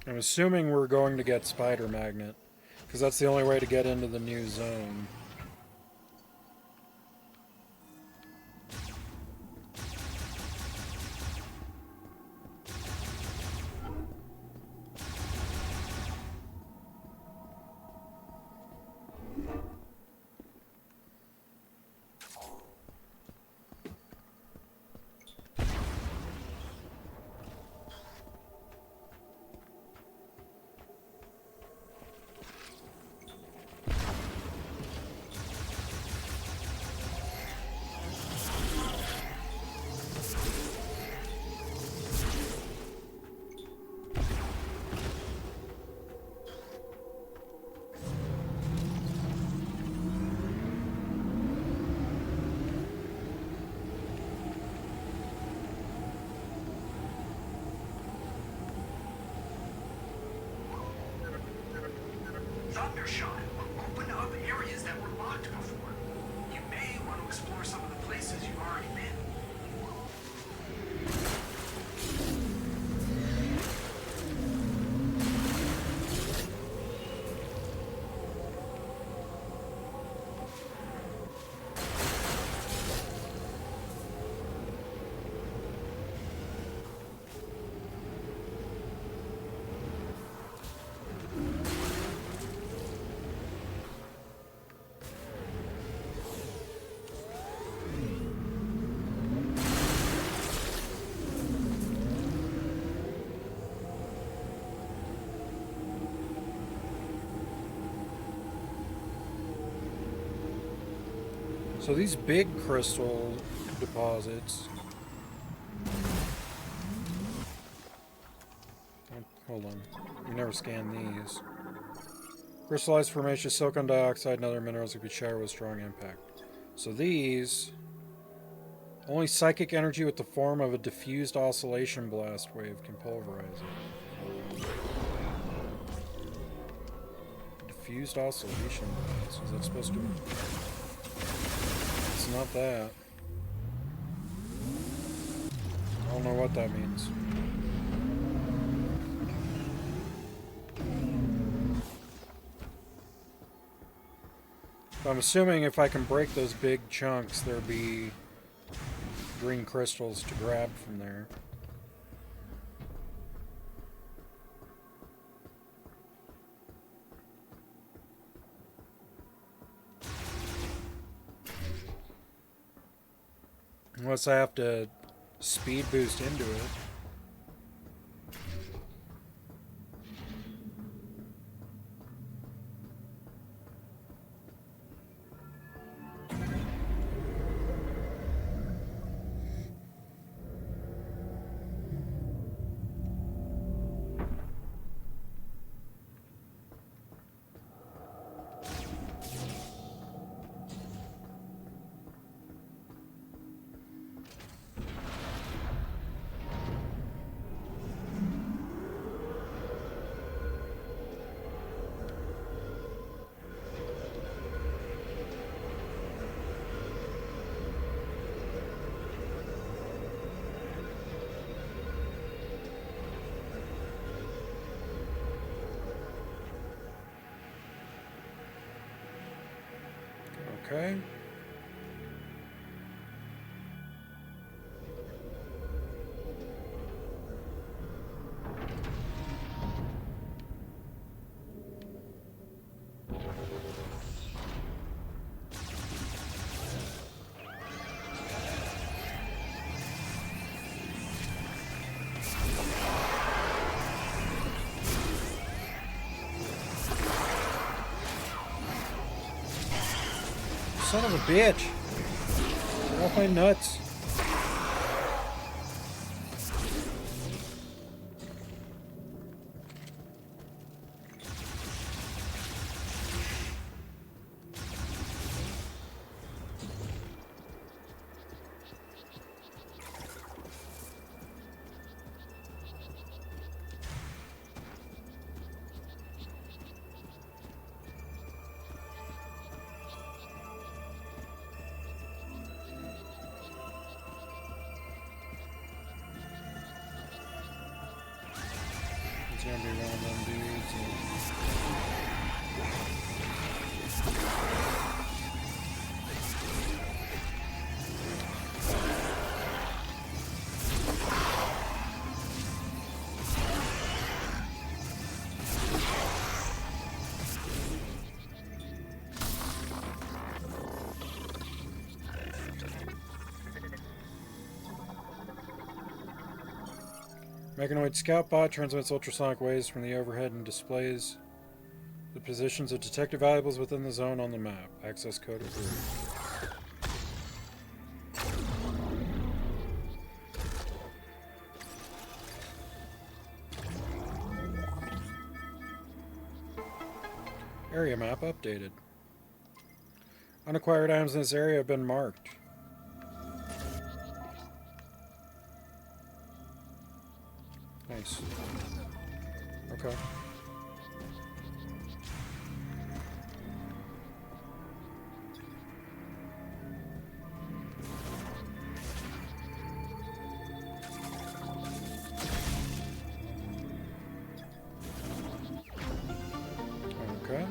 I'm assuming we're going to get Spider Magnet, because that's the only way to get into the new zone. Thundershot will open up areas that were locked before. You may want to explore some of the places you've already been. So these big crystal deposits... Oh, hold on. We never scanned these. Crystallized formation, silicon dioxide, and other minerals that could shatter with strong impact. So these... Only psychic energy with the form of a diffused oscillation blast wave can pulverize it. Diffused oscillation blast. Is that supposed to be... It's not that. I don't know what that means. But I'm assuming if I can break those big chunks, there'll be green crystals to grab from there. Unless I have to speed boost into it. Okay. Son of a bitch! Get off my nuts! It's gonna be one of them dudes. Mechanoid Scout Bot transmits ultrasonic waves from the overhead and displays the positions of detected valuables within the zone on the map. Access code approved. Area map updated. Unacquired items in this area have been marked. Nice. Okay. Okay.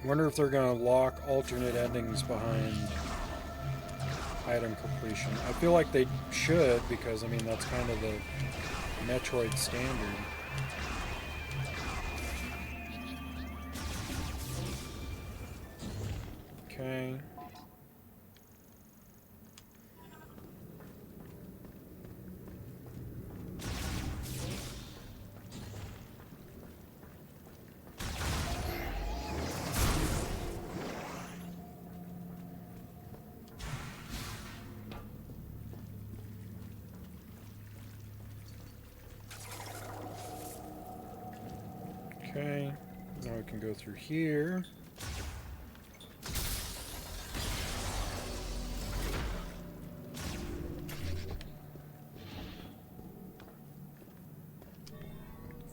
Wonder if they're gonna lock alternate endings behind item completion. I feel like they should, because I mean that's kind of the Metroid standard. Okay. Okay, now we can go through here.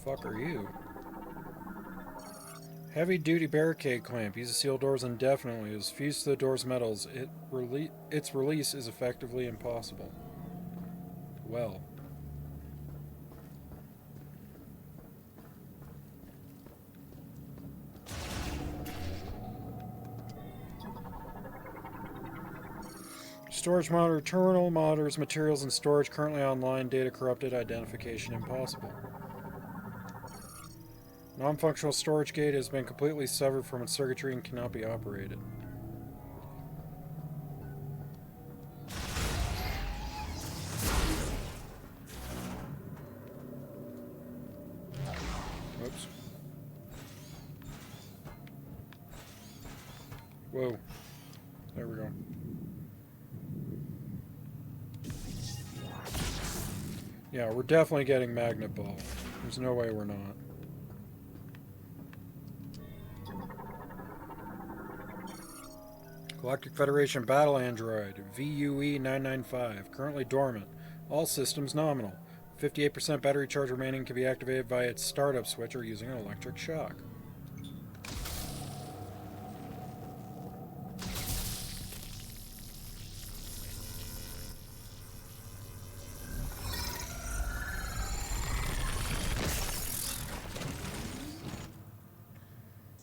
Fuck are you? Heavy duty barricade clamp. Use to seal doors indefinitely. It is fused to the door's metals. Its release is effectively impossible. Well. Storage monitor terminal monitors materials and storage currently online. Data corrupted. Identification impossible. Non-functional storage gate has been completely severed from its circuitry and cannot be operated. Whoops. Whoa. There we go. Yeah, we're definitely getting Magnet Ball. There's no way we're not. Galactic Federation Battle Android, VUE-995, currently dormant. All systems nominal. 58% battery charge remaining, can be activated via its startup switch or using an electric shock.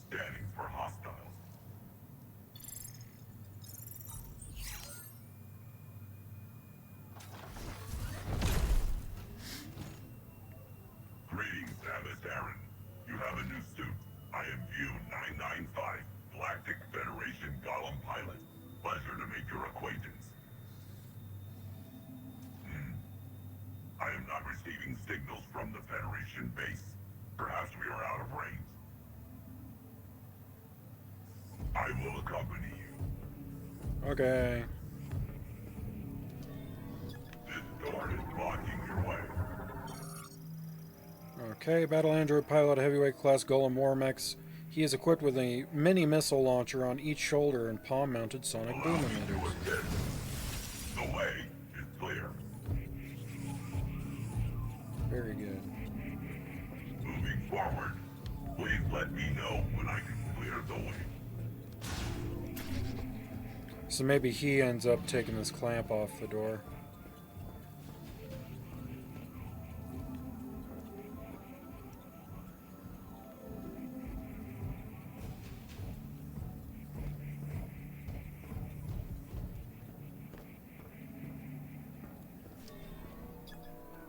Scanning for hostiles. Greetings, Abbot Aaron. You have a new suit. I am VUE-995, Galactic Federation Golem pilot. Pleasure to make your acquaintance. I am not receiving signals from the Federation base. Perhaps we are out of range. I will accompany you. Okay. This door is blocking your way. Okay, Battle Android pilot, heavyweight class Golem Warmex. He is equipped with a mini missile launcher on each shoulder and palm-mounted sonic boom emitters. The way is clear. Very good. Moving forward, please let me know when I can clear the way. So maybe he ends up taking this clamp off the door.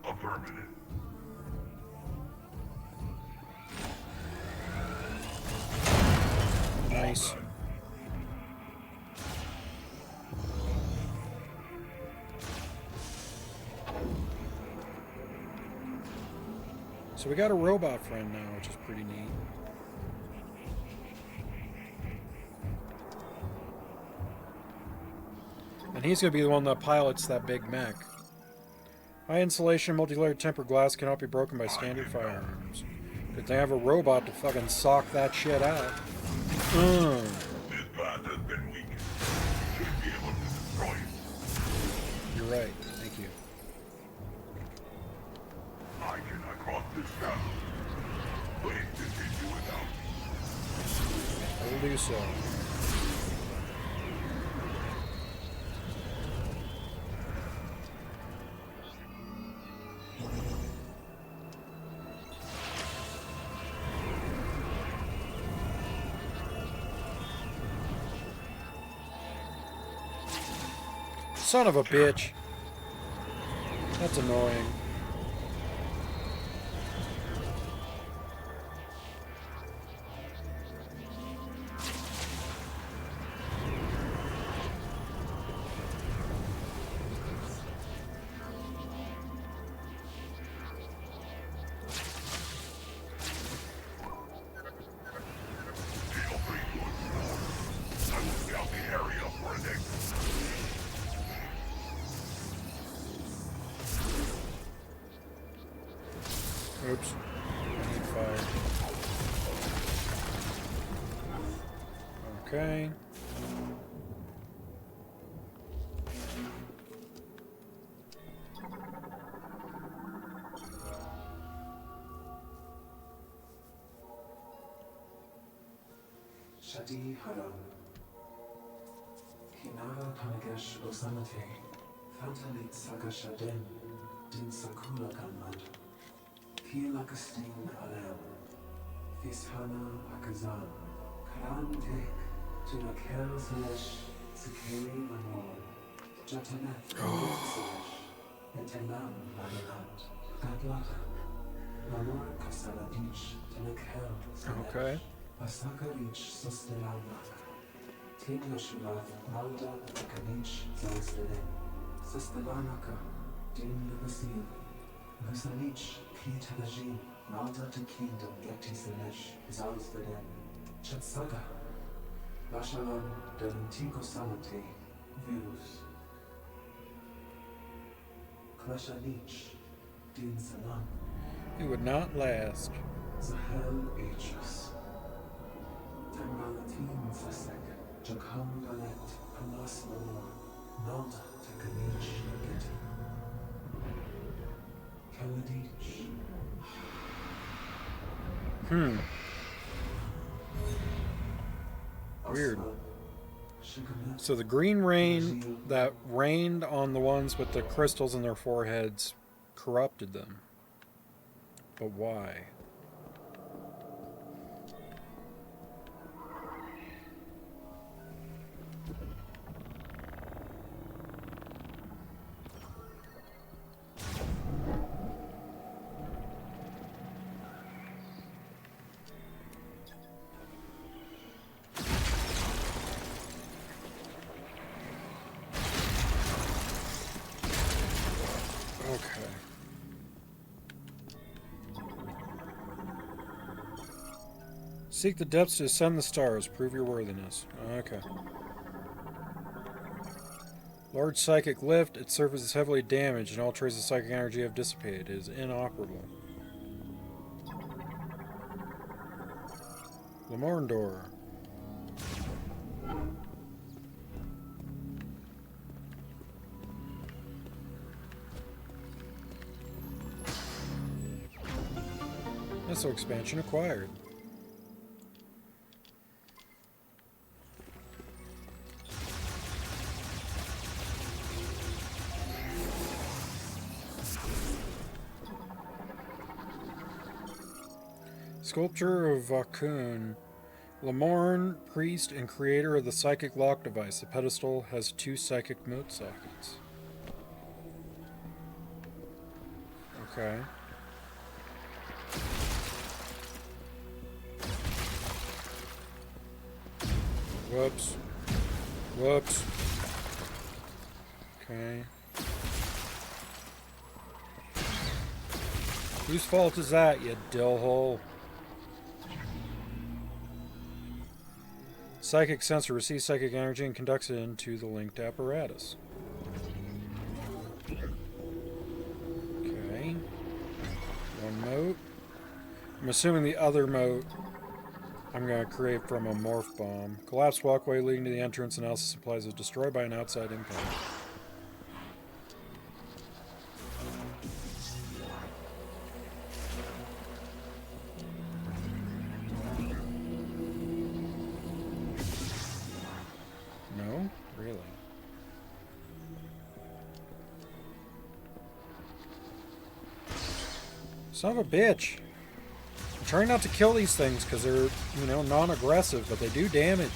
Affirmative. Nice. So we got a robot friend now, which is pretty neat. And he's going to be the one that pilots that big mech. High insulation, multi-layered tempered glass cannot be broken by standard firearms. Good thing I have a robot to fucking sock that shit out. This path has been weakened. You should be able to destroy it. You're right. Thank you. I cannot cross this chasm. Please continue without me. I will do so. Son of a bitch. That's annoying. Feel free to explore. I will scout the area for an exit. Oops. I need fire. Okay. Shadi Haram. Hinara Panagesh Osamate. Fantalit Sagashaden. Din Sakura Kanmad. Kilakastin Alam. Fishana Akazan. Karan Tek. Tunakel Selesh. Sikeri Amor. Jatanet Selesh. Etelam Lagalat. Gadlata. Mamor Kasaladich. Tunakel Selesh. Okay. Pasakarich Sostelamak. Tiglashulat Malda Akanich Zalstelin. Sostelanaka. Din Lavasil. Vasanich Kitalajin. Malda to Kingdom Geti Selesh Zalstelin. Chatsaga. Bashalam Delantiko Salate. Views. Klashanich. Din Salam. It would not last. Zahel Aegis. Tamalatin Sasek. Jakam Galet. Panas Lamor. Nalda Takanich Geti. Kaladich. Weird. So the green rain that rained on the ones with the crystals in their foreheads corrupted them. But why? Okay. Seek the depths to ascend the stars. Prove your worthiness. Okay. Large psychic lift. Its surface is heavily damaged and all traces of psychic energy have dissipated. It is inoperable. Lamorndor. Missile expansion acquired. Sculpture of Vakun. Lamorn, priest and creator of the psychic lock device. The pedestal has 2 psychic mote sockets. Okay. Whoops. Whoops. Okay. Whose fault is that, you dillhole? Psychic sensor receives psychic energy and conducts it into the linked apparatus. Okay. 1 mote. I'm assuming the other mote I'm going to create from a morph bomb. Collapsed walkway leading to the entrance. Analysis supplies is destroyed by an outside impact. No? Really? Son of a bitch! I'm trying not to kill these things because they're, you know, non-aggressive, but they do damage.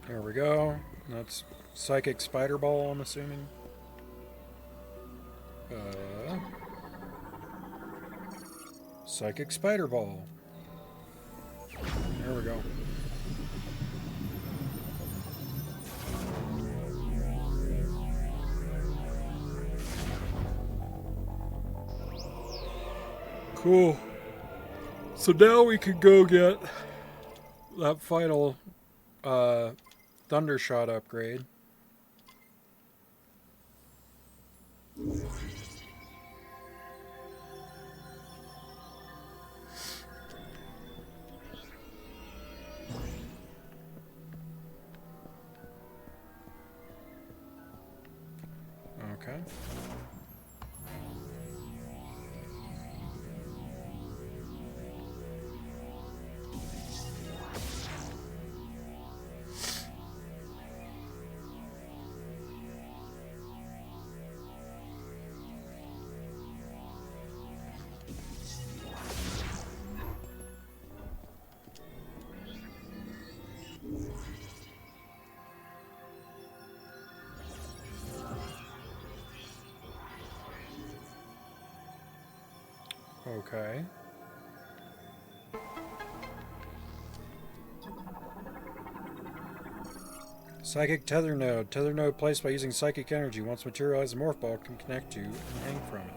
There we go. That's Psychic Spider Ball, I'm assuming. Psychic Spider Ball. There we go. Cool. So now we can go get that final Thundershot upgrade. Okay. Okay. Psychic Tether Node. Tether node placed by using psychic energy. Once materialized, the morph ball can connect to and hang from it.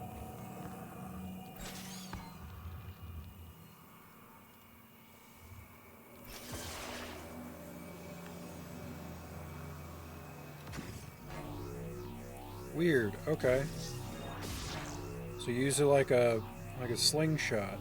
Weird. Okay. So you use it like a slingshot.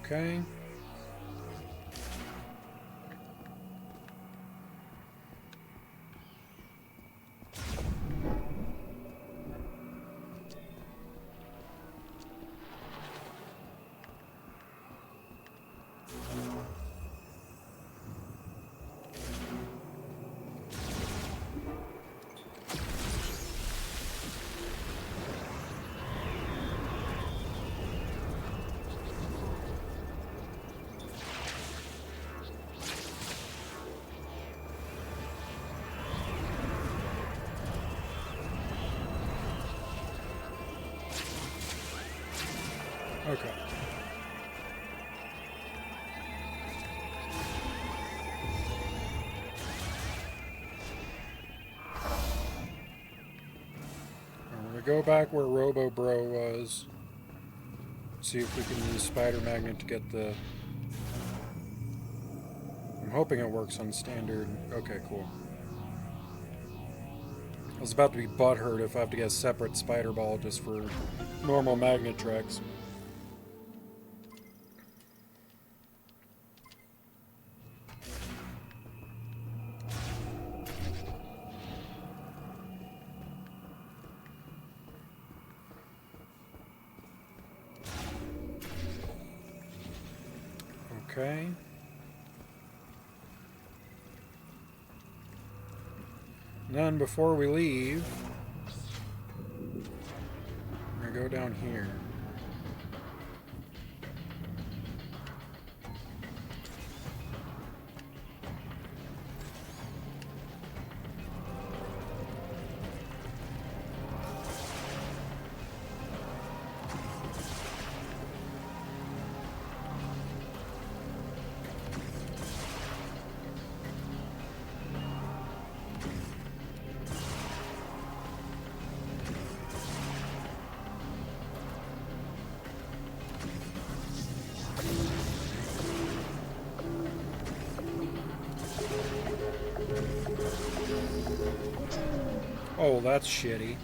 Okay. go back where Robo Bro was. See if we can use Spider Magnet to get the... I'm hoping it works on standard. Okay, cool. I was about to be butthurt if I have to get a separate Spider Ball just for normal Magnetrex. Okay. And then before we leave, we're gonna go down here. Oh, that's shitty.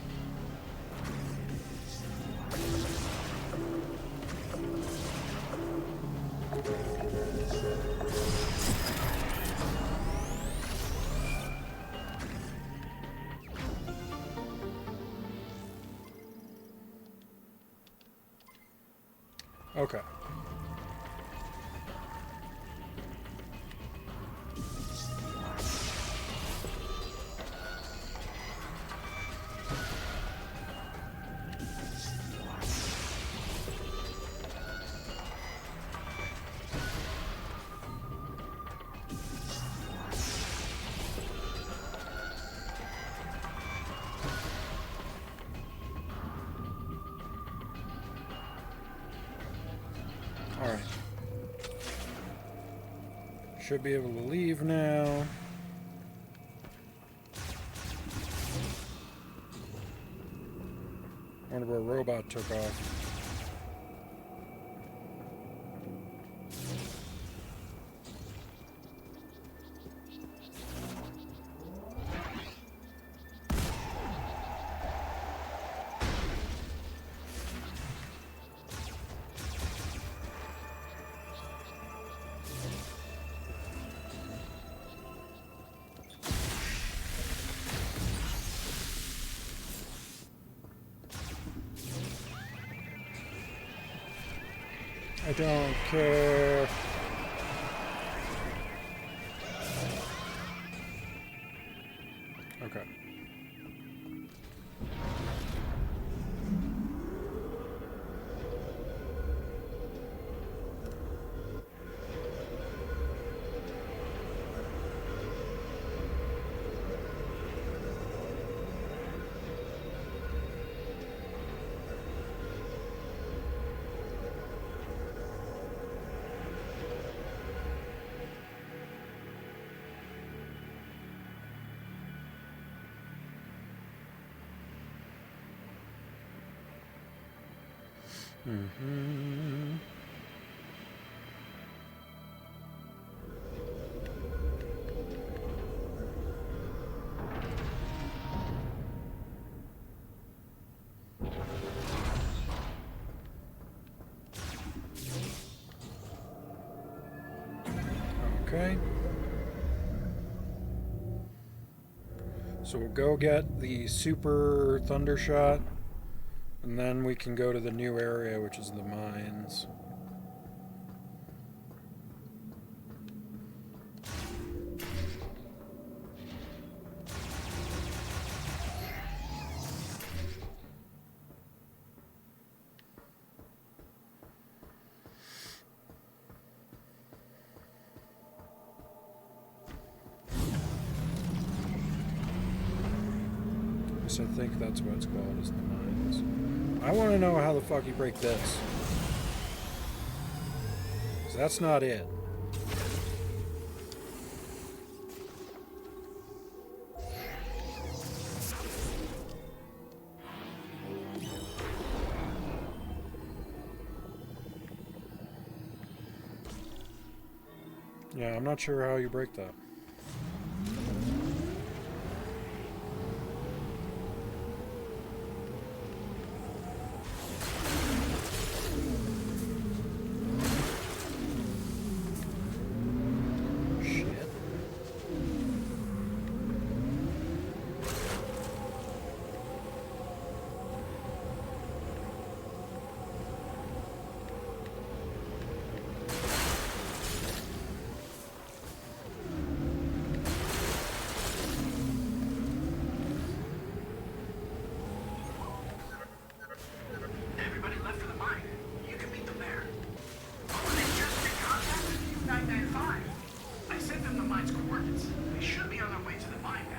Okay. Alright. Should be able to leave now. Wonder where Robot took off. I don't care. Okay. Mm-hmm. Okay. So we'll go get the Super Thundershot. And then we can go to the new area, which is the mines. So I think that's what it's called, is the mines. I want to know how the fuck you break this. 'Cause that's not it. Yeah, I'm not sure how you break that. Shit. Everybody left for the mine. You can meet them there. Oh, they just made contact with U-995. I sent them the mine's coordinates. They should be on their way to the mine now.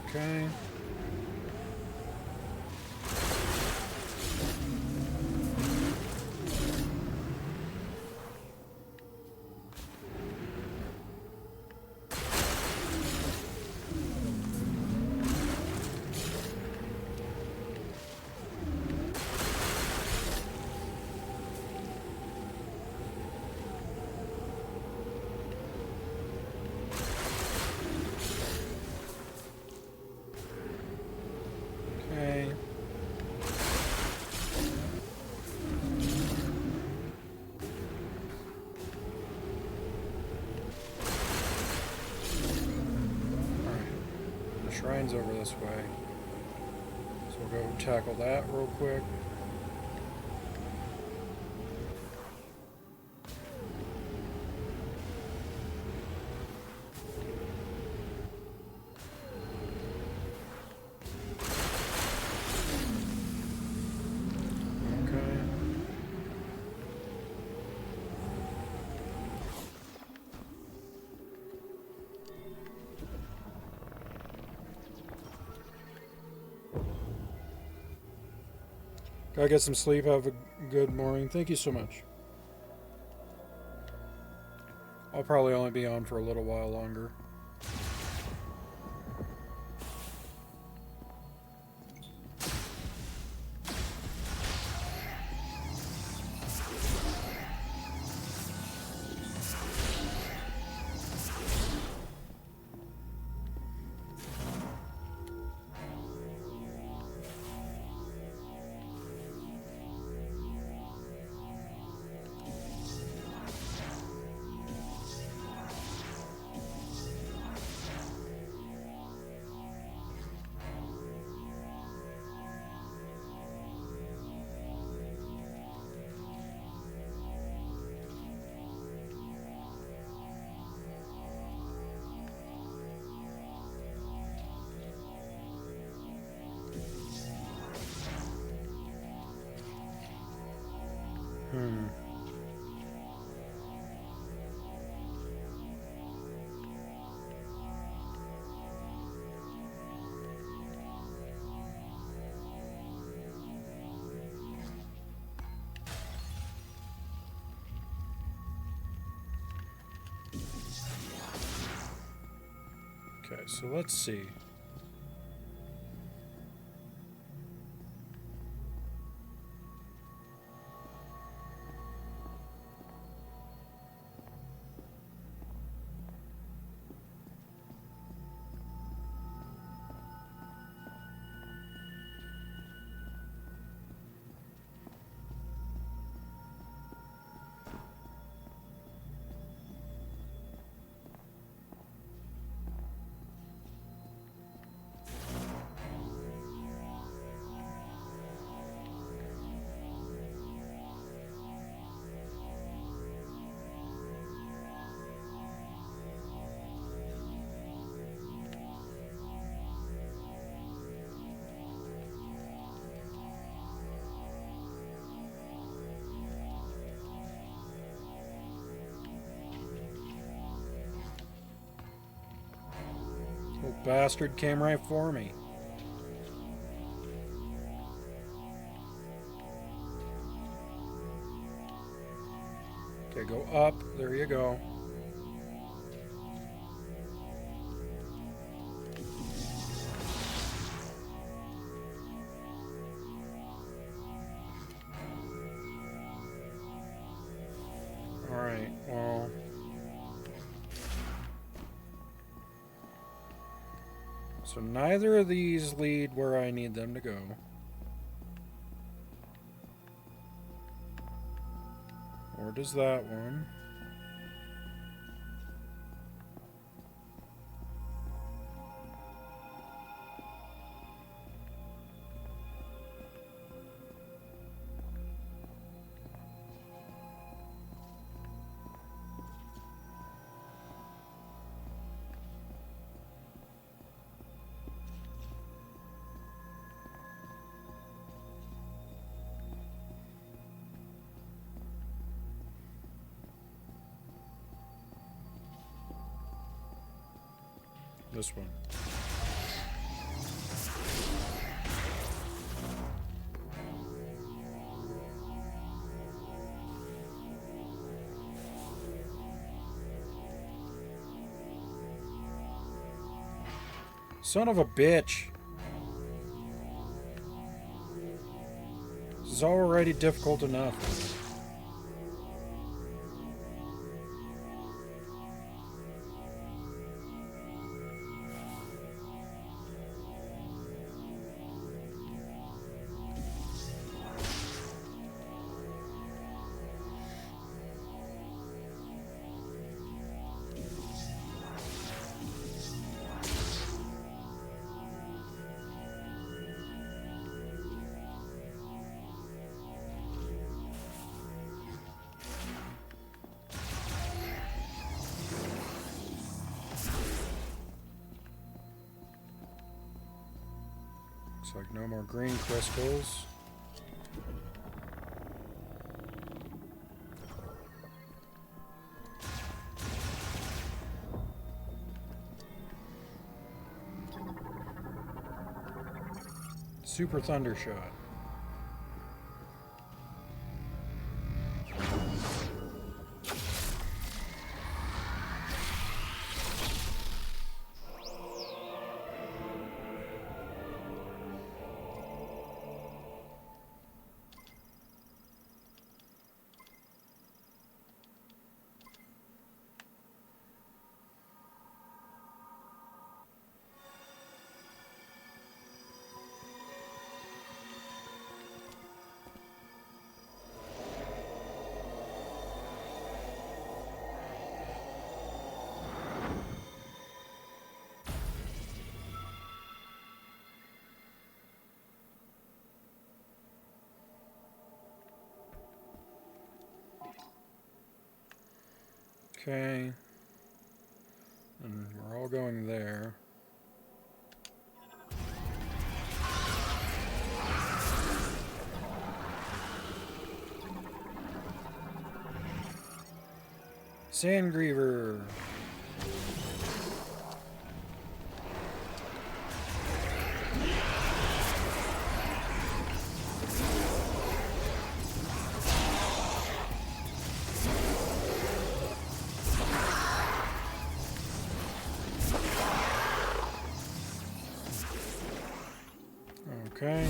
Okay. Okay. Alright. The shrine's over this way. So we'll go tackle that real quick. Okay. Gotta get some sleep. Have a good morning. Thank you so much. I'll probably only be on for a little while longer. Okay, so let's see. Little bastard came right for me. Okay, go up. There you go. Alright, well... So neither of these lead where I need them to go. Or does that one? This one. Son of a bitch. This is already difficult enough. Looks like no more green crystals. Super Thundershot. Okay. And we're all going there. Sandgriever. Okay.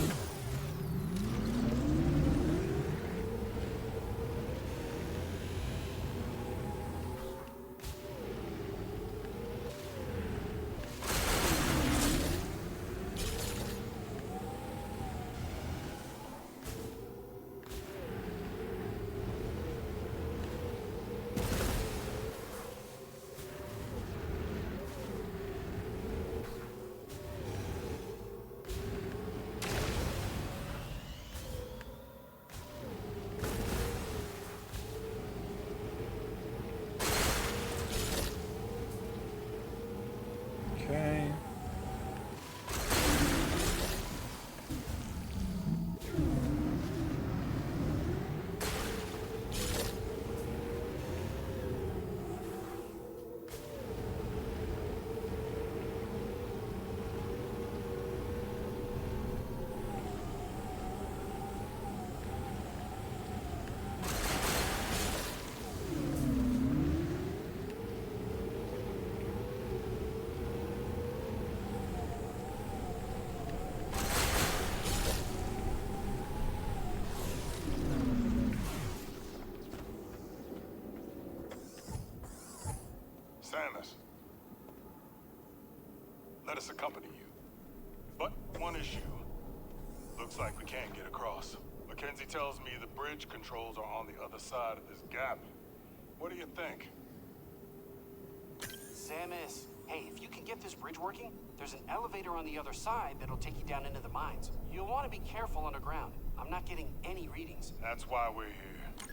Okay. let us accompany you. But one issue. Looks like we can't get across. Mackenzie tells me the bridge controls are on the other side of this gap. What do you think? Samus, hey, if you can get this bridge working, there's an elevator on the other side that'll take you down into the mines. You'll want to be careful underground. I'm not getting any readings. That's why we're here.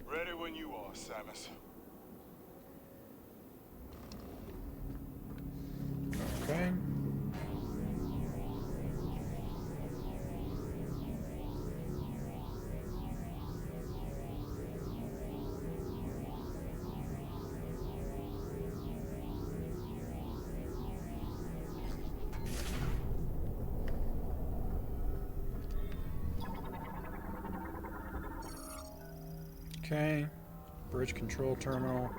Ready when you are, Samus. Okay. Okay, bridge control terminal.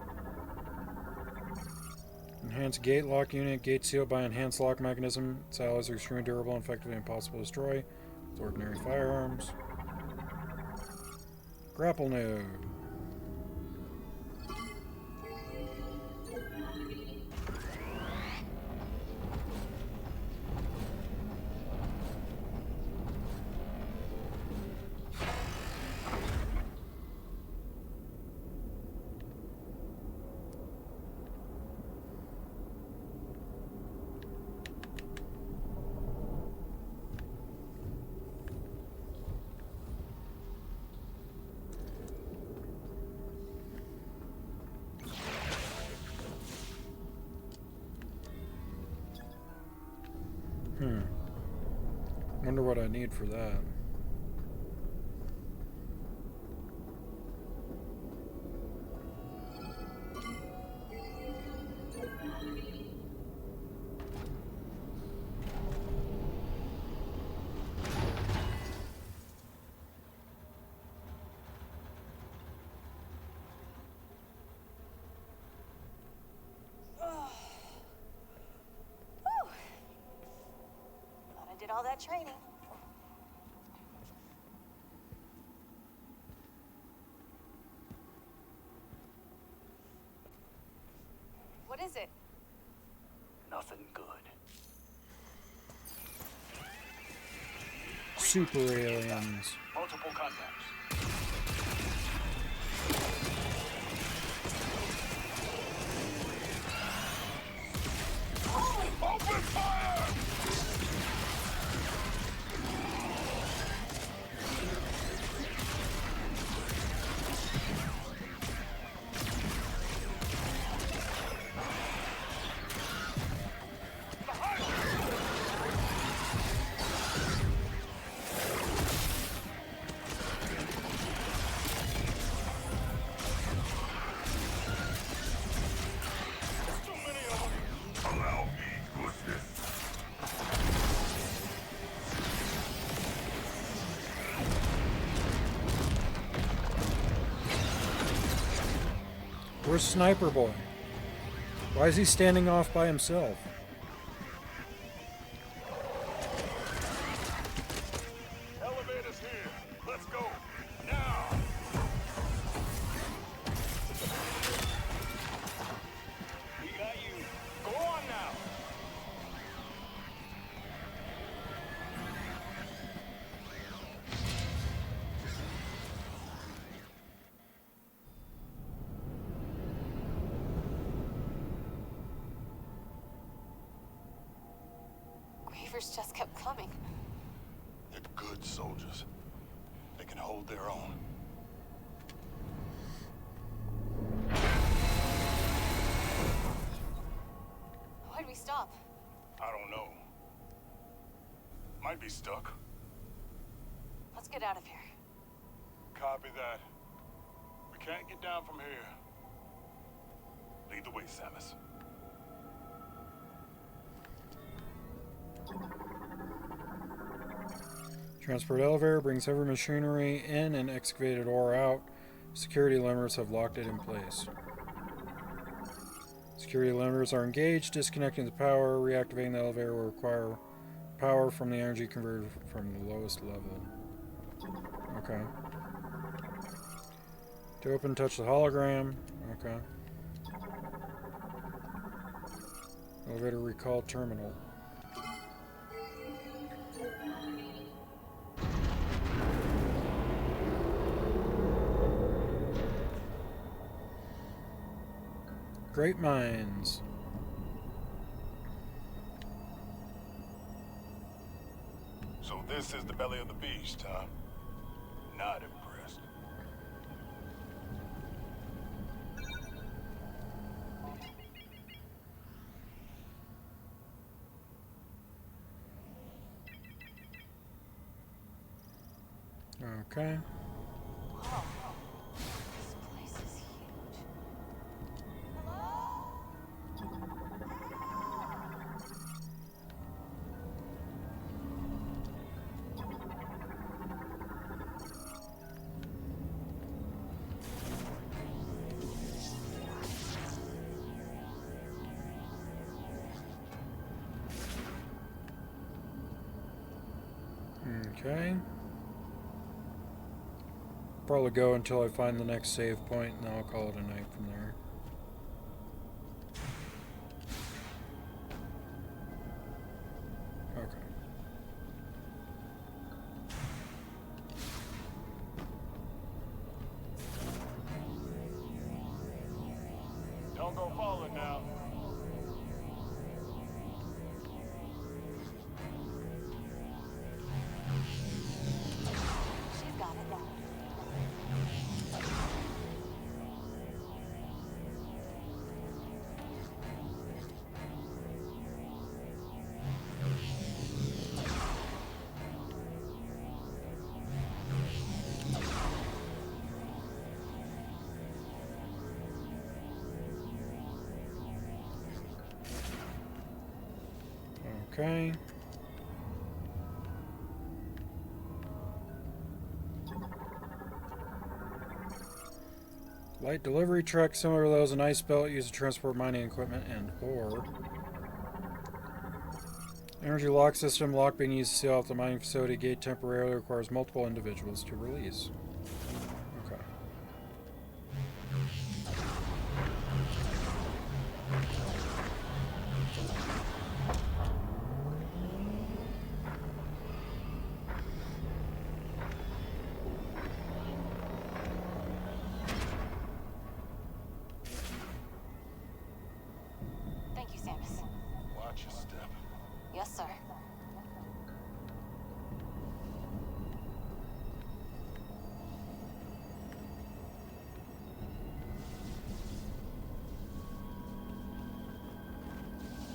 Enhanced gate lock unit. Gate sealed by enhanced lock mechanism. Its alloys are extremely durable and effectively impossible to destroy with ordinary firearms. Grapple node. Wonder what I need for that. Did all that training. What is it? Nothing good. Super aliens. Multiple contacts. Open fire! Allow me to assist. Where's Sniper Boy? Why is he standing off by himself? Elevator's here. Let's go. Now. We got you. Go on now. Grievers just kept coming. They're good soldiers. They can hold their own. Why'd we stop? I don't know. Might be stuck. Let's get out of here. Copy that. We can't get down from here. Lead the way, Samus. Transport elevator brings heavy machinery in and excavated ore out. Security limiters have locked it in place. Security limiters are engaged. Disconnecting the power, reactivating the elevator will require power from the energy converter from the lowest level. Okay. To open, touch the hologram. Okay. Elevator recall terminal. Great minds. So this is the belly of the beast, huh? Not impressed. Okay. Whoa. This place is huge. Hello? Okay. Probably go until I find the next save point, and then I'll call it a night from there. Okay. Don't go falling now. She's got it now. Okay. Light delivery truck similar to those in Ice Belt used to transport mining equipment and ore. Energy lock system. Lock being used to seal off the mining facility gate temporarily requires multiple individuals to release. Okay. Thank you, Samus. Watch your step. Yes, sir.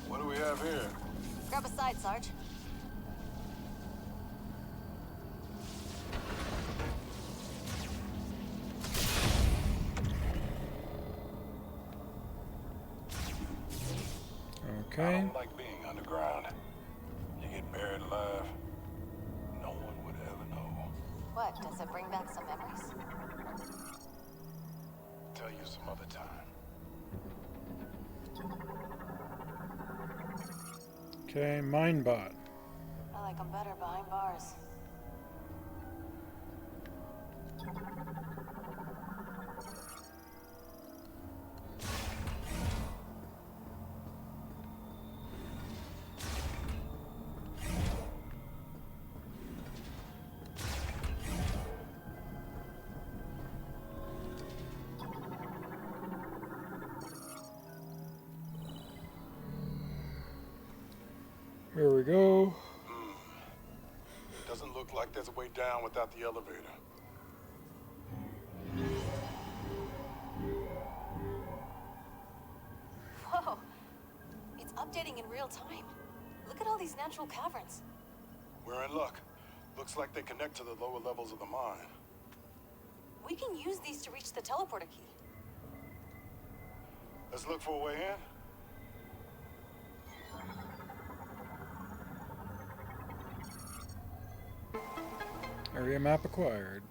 What do we have here? Grab a side, Sarge. I Okay. don't like being underground. You get buried alive. No one would ever know. What, does it bring back some memories? Tell you some other time. Okay, Minebot. I like them better behind bars. Here we go. Doesn't look like there's a way down without the elevator. Whoa! It's updating in real time. Look at all these natural caverns. We're in luck. Looks like they connect to the lower levels of the mine. We can use these to reach the teleporter key. Let's look for a way in. Area map acquired.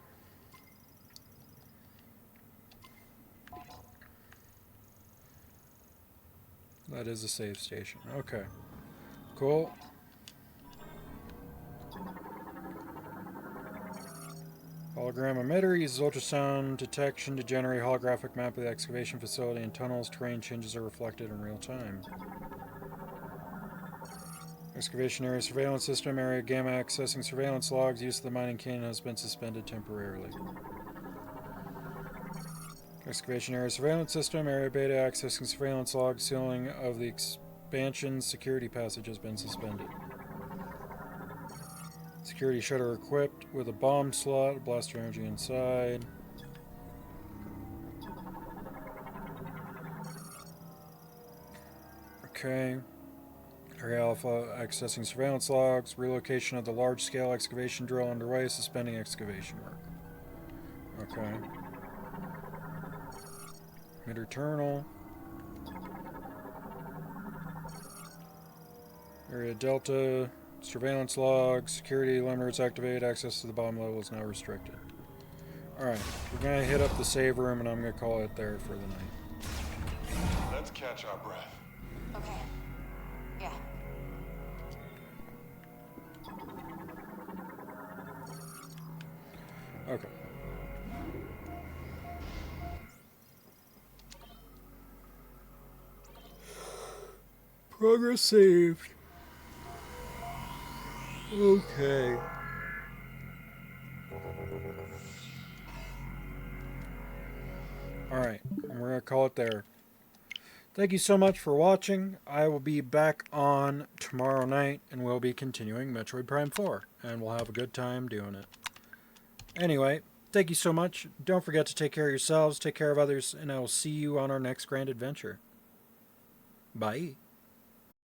That is a save station. Okay. Cool. Hologram emitter uses ultrasound detection to generate a holographic map of the excavation facility and tunnels. Terrain changes are reflected in real time. Excavation area surveillance system. Area Gamma accessing surveillance logs. Use of the mining cannon has been suspended temporarily. Excavation area surveillance system. Area Beta accessing surveillance logs. Sealing of the expansion security passage has been suspended. Security shutter equipped with a bomb slot. Blaster energy inside. Okay. Area Alpha accessing surveillance logs. Relocation of the large-scale excavation drill underway. Suspending excavation work. Okay. Mid-terminal. Area Delta. Surveillance logs. Security limiters activated. Access to the bottom level is now restricted. Alright. We're going to hit up the save room and I'm going to call it there for the night. Let's catch our breath. Okay. Yeah. Okay. Progress saved. Okay. Alright, and we're going to call it there. Thank you so much for watching. I will be back on tomorrow night, and we'll be continuing Metroid Prime 4, and we'll have a good time doing it. Anyway, thank you so much. Don't forget to take care of yourselves, take care of others, and I will see you on our next grand adventure. Bye.